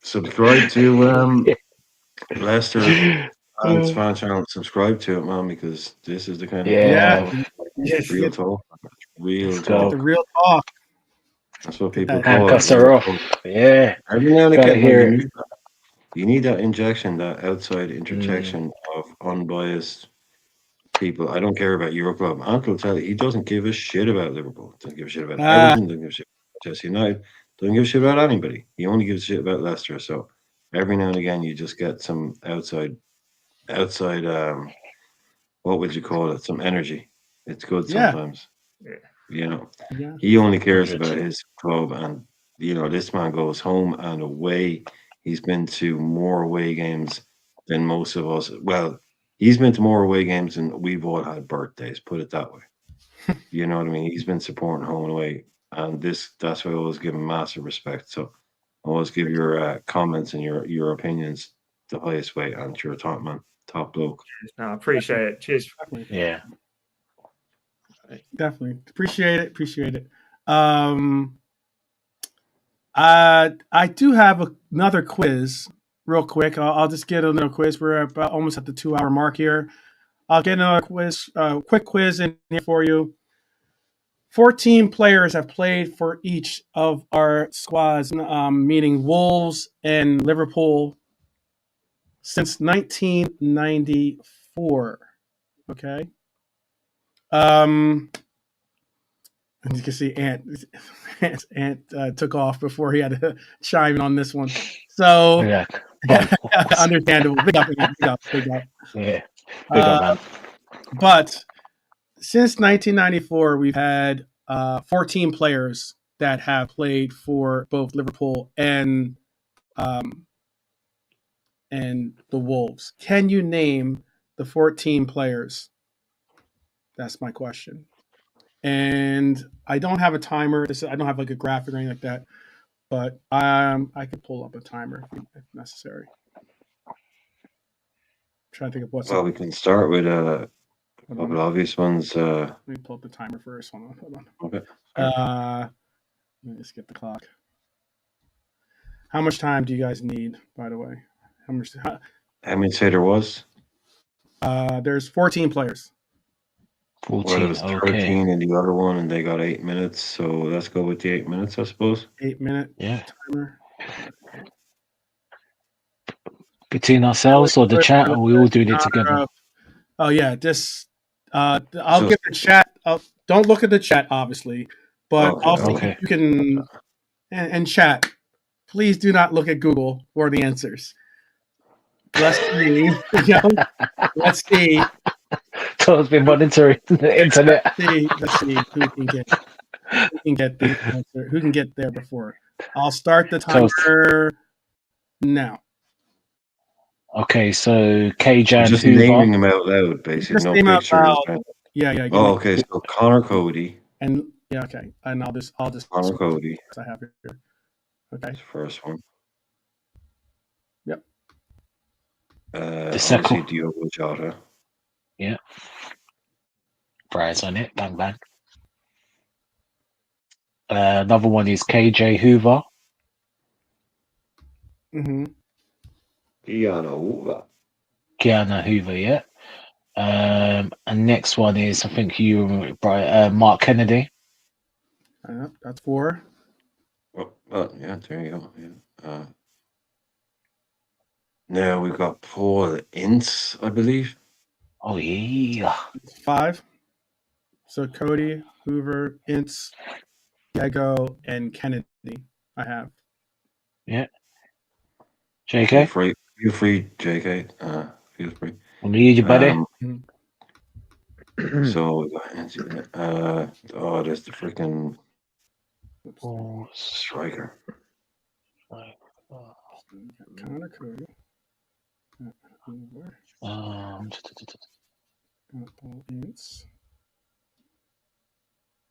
Subscribe to Leicester fan channel. Subscribe to it, man, because this is the kind of real talk. Real Let's go. talk. The real talk. That's what people call it. Handcuffs are off. Yeah. Every now and Gotta again, hear you need that injection, that outside interjection of unbiased people. I don't care about your club. Ant will tell you he doesn't give a shit about Liverpool. Doesn't give a shit about Everton. Doesn't give a shit about Chelsea United. Doesn't give a shit about anybody. He only gives a shit about Leicester. So every now and again, you just get some outside. What would you call it? Some energy. It's good sometimes. Yeah. He only cares about his club, and this man goes home and away. He's been to more away games than most of us. Well, he's been to more away games than we've all had birthdays, put it that way. You know what I mean? He's been supporting home and away, and that's why I always give him massive respect. So I always give your comments and your opinions the highest weight, and you're a top man, top bloke. No, I appreciate it. Cheers. Yeah. Definitely appreciate it. I do have another quiz, real quick. I'll just get another quiz. We're about almost at the 2-hour mark here. I'll get another quiz, quick quiz in here for you. 14 players have played for each of our squads, meaning Wolves and Liverpool, since 1994. Okay. And you can see Ant took off before he had to chime in on this one. So understandable. Big up. Yeah. Big up, man. But since 1994, we've had 14 players that have played for both Liverpool and the Wolves. Can you name the 14 players? That's my question. And I don't have a timer. I don't have like a graphic or anything like that. But I can pull up a timer if necessary. I'm trying to think of what's. Well, we can start with a couple of obvious ones. Let me pull up the timer first. Hold on. Okay. Let me just get the clock. How much time do you guys need, by the way? How many say there was? There's 14 players. 14. Well, there was 13 in the other one, and they got 8 minutes. So let's go with the 8 minutes, I suppose. 8-minute timer. Between ourselves or the chat, or we all doing it together? Oh yeah, just I'll So- give the chat. Don't look at the chat, obviously, but Okay, I'll see okay. if you can. And chat, please do not look at Google for the answers. Let's see. Let's see. So it's been monitoring the internet. Let's see who can get the answer. Who can get there before? I'll start the So- timer now. Okay, so we're K-Jan just Hoover. naming them out loud, basically. Just No name out pictures. loud. Yeah. Give Oh, me- okay. So Connor Cody. And yeah, okay. And I'll just Connor Cody. I have it here. Okay. That's the first one. Yep. The second- obviously Diogo Jota. Yeah. Prize on it. Bang bang. Another one is KJ Hoover. Mm-hmm. Gianna. Kiana Hoover, yeah. And next one is, I think you remember it, Brian, Mark Kennedy. That's 4. Oh, yeah, there you go. Yeah. Now we've got Paul Ince, I believe. Oh, yeah. 5. So Cody, Hoover, Ince, Diego, and Kennedy. I have. JK? Feel free, JK. Feel free. We need you, buddy. So we got there's the freaking striker. Connor Cody. Hoover. Got Paul Ince.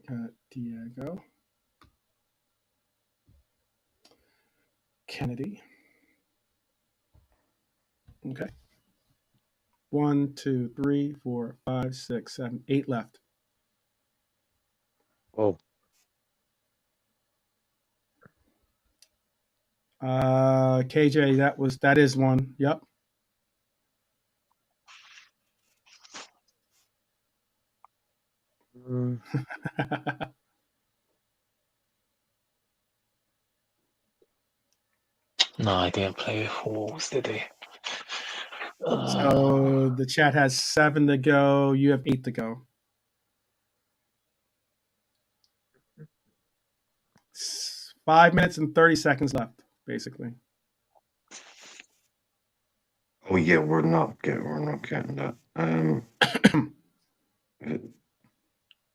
Got Diego. Kennedy. Okay. 1, 2, 3, 4, 5, 6, 7, 8 left. Oh, KJ, that is one. Yep. No, I didn't play for Wolves, did he? So the chat has 7 to go. You have 8 to go. 5 minutes and 30 seconds left, basically. Oh yeah, we're not getting that.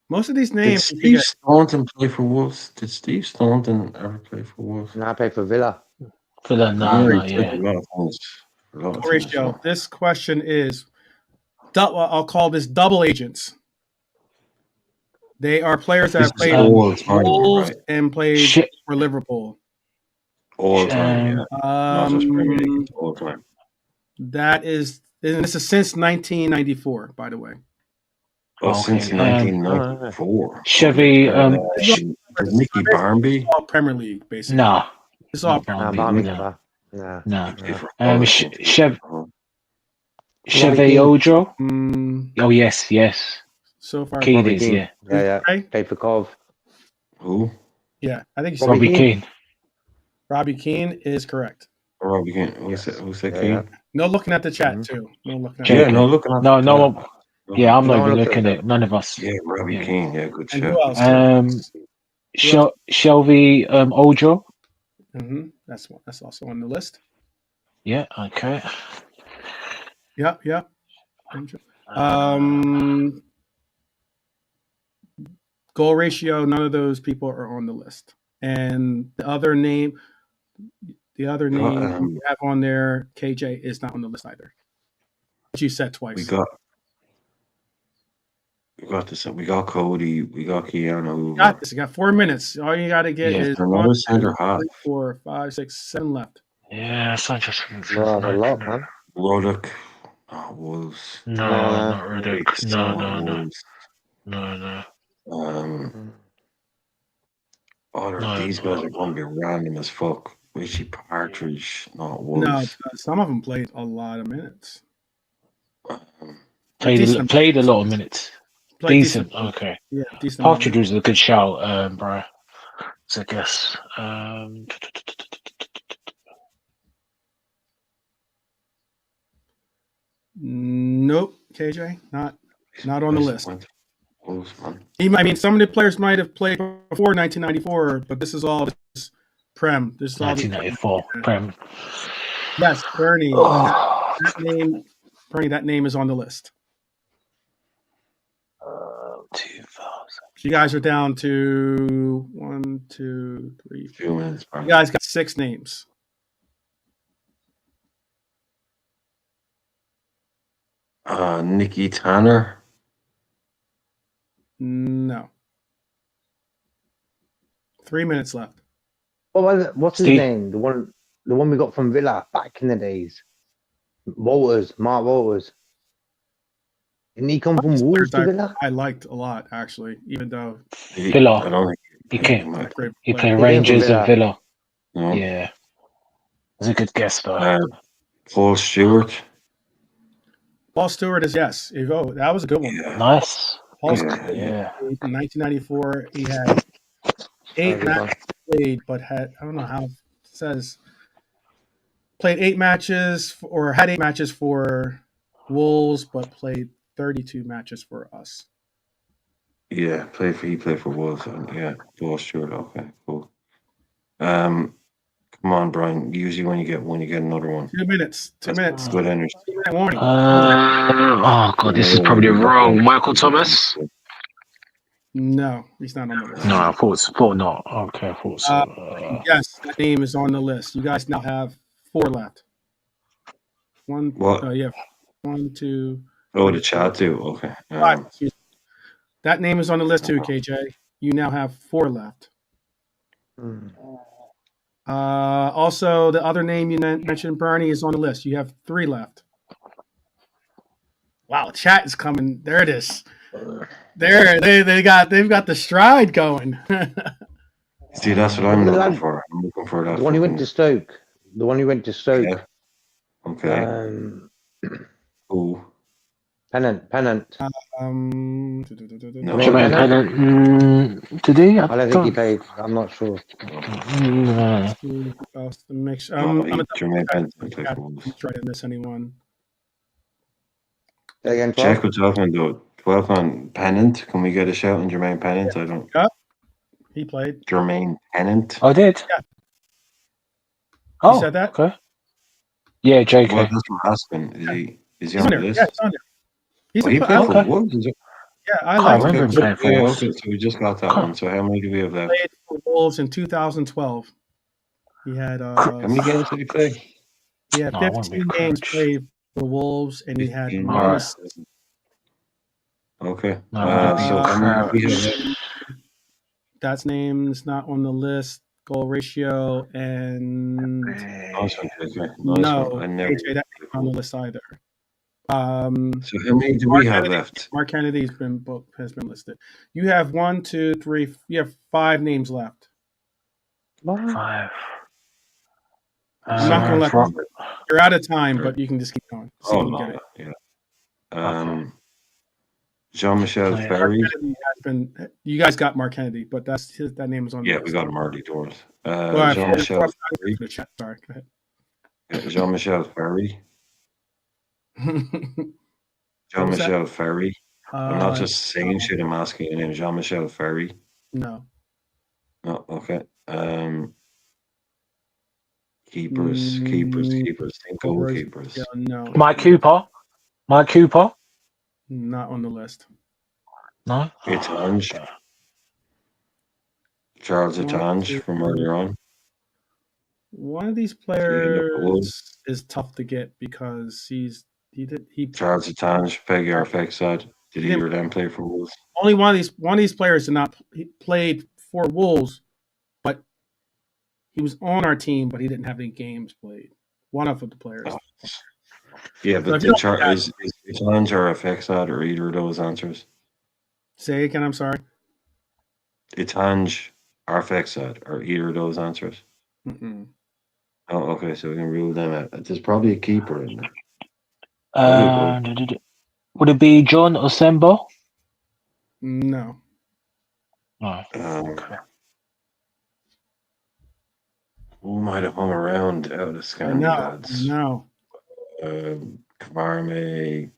Most of these Did names. Steve Staunton play for Wolves? Did Steve Staunton ever play for Wolves? and I play for Villa. Villa, no, yeah. A lot of things. Ratio. This question is, I'll call this double agents. They are players that This have is played all for time, Wolves right? and played Shit. for Liverpool. All time, yeah. Not just Premier League, all time. That is, and this is since 1994, by the way. Oh, Okay, since 1994. Chevy, Nicky Barmby. All Premier League, basically. nah. It's all Barmby, Barmy no. never. No. Chevy Ojo. Oh, yes. So far, Keane is, yeah. Yeah. Right? Played for Cove. Who? Yeah, I think Robbie Robbie Keane. Robbie Keane is correct. Robbie Keane. Who said Keane? No looking at the chat, too. No looking at Yeah, JK. no looking at No the one. chat. Yeah, I'm not No even one looking looks at at it. None of us. Yeah, Robbie Yeah. Keane. Yeah, good And shout. who else? Shelby Ojo. That's one. That's also on the list. Yeah, okay. Yep. Goal ratio, none of those people are on the list. And the other name you have on there, KJ, is not on the list either. But you said twice. We got this. We got Cody. We got Keanu. You got this. You got 4 minutes. All you got to get is another 1, center 2, half. 3, 4, 5, 6, 7 left. Yeah, Sanchez. No, a lot, man. Ruddock. Wolves. No, not Ruddock. No. These guys are going to be random as fuck. Richie Partridge, not Wolves. No, some of them played a lot of minutes. Played a lot of minutes. Decent. Okay. Yeah, decent. Partridge was a good shout, bro. So I guess. Nope. KJ? Not on the list. Wolves, man. Some of the players might have played before 1994, but this is all just Prem. This is all the 1994 Prem. Yes, Bernie. Oh, That name, Bernie. That name is on the list. 2000. So you guys are down to 1, 2, 3, 4. Few minutes, You guys got 6 names. Nicky Tanner. No. 3 minutes left. What's his Steve. name? The one we got from Villa back in the days. Mark Walters. Didn't he come from Wolves to Villa? I liked a lot, actually, even though Villa. I don't think He he came. might. He played He Rangers came and from Villa. No. Yeah. It's a good guess, though. Paul Stewart. Paul Stewart is yes. That was a good one. Yeah. Nice. Paul Good. Stewart, Yeah. in 1994, he had 8 matches played, but I don't know how it says, played 8 matches or had 8 matches for Wolves, but played 32 matches for us. Yeah, he played for Wolves. Yeah, Paul Stewart. Okay, cool. Come on, Brian. Usually when you get another one. 2 minutes. 2 minutes. Good energy. 2-minute warning. Oh god, this is probably wrong. Michael Thomas? No, he's not on the list. No, I thought not. Okay, I thought so. Yes, that name is on the list. You guys now have 4 left. One. What? Yeah. 1, 2. Oh, the chat too. Okay. 5. That name is on the list too, KJ. You now have 4 left. Also, the other name you mentioned, Bernie, is on the list. You have 3 left. Wow, chat is coming. There it is. They've got the stride going. See, that's what I'm looking for. I'm looking for that. The one who went to Stoke. The one who went to Stoke. Yeah. Okay. Who? Pennant. No. Jermaine Pennant. Did he? I don't think he played. I'm not sure. Jermaine Pennant played for Wolves. I'm trying to miss anyone. Again, Check with 12 on though. 12 on Pennant. Can we get a shout on Jermaine Pennant? I don't. Yeah. He played. Jermaine Pennant. I did. Yeah. Oh, you said that? Okay. Yeah, JK. Well, that's what I'm asking. Is he on the list? Yeah, he's on there. He's he played for Wolves? Yeah, I can't like remember him playing for Wolves. Okay, so we just got that one. So how many do we have left? Played for Wolves in 2012. He had How many games did he play? He had 15 games played for Wolves, and he had minus. Okay. So how many do we have left? That's name's not on the list. Goal ratio and Nice one, KJ. no, one. I never KJ, that ain't on the list either. So how many do we have left? Mark Kennedy's has been listed. You have 1, 2, 3. You have 5 names left. 5. I'm not gonna let you. You're out of time, but you can just keep going. Oh no, yeah. Jean-Michel Ferry. You guys got Mark Kennedy, but that name is on. Yeah, we got him already, Doris. Jean-Michel Ferry. Sorry, go ahead. Jean-Michel Ferry. Jean-Michel Ferry. I'm not just saying shit. I'm asking your name. Jean-Michel Ferry. No. Oh, okay. Keepers. Think goalkeepers. Yeah, no. Mike Cooper. Not on the list. No. Etange. Charles Etange from earlier on. One of these players is tough to get because he Charles Etange, Peggy Arfexad. Did either of them play for Wolves? Only one of these players did not. He played for Wolves, but he was on our team, but he didn't have any games played. One of the players. Oh. Yeah, but is Etange or Arfexad or either of those answers? Say again. I'm sorry. Etange, Arfexad or either of those answers? Mm-mm. Oh, okay. So we can rule them out. There's probably a keeper in there. Would it be John Osembo? No. Okay. Who might have hung around out of Scandinavians? No. Kvarme.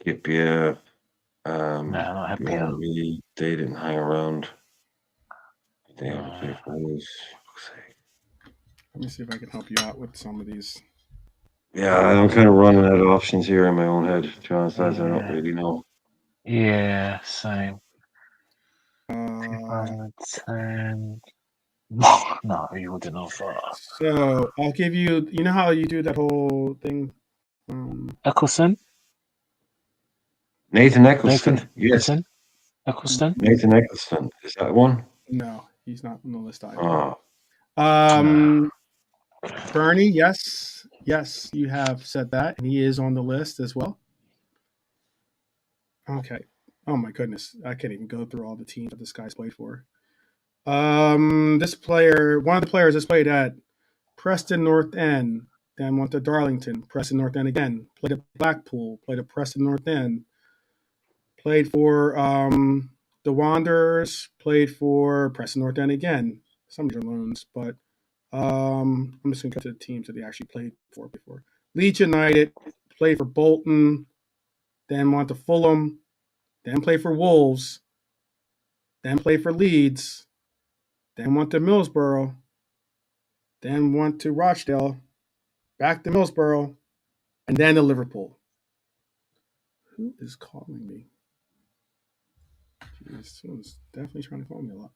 Hippier. No, not happy. They didn't hang around. They ever No. play for us. Let me see if I can help you out with some of these. Yeah, I'm kind of running out of options here in my own head. To be honest, lads, I don't Yeah. really know. Yeah, same. Uh, 2010. No, you wouldn't know for so I'll give you. You know how you do that whole thing. Eccleston. Nathan Eccleston. Nathan Yes, Eccleston. Nathan Eccleston. Is that one? No, he's not on the list either. Oh, Bernie, yes, you have said that, and he is on the list as well. Okay. Oh my goodness, I can't even go through all the teams that this guy's played for. This player, one of the players has played at Preston North End, then went to Darlington, Preston North End again, played at Blackpool, played at Preston North End, played for the Wanderers, played for Preston North End again. Some of your loans, but I'm just gonna go to the teams that he actually played for before. Leeds United, played for Bolton, then went to Fulham, then played for Wolves, then played for Leeds, then went to Middlesbrough, then went to Rochdale, back to Middlesbrough, and then to Liverpool. Who is calling me? Jeez, someone's definitely trying to call me a lot.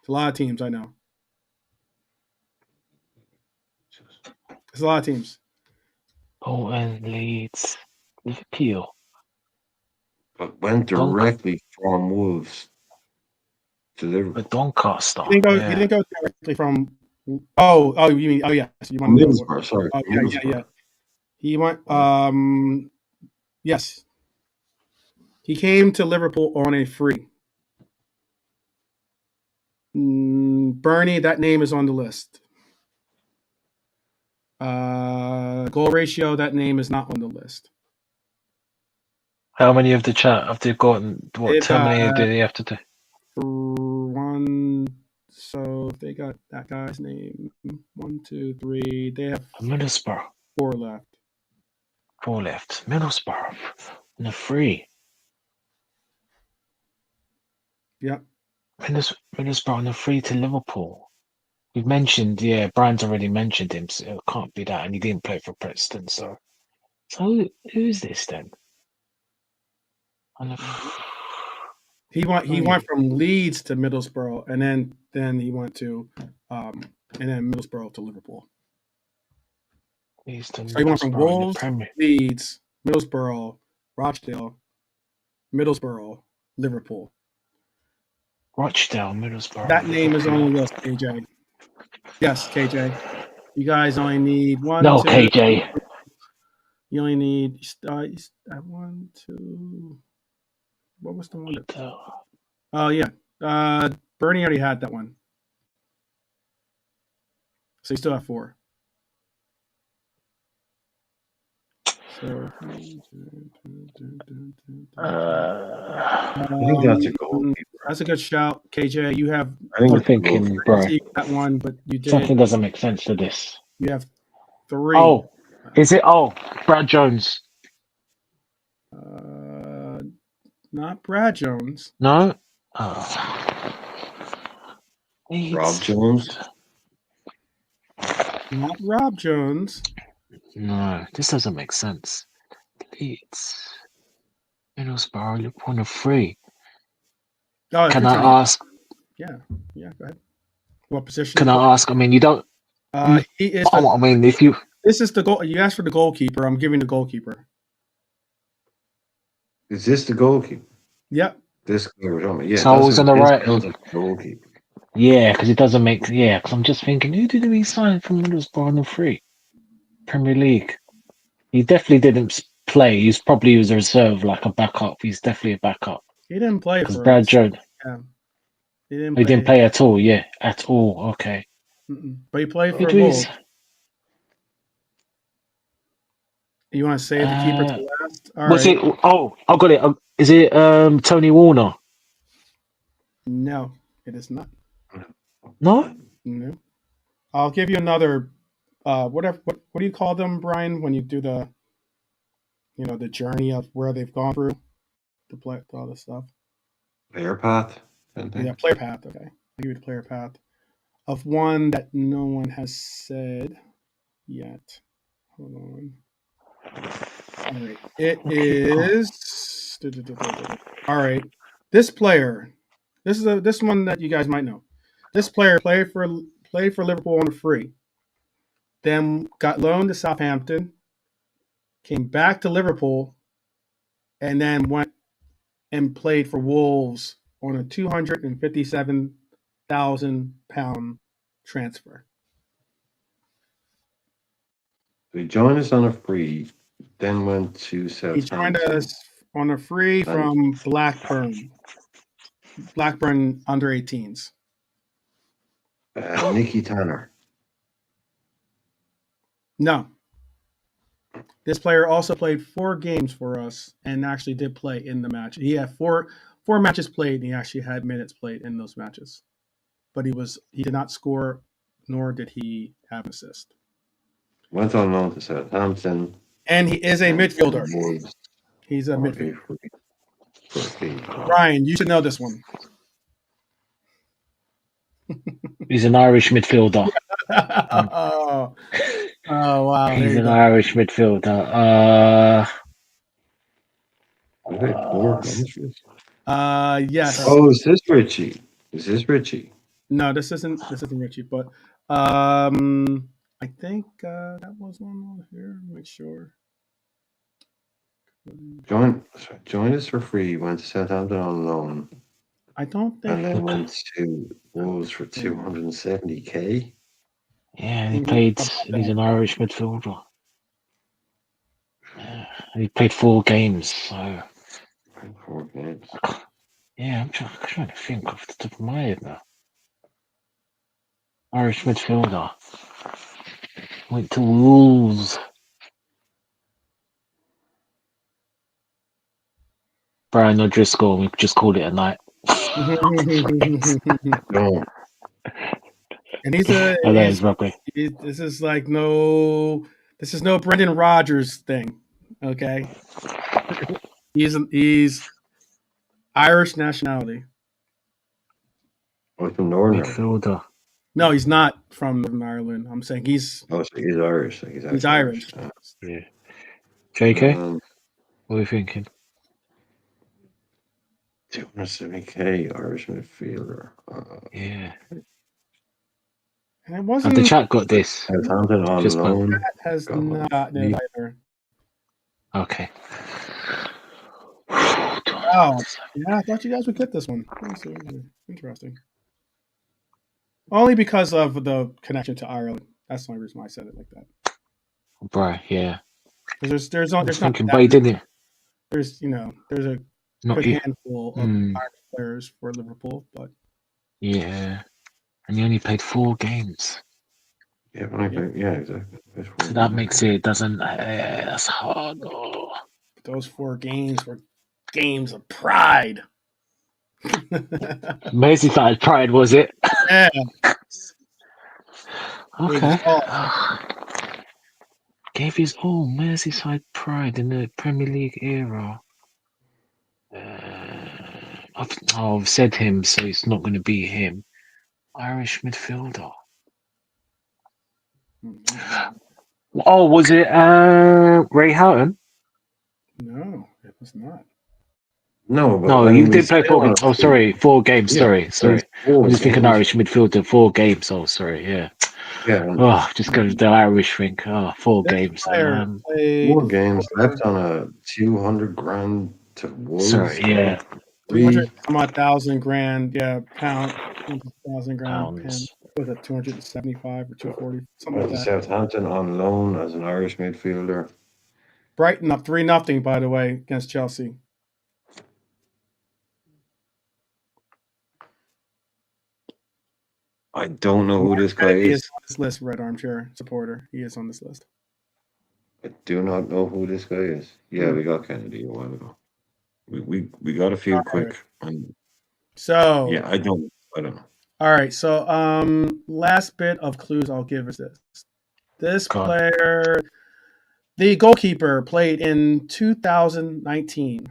It's a lot of teams, I know. It's a lot of teams. Bolton, Leeds, Liverpool. but went directly from Wolves to Liverpool. But Doncaster. He didn't go directly from. Oh, you mean? Oh, yeah. So you want Middlesbrough, sorry. Oh, yeah. He went. Yes. He came to Liverpool on a free. Bernie, that name is on the list. Goal ratio, that name is not on the list. How many of the chat have they gotten? They've How many got- do they have to do? One. So they got that guy's name. 1, 2, 3. They have Middlesbrough. 4 left. 4 left. Middlesbrough. And a free. Yep. Middlesbrough on a free to Liverpool. We've mentioned, Brian's already mentioned him, so it can't be that. And he didn't play for Preston, so who is this then? He went from Leeds to Middlesbrough, and then he went to and then Middlesbrough to Liverpool. So he went from Wolves, Leeds, Middlesbrough, Rochdale, Middlesbrough, Liverpool. Rochdale, Middlesbrough. That name is on the list, KJ. Yes, KJ. You guys only need one. No, two, KJ. You only need 1, 2. What was the one? Oh yeah. Bernie already had that one. So you still have 4. So I think that's a goal. That's a good shout, KJ. You have. I'm thinking, bro. That one, but you did. Something doesn't make sense to this. You have 3. Oh, is it? Oh, Brad Jones. Not Brad Jones. No. Rob Jones. Not Rob Jones. No, this doesn't make sense. Leeds. Middlesbrough, Liverpool on a free. Oh, Can I ask? Yeah, go ahead. What position? Can I ask? I mean, you don't. He is. I mean, if you. This is the goal. You asked for the goalkeeper. I'm giving the goalkeeper. Is this the goalkeeper? Yep. This guy we're talking about. Yeah. So he's on the right. Like goalkeeper. Yeah, because it doesn't make. Yeah, because I'm just thinking, who did we sign from Middlesbrough on the free? Premier League. He definitely didn't play. He was a reserve, like a backup. He's definitely a backup. He didn't play because for Brad us. Jones. Yeah. He didn't play at all. Yeah, at all. Okay. But he played for Wolves. You want to save the keeper to last? All was right. it? Oh, I got it. Is it Tony Warner? No, it is not. No. No. I'll give you another. Whatever. What do you call them, Brian? When you do the the journey of where they've gone through to play all this stuff. Player path. Kind of thing. Yeah, player path. Okay, I'll give you the player path of one that no one has said yet. Hold on. All right, it is. All right, this player. This one that you guys might know. This player played for Liverpool on a free. Then got loaned to Southampton. Came back to Liverpool, and then went and played for Wolves on a £257,000 transfer. He joined us on a free, then went to Southampton. He joined us on a free from Blackburn under 18s. Nicky Tanner. No. This player also played 4 games for us and actually did play in the match. He had four matches played, and he actually had minutes played in those matches. But he did not score, nor did he have an assist. Went on loan to Southampton. And he is a midfielder. He's a midfielder. Ryan, you should know this one. He's an Irish midfielder. Oh, wow. He's an Irish midfielder. Yes. Oh, is this Richie? No, this isn't Richie, but I think that was one here. Make sure. Joined us for free. Went to Southampton on loan. I don't think. And then went to Wolves for 270k. Yeah, he played. He's an Irish midfielder. Yeah, he played 4 games. So. 4 games. Yeah, I'm trying to think off the top of my head now. Irish midfielder. Went to Wolves. Brian O'Driscoll, we just called it a night. No. And he's rugby. This is no Brendan Rodgers thing. Okay. He's Irish nationality. Oh, from Northern midfielder. No, he's not from Northern Ireland. I'm saying he's. Oh, so he's Irish. He's Irish. Yeah. JK, what are you thinking? 270k Irish midfielder. Yeah. And it wasn't. And the chat got this. Southampton on loan. That has not gotten it either. Okay. Wow. Yeah, I thought you guys would get this one. Interesting. Only because of the connection to Ireland. That's the only reason why I said it like that. Right, yeah. Because there's not but he didn't. There's a good handful of Irish players for Liverpool, but yeah, and he only played 4 games. Yeah, exactly. So that makes it doesn't. That's hard. Oh. Those 4 games were games of pride. Merseyside pride, was it? Yeah. Okay. Gave his all Merseyside pride in the Premier League era. I've said him, so it's not going to be him. Irish midfielder. Oh, was it Ray Houghton? No, it was not. No, you did play 4 games. Oh, sorry, 4 games. Yeah, sorry. I'm just thinking Irish midfielder, 4 games. Oh, sorry, yeah. Yeah. Oh, just go to the Irish thing. 4 games. 4 games left on a 200 grand to Wolves. Sorry, yeah. 300,000 grand, yeah, pound, 1,000 grand. Pounds. Was it 275 or 240? Something like that. Southampton on loan as an Irish midfielder. Brighton up 3-0, by the way, against Chelsea. I don't know who this guy is. He is on this list, Red Armchair supporter. He is on this list. I do not know who this guy is. Yeah, we got Kennedy a while ago. We got a few quick. So yeah, I don't know. All right, so last bit of clues I'll give is this. This player The goalkeeper played in 2019.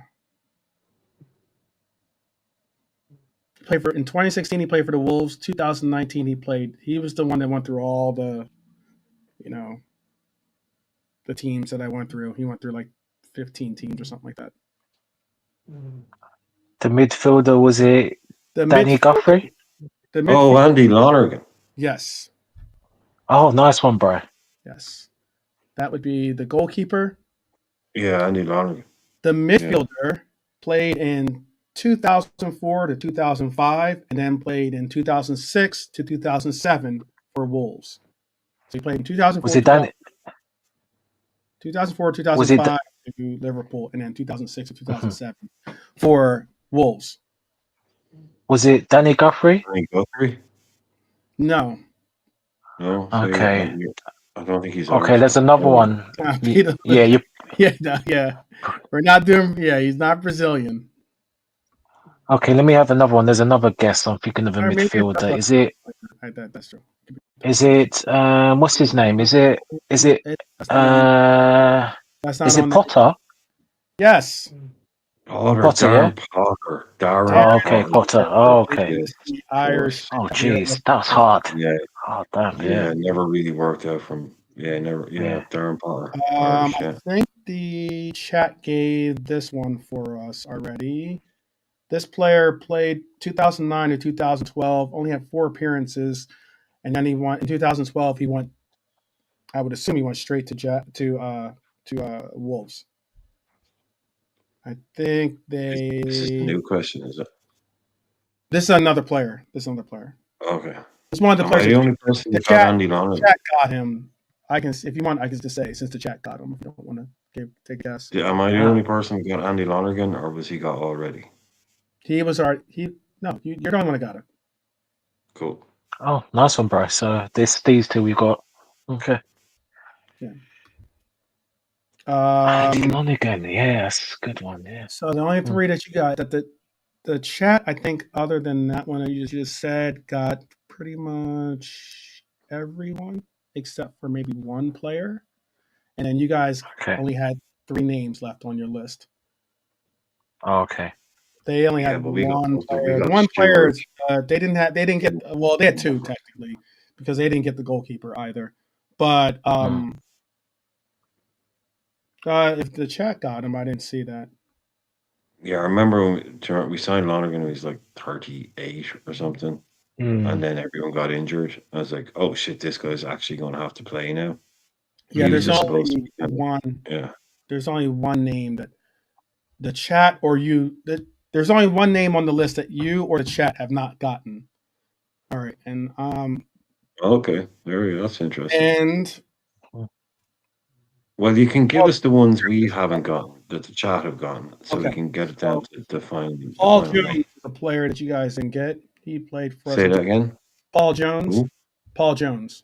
In 2016 he played for the Wolves. 2019 he was the one that went through all the, the teams that I went through. He went through like 15 teams or something like that. The midfielder, was it The Danny Guthrie? Oh, Andy Lonergan. Yes. Oh, nice one, bro. Yes. That would be the goalkeeper. Yeah, Andy Lonergan. The midfielder played in 2004 to 2005 and then played in 2006 to 2007 for Wolves. So he played in 2004, Was it Danny? 2005 to Liverpool, and then 2006 to 2007 for Wolves. Was it Danny Guthrie? Danny Guthrie? No. No. Okay. I don't think he's okay. There's another one. Yeah. We're not doing. Yeah, he's not Brazilian. Okay, let me have another one. There's another guess. I'm thinking of a midfielder. Is it? That's true. Is it? What's his name? Is it? Is it? Is it Potter? Yes. Potter, Darren Potter. Okay, Potter. Oh, okay. The Irish. Oh, jeez, that was hard. Yeah. Oh, damn. Yeah, it never really worked out from. Yeah, never. Yeah, Darren Potter. Irish, I think the chat gave this one for us already. This player played 2009 to 2012, only had 4 appearances, and then he won in 2012. He went. I would assume he went straight to Wolves. I think they. This is a new question, is it? This is another player. Okay. It's one of the players. The only person that got Andy Lonergan. The chat got him. I can, if you want, I can just say since the chat got him. If you don't want to take a guess. Am I the only person that got Andy Lonergan, or was he got already? He was our. No, you're the only one that got it. Cool. Oh, nice one, bro. So these two we got. Okay. Yeah. Andy Lonergan, yes, good one. Yeah. So the only 3 that you got, that the chat, I think, other than that one you just said, got pretty much everyone except for maybe one player, and then you guys only had 3 names left on your list. Okay. They only had one player. One player. They didn't get. Well, they had 2 technically because they didn't get the goalkeeper either. But if the chat got him, I didn't see that. Yeah, I remember when we signed Lonergan when he was like 38 or something, and then everyone got injured. I was like, "Oh shit, this guy's actually going to have to play now." Yeah, there's only one. Yeah, there's only one name that the chat or you. There's only one name on the list that you or the chat have not gotten. All right, and okay, there you go. That's interesting. And well, you can give us the ones we haven't gotten that the chat have gotten, so we can get it down to define. Paul Jones is a player that you guys didn't get. He played for us. Say that again. Paul Jones. Ooh. Paul Jones.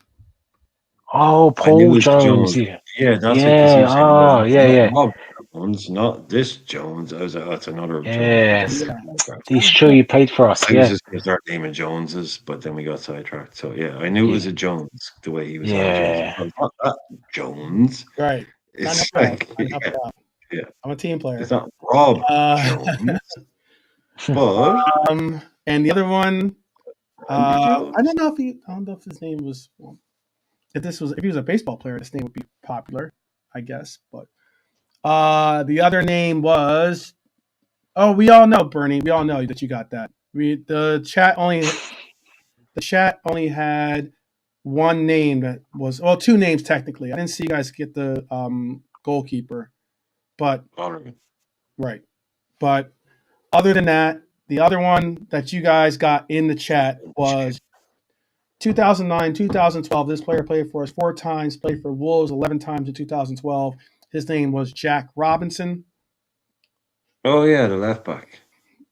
Oh, Paul Jones. Yeah, that's it. Oh, yeah. Rob Jones, not this Jones. I was like, that's another Jones. Yes. He's true. He played for us. I was just going to start naming Joneses, but then we got sidetracked. So, yeah, I knew it was a Jones the way he was. Yeah. Not that Jones. Right. It's like, yeah. I'm a team player. It's not Rob Jones. But, and the other one, I don't know if his name was. If he was a baseball player, this name would be popular, I guess. But the other name was. Oh, we all know, Bernie. We all know that you got that. The chat only had one name that was 2 names technically. I didn't see you guys get the goalkeeper, but right. But other than that, the other one that you guys got in the chat was 2009, 2012. This player played for us 4 times, played for Wolves 11 times in 2012. His name was Jack Robinson. Oh, yeah, the left back.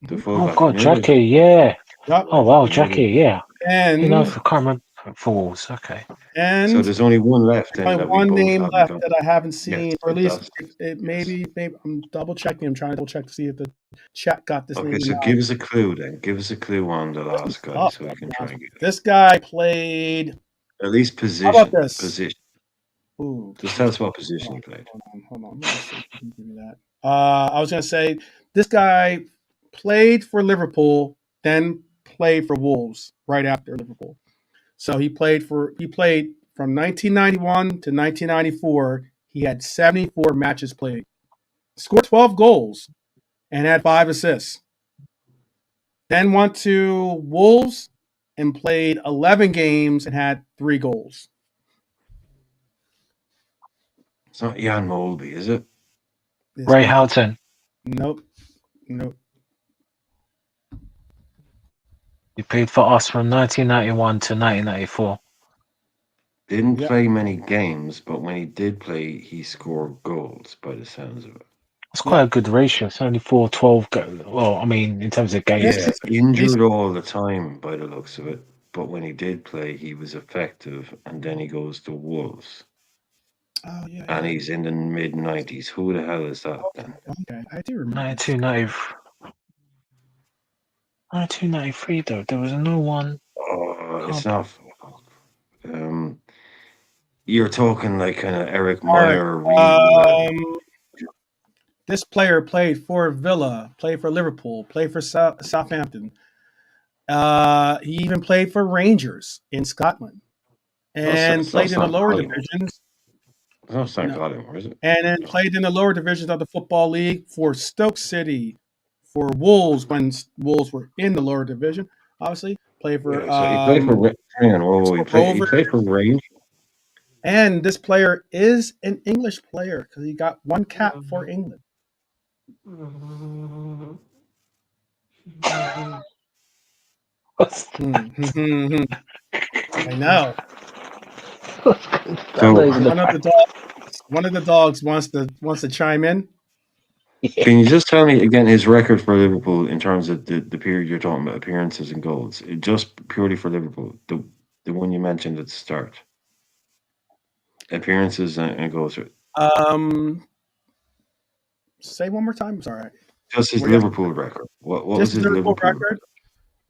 The fullback. Oh, God, Jackie, yeah. Yep. Oh, wow, Jackie, yeah. And I can't remember for Wolves. Okay. And so there's only one left. Only one name left that I haven't seen, or at least maybe I'm double checking. I'm trying to double check to see if the chat got this name. Okay, so give us a clue then. Give us a clue on the last guy so we can try and get it. This guy played at least position. How about this? Position. Ooh, Just tell us what position he played. hold on. Let me see if I can give you that. I was going to say this guy played for Liverpool, then played for Wolves right after Liverpool. So he played from 1991 to 1994. He had 74 matches played, scored 12 goals, and had 5 assists. Then went to Wolves and played 11 games and had 3 goals. It's not Jan Molby, is it? It's Ray not- Houghton. Nope. He played for us from 1991 to 1994. Didn't Yep. play many games, but when he did play, he scored goals by the sounds of it. It's quite a good ratio. It's only 4-12. Well, I mean, in terms of games. Yeah, injured all the time by the looks of it. But when he did play, he was effective, and then he goes to Wolves, Oh yeah. and he's in the mid 90s. Who the hell is that then? Okay, I do remember. 1993, though. There was no one. Oh, it's not. You're talking like kind of Eric All right. Meyer, This player played for Villa, played for Liverpool, played for Southampton. He even played for Rangers in Scotland, and played in the lower divisions. It's not St. Cloud, is it? And then played in the lower divisions of the Football League for Stoke City, for Wolves when Wolves were in the lower division. Obviously, played for. Yeah, so he played for. He played for Rangers. And this player is an English player because he got 1 cap for England. I know. So One of the dogs wants to chime in. Can you just tell me again his record for Liverpool in terms of the period you're talking about, appearances and goals? Just purely for Liverpool, the one you mentioned at the start. Appearances and goals. Say one more time. Sorry. Just his Liverpool record. What was his Liverpool record?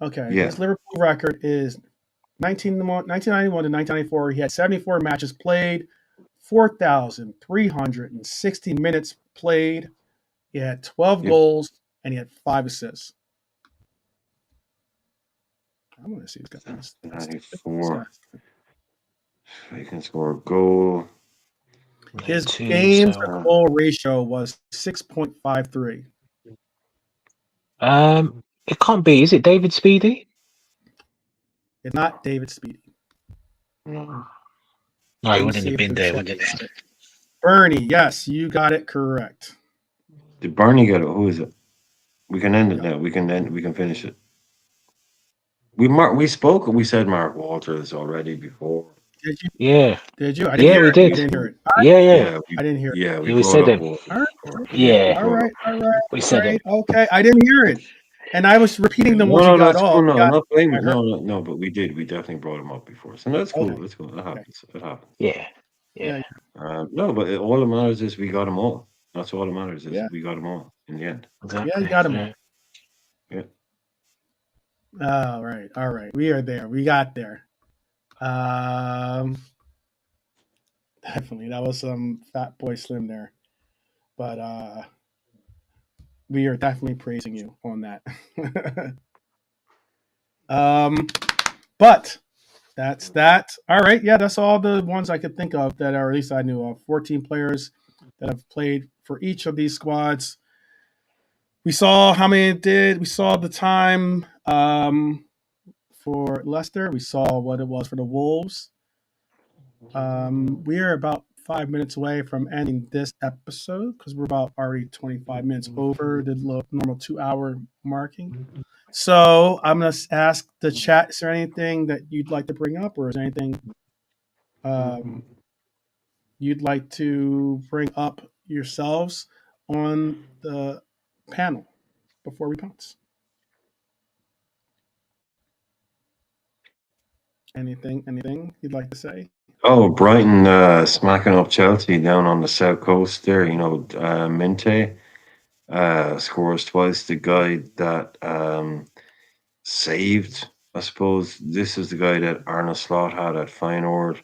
Okay. Yeah. His Liverpool record is 1991 to 1994. He had 74 matches played, 4,360 minutes played. He had 12 goals and he had 5 assists. I'm going to see this guy. 94. He can score a goal. His games per goal ratio was 6.53. It can't be. Is it David Speedy? It's not David Speedy. No, he wouldn't have been there, would it? Bernie, yes, you got it correct. Did Barney get it? Who is it? We can end it now. We can finish it. We spoke. We said Mark Walters already before. Did you? Yeah. Did you? We did. I didn't hear it. Yeah. I didn't hear it. Yeah, we said it. All right. Yeah. All right. We said it. Okay, I didn't hear it, and I was repeating them once you got off. Cool. No, I'm not blaming. No, but we did. We definitely brought him up before, so that's cool. Okay. That's cool. It happens. It happens. Yeah. No, but all that matters is we got them all. That's all that matters is we got them all in the end. Exactly. Yeah, you got them all. Yeah. All right. We are there. We got there. Definitely, that was some Fat Boy Slim there, but we are definitely praising you on that. But that's that. All right, yeah, that's all the ones I could think of that, or at least I knew of. 14 players that have played for each of these squads. We saw how many it did. We saw the time for Leicester. We saw what it was for the Wolves. We are about 5 minutes away from ending this episode because we're about already 25 minutes over the normal 2-hour marking. So I'm going to ask the chat, is there anything that you'd like to bring up, or is there anything you'd like to bring up yourselves on the panel before we pounce? Anything you'd like to say? Oh, Brighton smacking up Chelsea down on the south coast there. Minte scores twice. The guy that saved, I suppose, this is the guy that Arne Slot had at Feyenoord.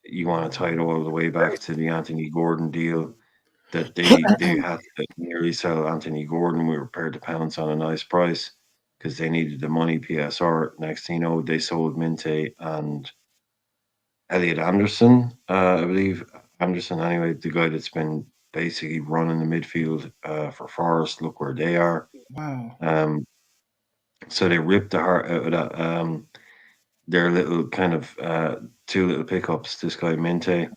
you want to tie it all the way back to the Anthony Gordon deal, that they had to nearly sell Anthony Gordon. We were prepared to pounce on a nice price because they needed the money. PSR. Next thing you know, they sold Minte and Elliot Anderson, I believe. Anderson, anyway, the guy that's been basically running the midfield for Forest. Look where they are. Wow. So they ripped the heart out of that. Their little kind of two little pickups. This guy Minte.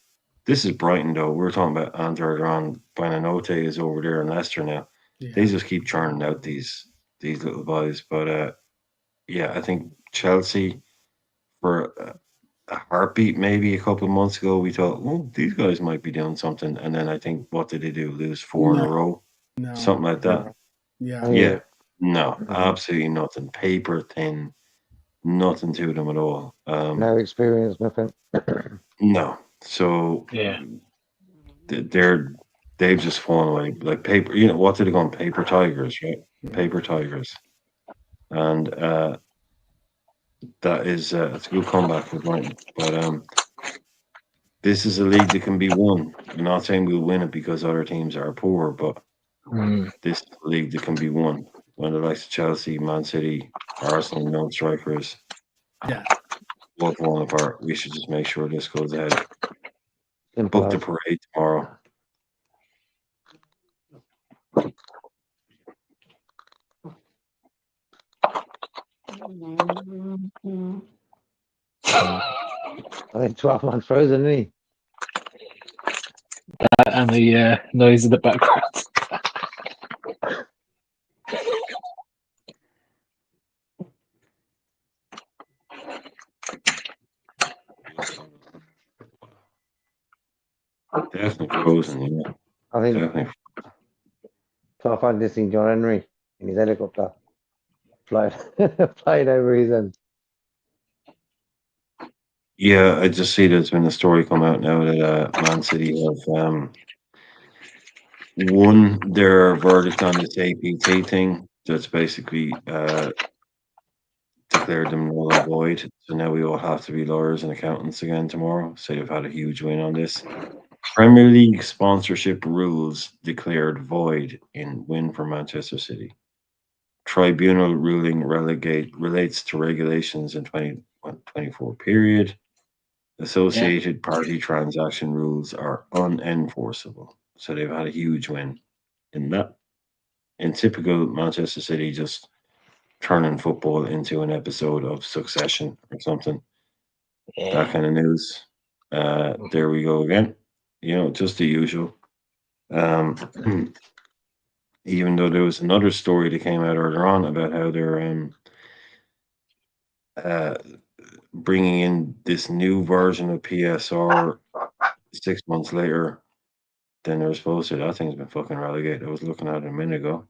This is Brighton though. We were talking about Antar Buonanotte is over there in Leicester now. Yeah. They just keep churning out these little boys. But yeah, I think Chelsea for a heartbeat maybe a couple of months ago we thought, oh, these guys might be doing something, and then I think what did they do? Lose 4 in a row, No. something like that. Yeah. Yeah, no, absolutely nothing. Paper thin, nothing to them at all. No experience, nothing. No, so Yeah. they've just fallen away like paper. You know what did they call them? Paper tigers, right? Paper tigers, and that is it's a good comeback for Brighton. But this is a league that can be won. I'm not saying we'll win it because other teams are poor, but this is a league that can be won. When the likes of Chelsea, Man City, Arsenal, no strikers, Yeah. all falling apart. We should just make sure this goes ahead. Simple Book the as. parade tomorrow. I think 12 months frozen, isn't he? And the noise in the background. Definitely frozen, yeah. I think Definitely. I find this thing John Henry in his helicopter flying, flying over his end. Yeah, I just see there's been a story come out now that Man City have won their verdict on this APT thing. That's basically declared them null and void. So now we all have to be lawyers and accountants again tomorrow. So they've had a huge win on this. Premier League sponsorship rules declared void in win for Manchester City. Tribunal ruling relates to regulations in 2024 period. Associated party transaction rules are unenforceable. So they've had a huge win in that. In typical Manchester City, just turning football into an episode of Succession or something. That kind of news. There we go again. You know, just the usual. Even though there was another story that came out earlier on about how they're bringing in this new version of PSR 6 months later than they were supposed to. That thing's been fucking relegated. I was looking at it a minute ago.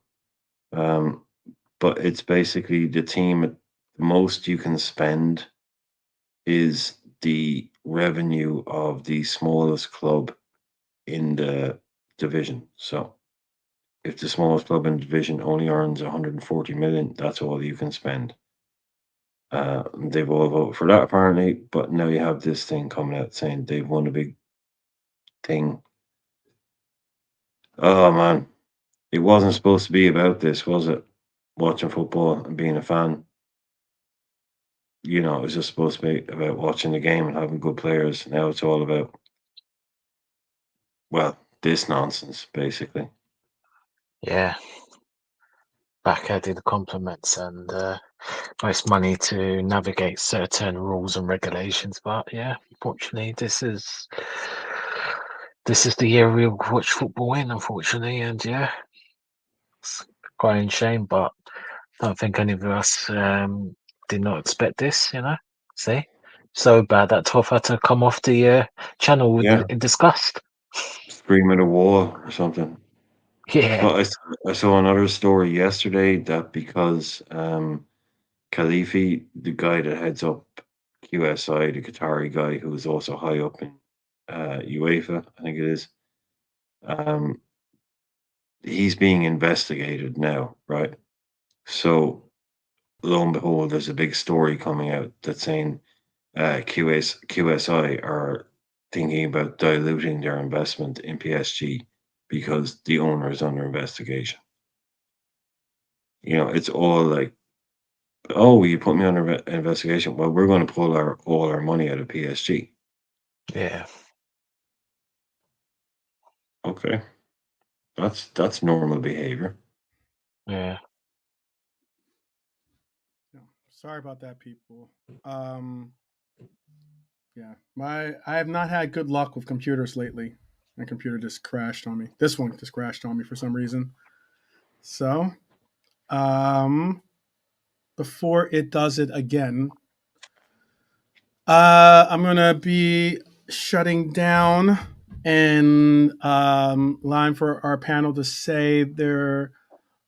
But it's basically the team at the most you can spend is the revenue of the smallest club in the division. So if the smallest club in the division only earns 140 million, that's all you can spend. They've all voted for that apparently, but now you have this thing coming out saying they've won a big thing. Oh man, it wasn't supposed to be about this, was it? Watching football and being a fan. You know, it was just supposed to be about watching the game and having good players. Now it's all about, well, this nonsense, basically. Yeah. Backhanded compliments and most money to navigate certain rules and regulations. But yeah, unfortunately, this is the year we'll watch football in, unfortunately. And yeah, it's quite a shame, but I don't think any of us did not expect this, you know. See? So bad that 12 had to come off the channel Yeah, in disgust. scream at a wall or something. Yeah. But I saw another story yesterday that because Khalifi, the guy that heads up QSI, the Qatari guy who is also high up in UEFA, I think it is, he's being investigated now, right? So lo and behold, there's a big story coming out that's saying QSI are thinking about diluting their investment in PSG because the owner is under investigation. It's all like, oh, you put me under investigation. Well, we're going to pull all our money out of PSG. Yeah. Okay, that's normal behavior. Yeah. Sorry about that, people. Yeah, I have not had good luck with computers lately. My computer just crashed on me. This one just crashed on me for some reason. So, before it does it again, I'm gonna be shutting down and line for our panel to say their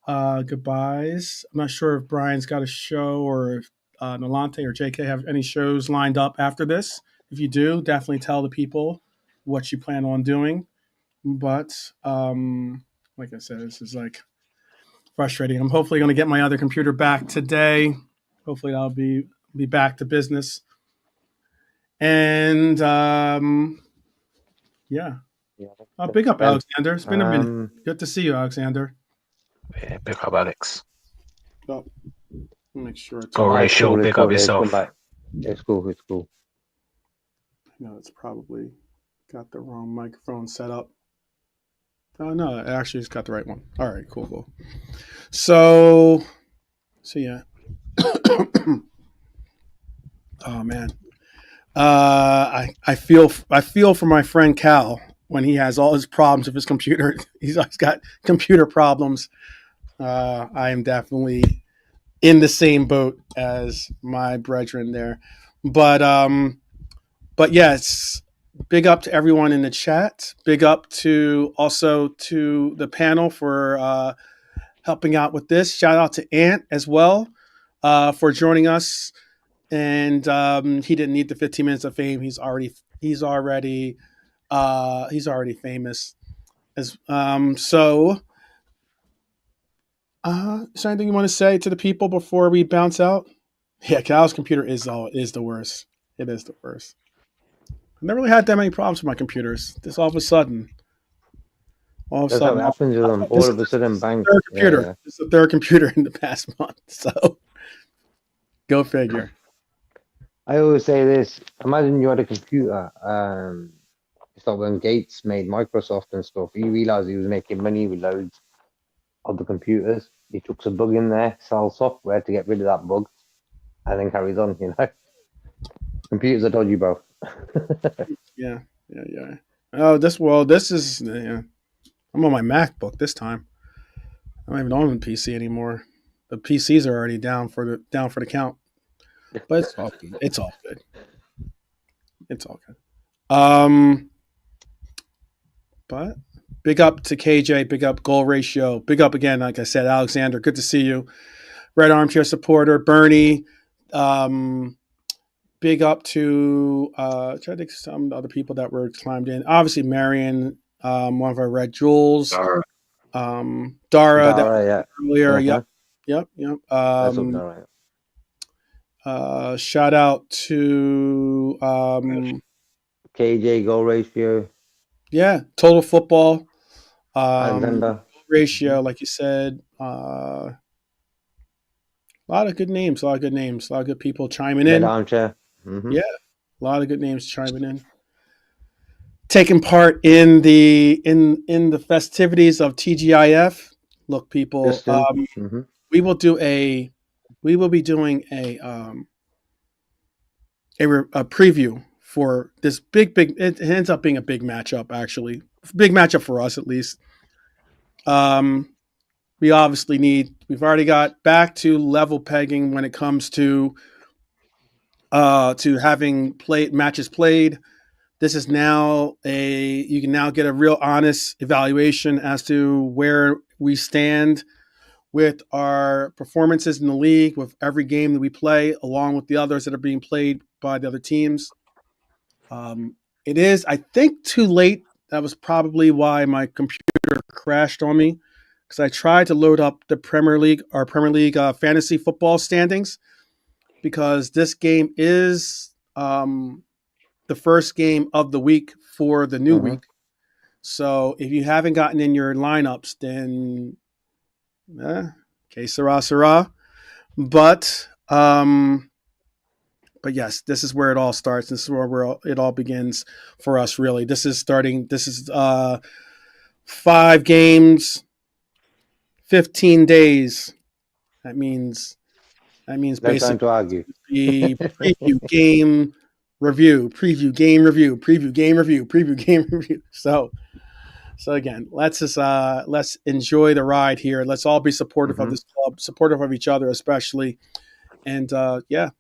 goodbyes. I'm not sure if Brian's got a show or if Nalante or JK have any shows lined up after this. If you do, definitely tell the people what you plan on doing. But like I said, this is like frustrating. I'm hopefully going to get my other computer back today. Hopefully, I'll be back to business. And yeah, big up, Alexander. It's been a minute. Good to see you, Alexander. Yeah, big up, Alex. Oh, make sure it's Go Rachel, big up yourself. It's cool. It's cool. No, it's probably got the wrong microphone set up. Oh no, it actually has got the right one. All right, cool. So yeah. Oh man, I feel for my friend Cal when he has all his problems with his computer. He's always got computer problems. I am definitely in the same boat as my brethren there, but yes, big up to everyone in the chat. Big up to the panel for helping out with this. Shout out to Ant as well for joining us. And he didn't need the 15 minutes of fame. He's already famous. Is there anything you want to say to the people before we bounce out? Yeah, Cal's computer is the worst. It is the worst. I've never really had that many problems with my computers. This all of a sudden. That's how it happens with them. All of a sudden, bang. Computer. It's the third computer in the past month. So, go figure. I always say this. Imagine you had a computer. It's like when Gates made Microsoft and stuff. He realized he was making money with loads of the computers. He took some bug in there, sell software to get rid of that bug, and then carries on. Computers are dodgy, bro. Yeah. Oh, this is. Yeah. I'm on my MacBook this time. I'm not even on the PC anymore. The PCs are already down for the count. But it's all good. It's all good. But big up to KJ, big up Goal Ratio, big up again, like I said, Alexander, good to see you. Red Armchair Supporter, Bernie, big up to try to think some other people that were climbed in. Obviously Marion, one of our Red Jewels. Dara. Dara that earlier. Uh-huh. Yep. That's up there, right. Shout out to KJ Goal Ratio. Yeah, Total Football. Alexander. Ratio, like you said. A lot of good names. A lot of good people chiming in. Red Armchair. Mm-hmm. Yeah, a lot of good names chiming in. Taking part in the festivities of TGIF. Look, people, we will be doing a preview for this big. It ends up being a big matchup, actually. Big matchup for us, at least. We obviously we've already got back to level pegging when it comes to having matches played. This is now you can now get a real honest evaluation as to where we stand with our performances in the league, with every game that we play, along with the others that are being played by the other teams. It is, I think, too late. That was probably why my computer crashed on me, because I tried to load up the Premier League fantasy football standings, because this game is the first game of the week for the new Mhm. week. So if you haven't gotten in your lineups, then que sera, sera. But yes, this is where it all starts. This is where it all begins for us. Really, this is 5 games, 15 days. That means No time basically to argue. the preview game review, preview game review, preview game review, preview game review. So again, let's enjoy the ride here. Let's all be supportive of this club, supportive of each other, especially. And yeah,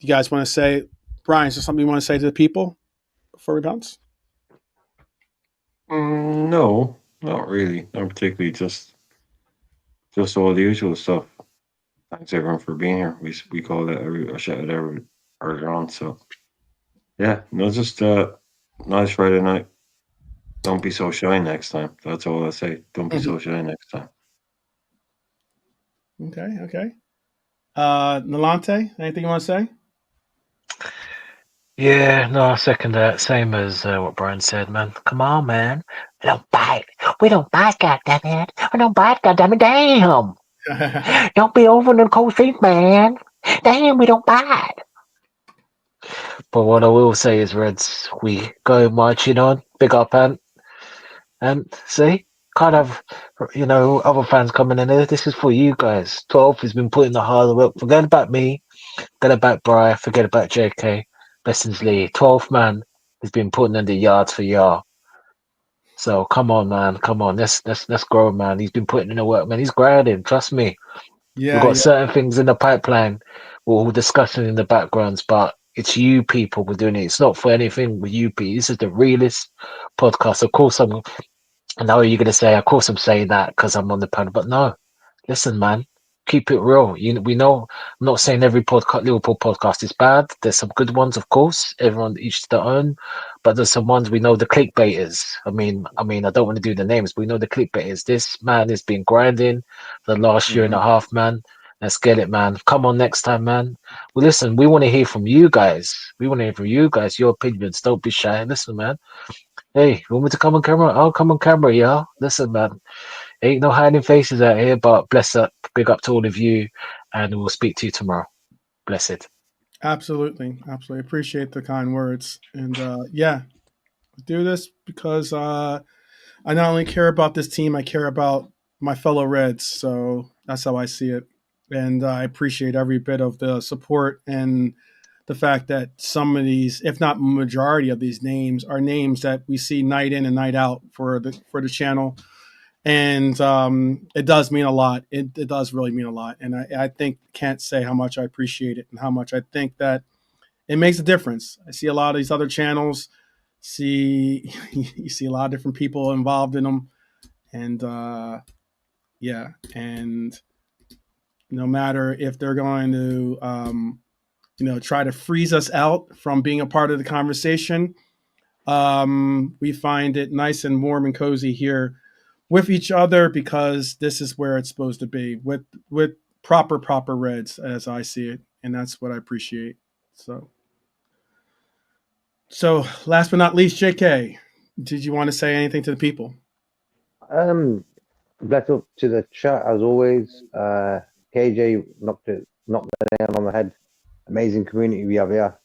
you guys want to say, Brian? Is there something you want to say to the people before we bounce? No, not really. Not particularly. Just all the usual stuff. Thanks everyone for being here. We called it I shouted out earlier on. So yeah, no, just nice Friday night. Don't be so shy next time. That's all I say. Don't be so shy next time. Okay. Nalante, anything you want to say? Yeah, no, I second that. Same as what Brian said, man. Come on, man. We don't bite. We don't bite, goddammit. We don't bite, goddammit. Damn. Don't be over in the cold feet, man. Damn, we don't bite. But what I will say is, Reds, we go marching on. Big up, Ant. And see, kind of, other fans coming in here. This is for you guys. 12 has been putting the hard work. Forget about me. Forget about Brian. Forget about JK. Blessings Lee. 12th man has been putting in the yards for y'all. So come on, man. Come on. Let's grow, man. He's been putting in the work, man. He's grinding. Trust me. We've got certain things in the pipeline we're discussing in the backgrounds, but it's you people we're doing it. It's not for anything with you people. This is the realest podcast. Of course, I know you're going to say, of course I'm saying that because I'm on the panel, but no. Listen, man. Keep it real. We know. I'm not saying every Liverpool podcast is bad. There's some good ones, of course. Everyone each to their own, but there's some ones we know the clickbaiters. I mean, I don't want to do the names, but we know the clickbaiters. This man has been grinding for the last year and a half, man. Let's get it, man. Come on next time, man. Well, listen, we want to hear from you guys. We want to hear from you guys. Your opinions. Don't be shy. Listen, man. Hey, you want me to come on camera? I'll come on camera, yeah. Listen, man. Ain't no hiding faces out here, but bless up, big up to all of you, and we'll speak to you tomorrow. Blessed. Absolutely. Appreciate the kind words. And yeah, do this because I not only care about this team, I care about my fellow Reds. So that's how I see it. And I appreciate every bit of the support and the fact that some of these, if not majority of these names, are names that we see night in and night out for the channel. And it does mean a lot. It does really mean a lot. And I think can't say how much I appreciate it and how much I think that it makes a difference. I see a lot of these other channels. You see a lot of different people involved in them, and yeah, and no matter if they're going to try to freeze us out from being a part of the conversation, we find it nice and warm and cozy here with each other because this is where it's supposed to be with proper Reds as I see it, and that's what I appreciate. So last but not least, JK, did you want to say anything to the people? Bless up to the chat as always. KJ knocked the nail on the head. Amazing community we have here.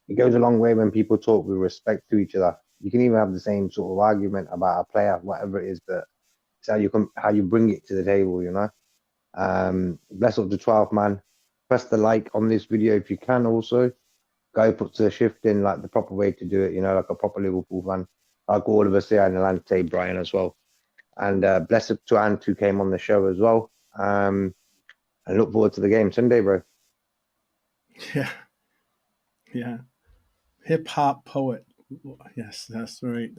It goes a long way when people talk with respect to each other. You can even have the same sort of argument about a player, whatever it is, but it's how you bring it to the table, you know. Bless up to 12 man. Press the like on this video if you can. Also, guy puts the shift in like the proper way to do it, you know, like a proper Liverpool fan, like all of us here in Atlanta, Brian as well. And bless up to Ant who came on the show as well. And look forward to the game Sunday, bro. Yeah. Hip hop poet. Yes, that's right.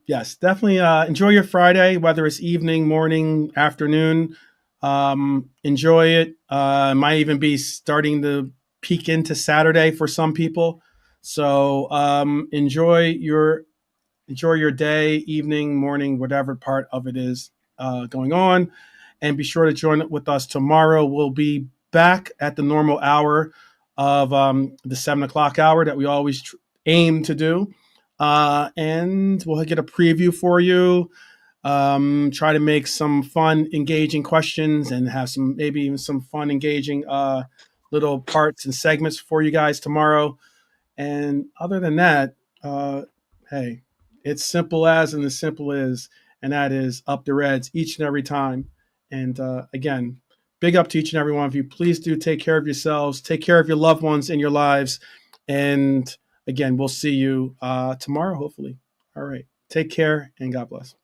Yes, definitely enjoy your Friday, whether it's evening, morning, afternoon. Enjoy it. Might even be starting to peek into Saturday for some people. So enjoy your day, evening, morning, whatever part of it is going on. And be sure to join with us tomorrow. We'll be back at the normal hour of the 7 o'clock hour that we always aim to do. And we'll get a preview for you. Try to make some fun, engaging questions and have some, maybe even some fun, engaging little parts and segments for you guys tomorrow. And other than that, hey, it's simple as and as simple is, and that is up the Reds each and every time. And again, big up to each and every one of you. Please do take care of yourselves, take care of your loved ones in your lives. And again, we'll see you tomorrow, hopefully. All right. Take care and God bless.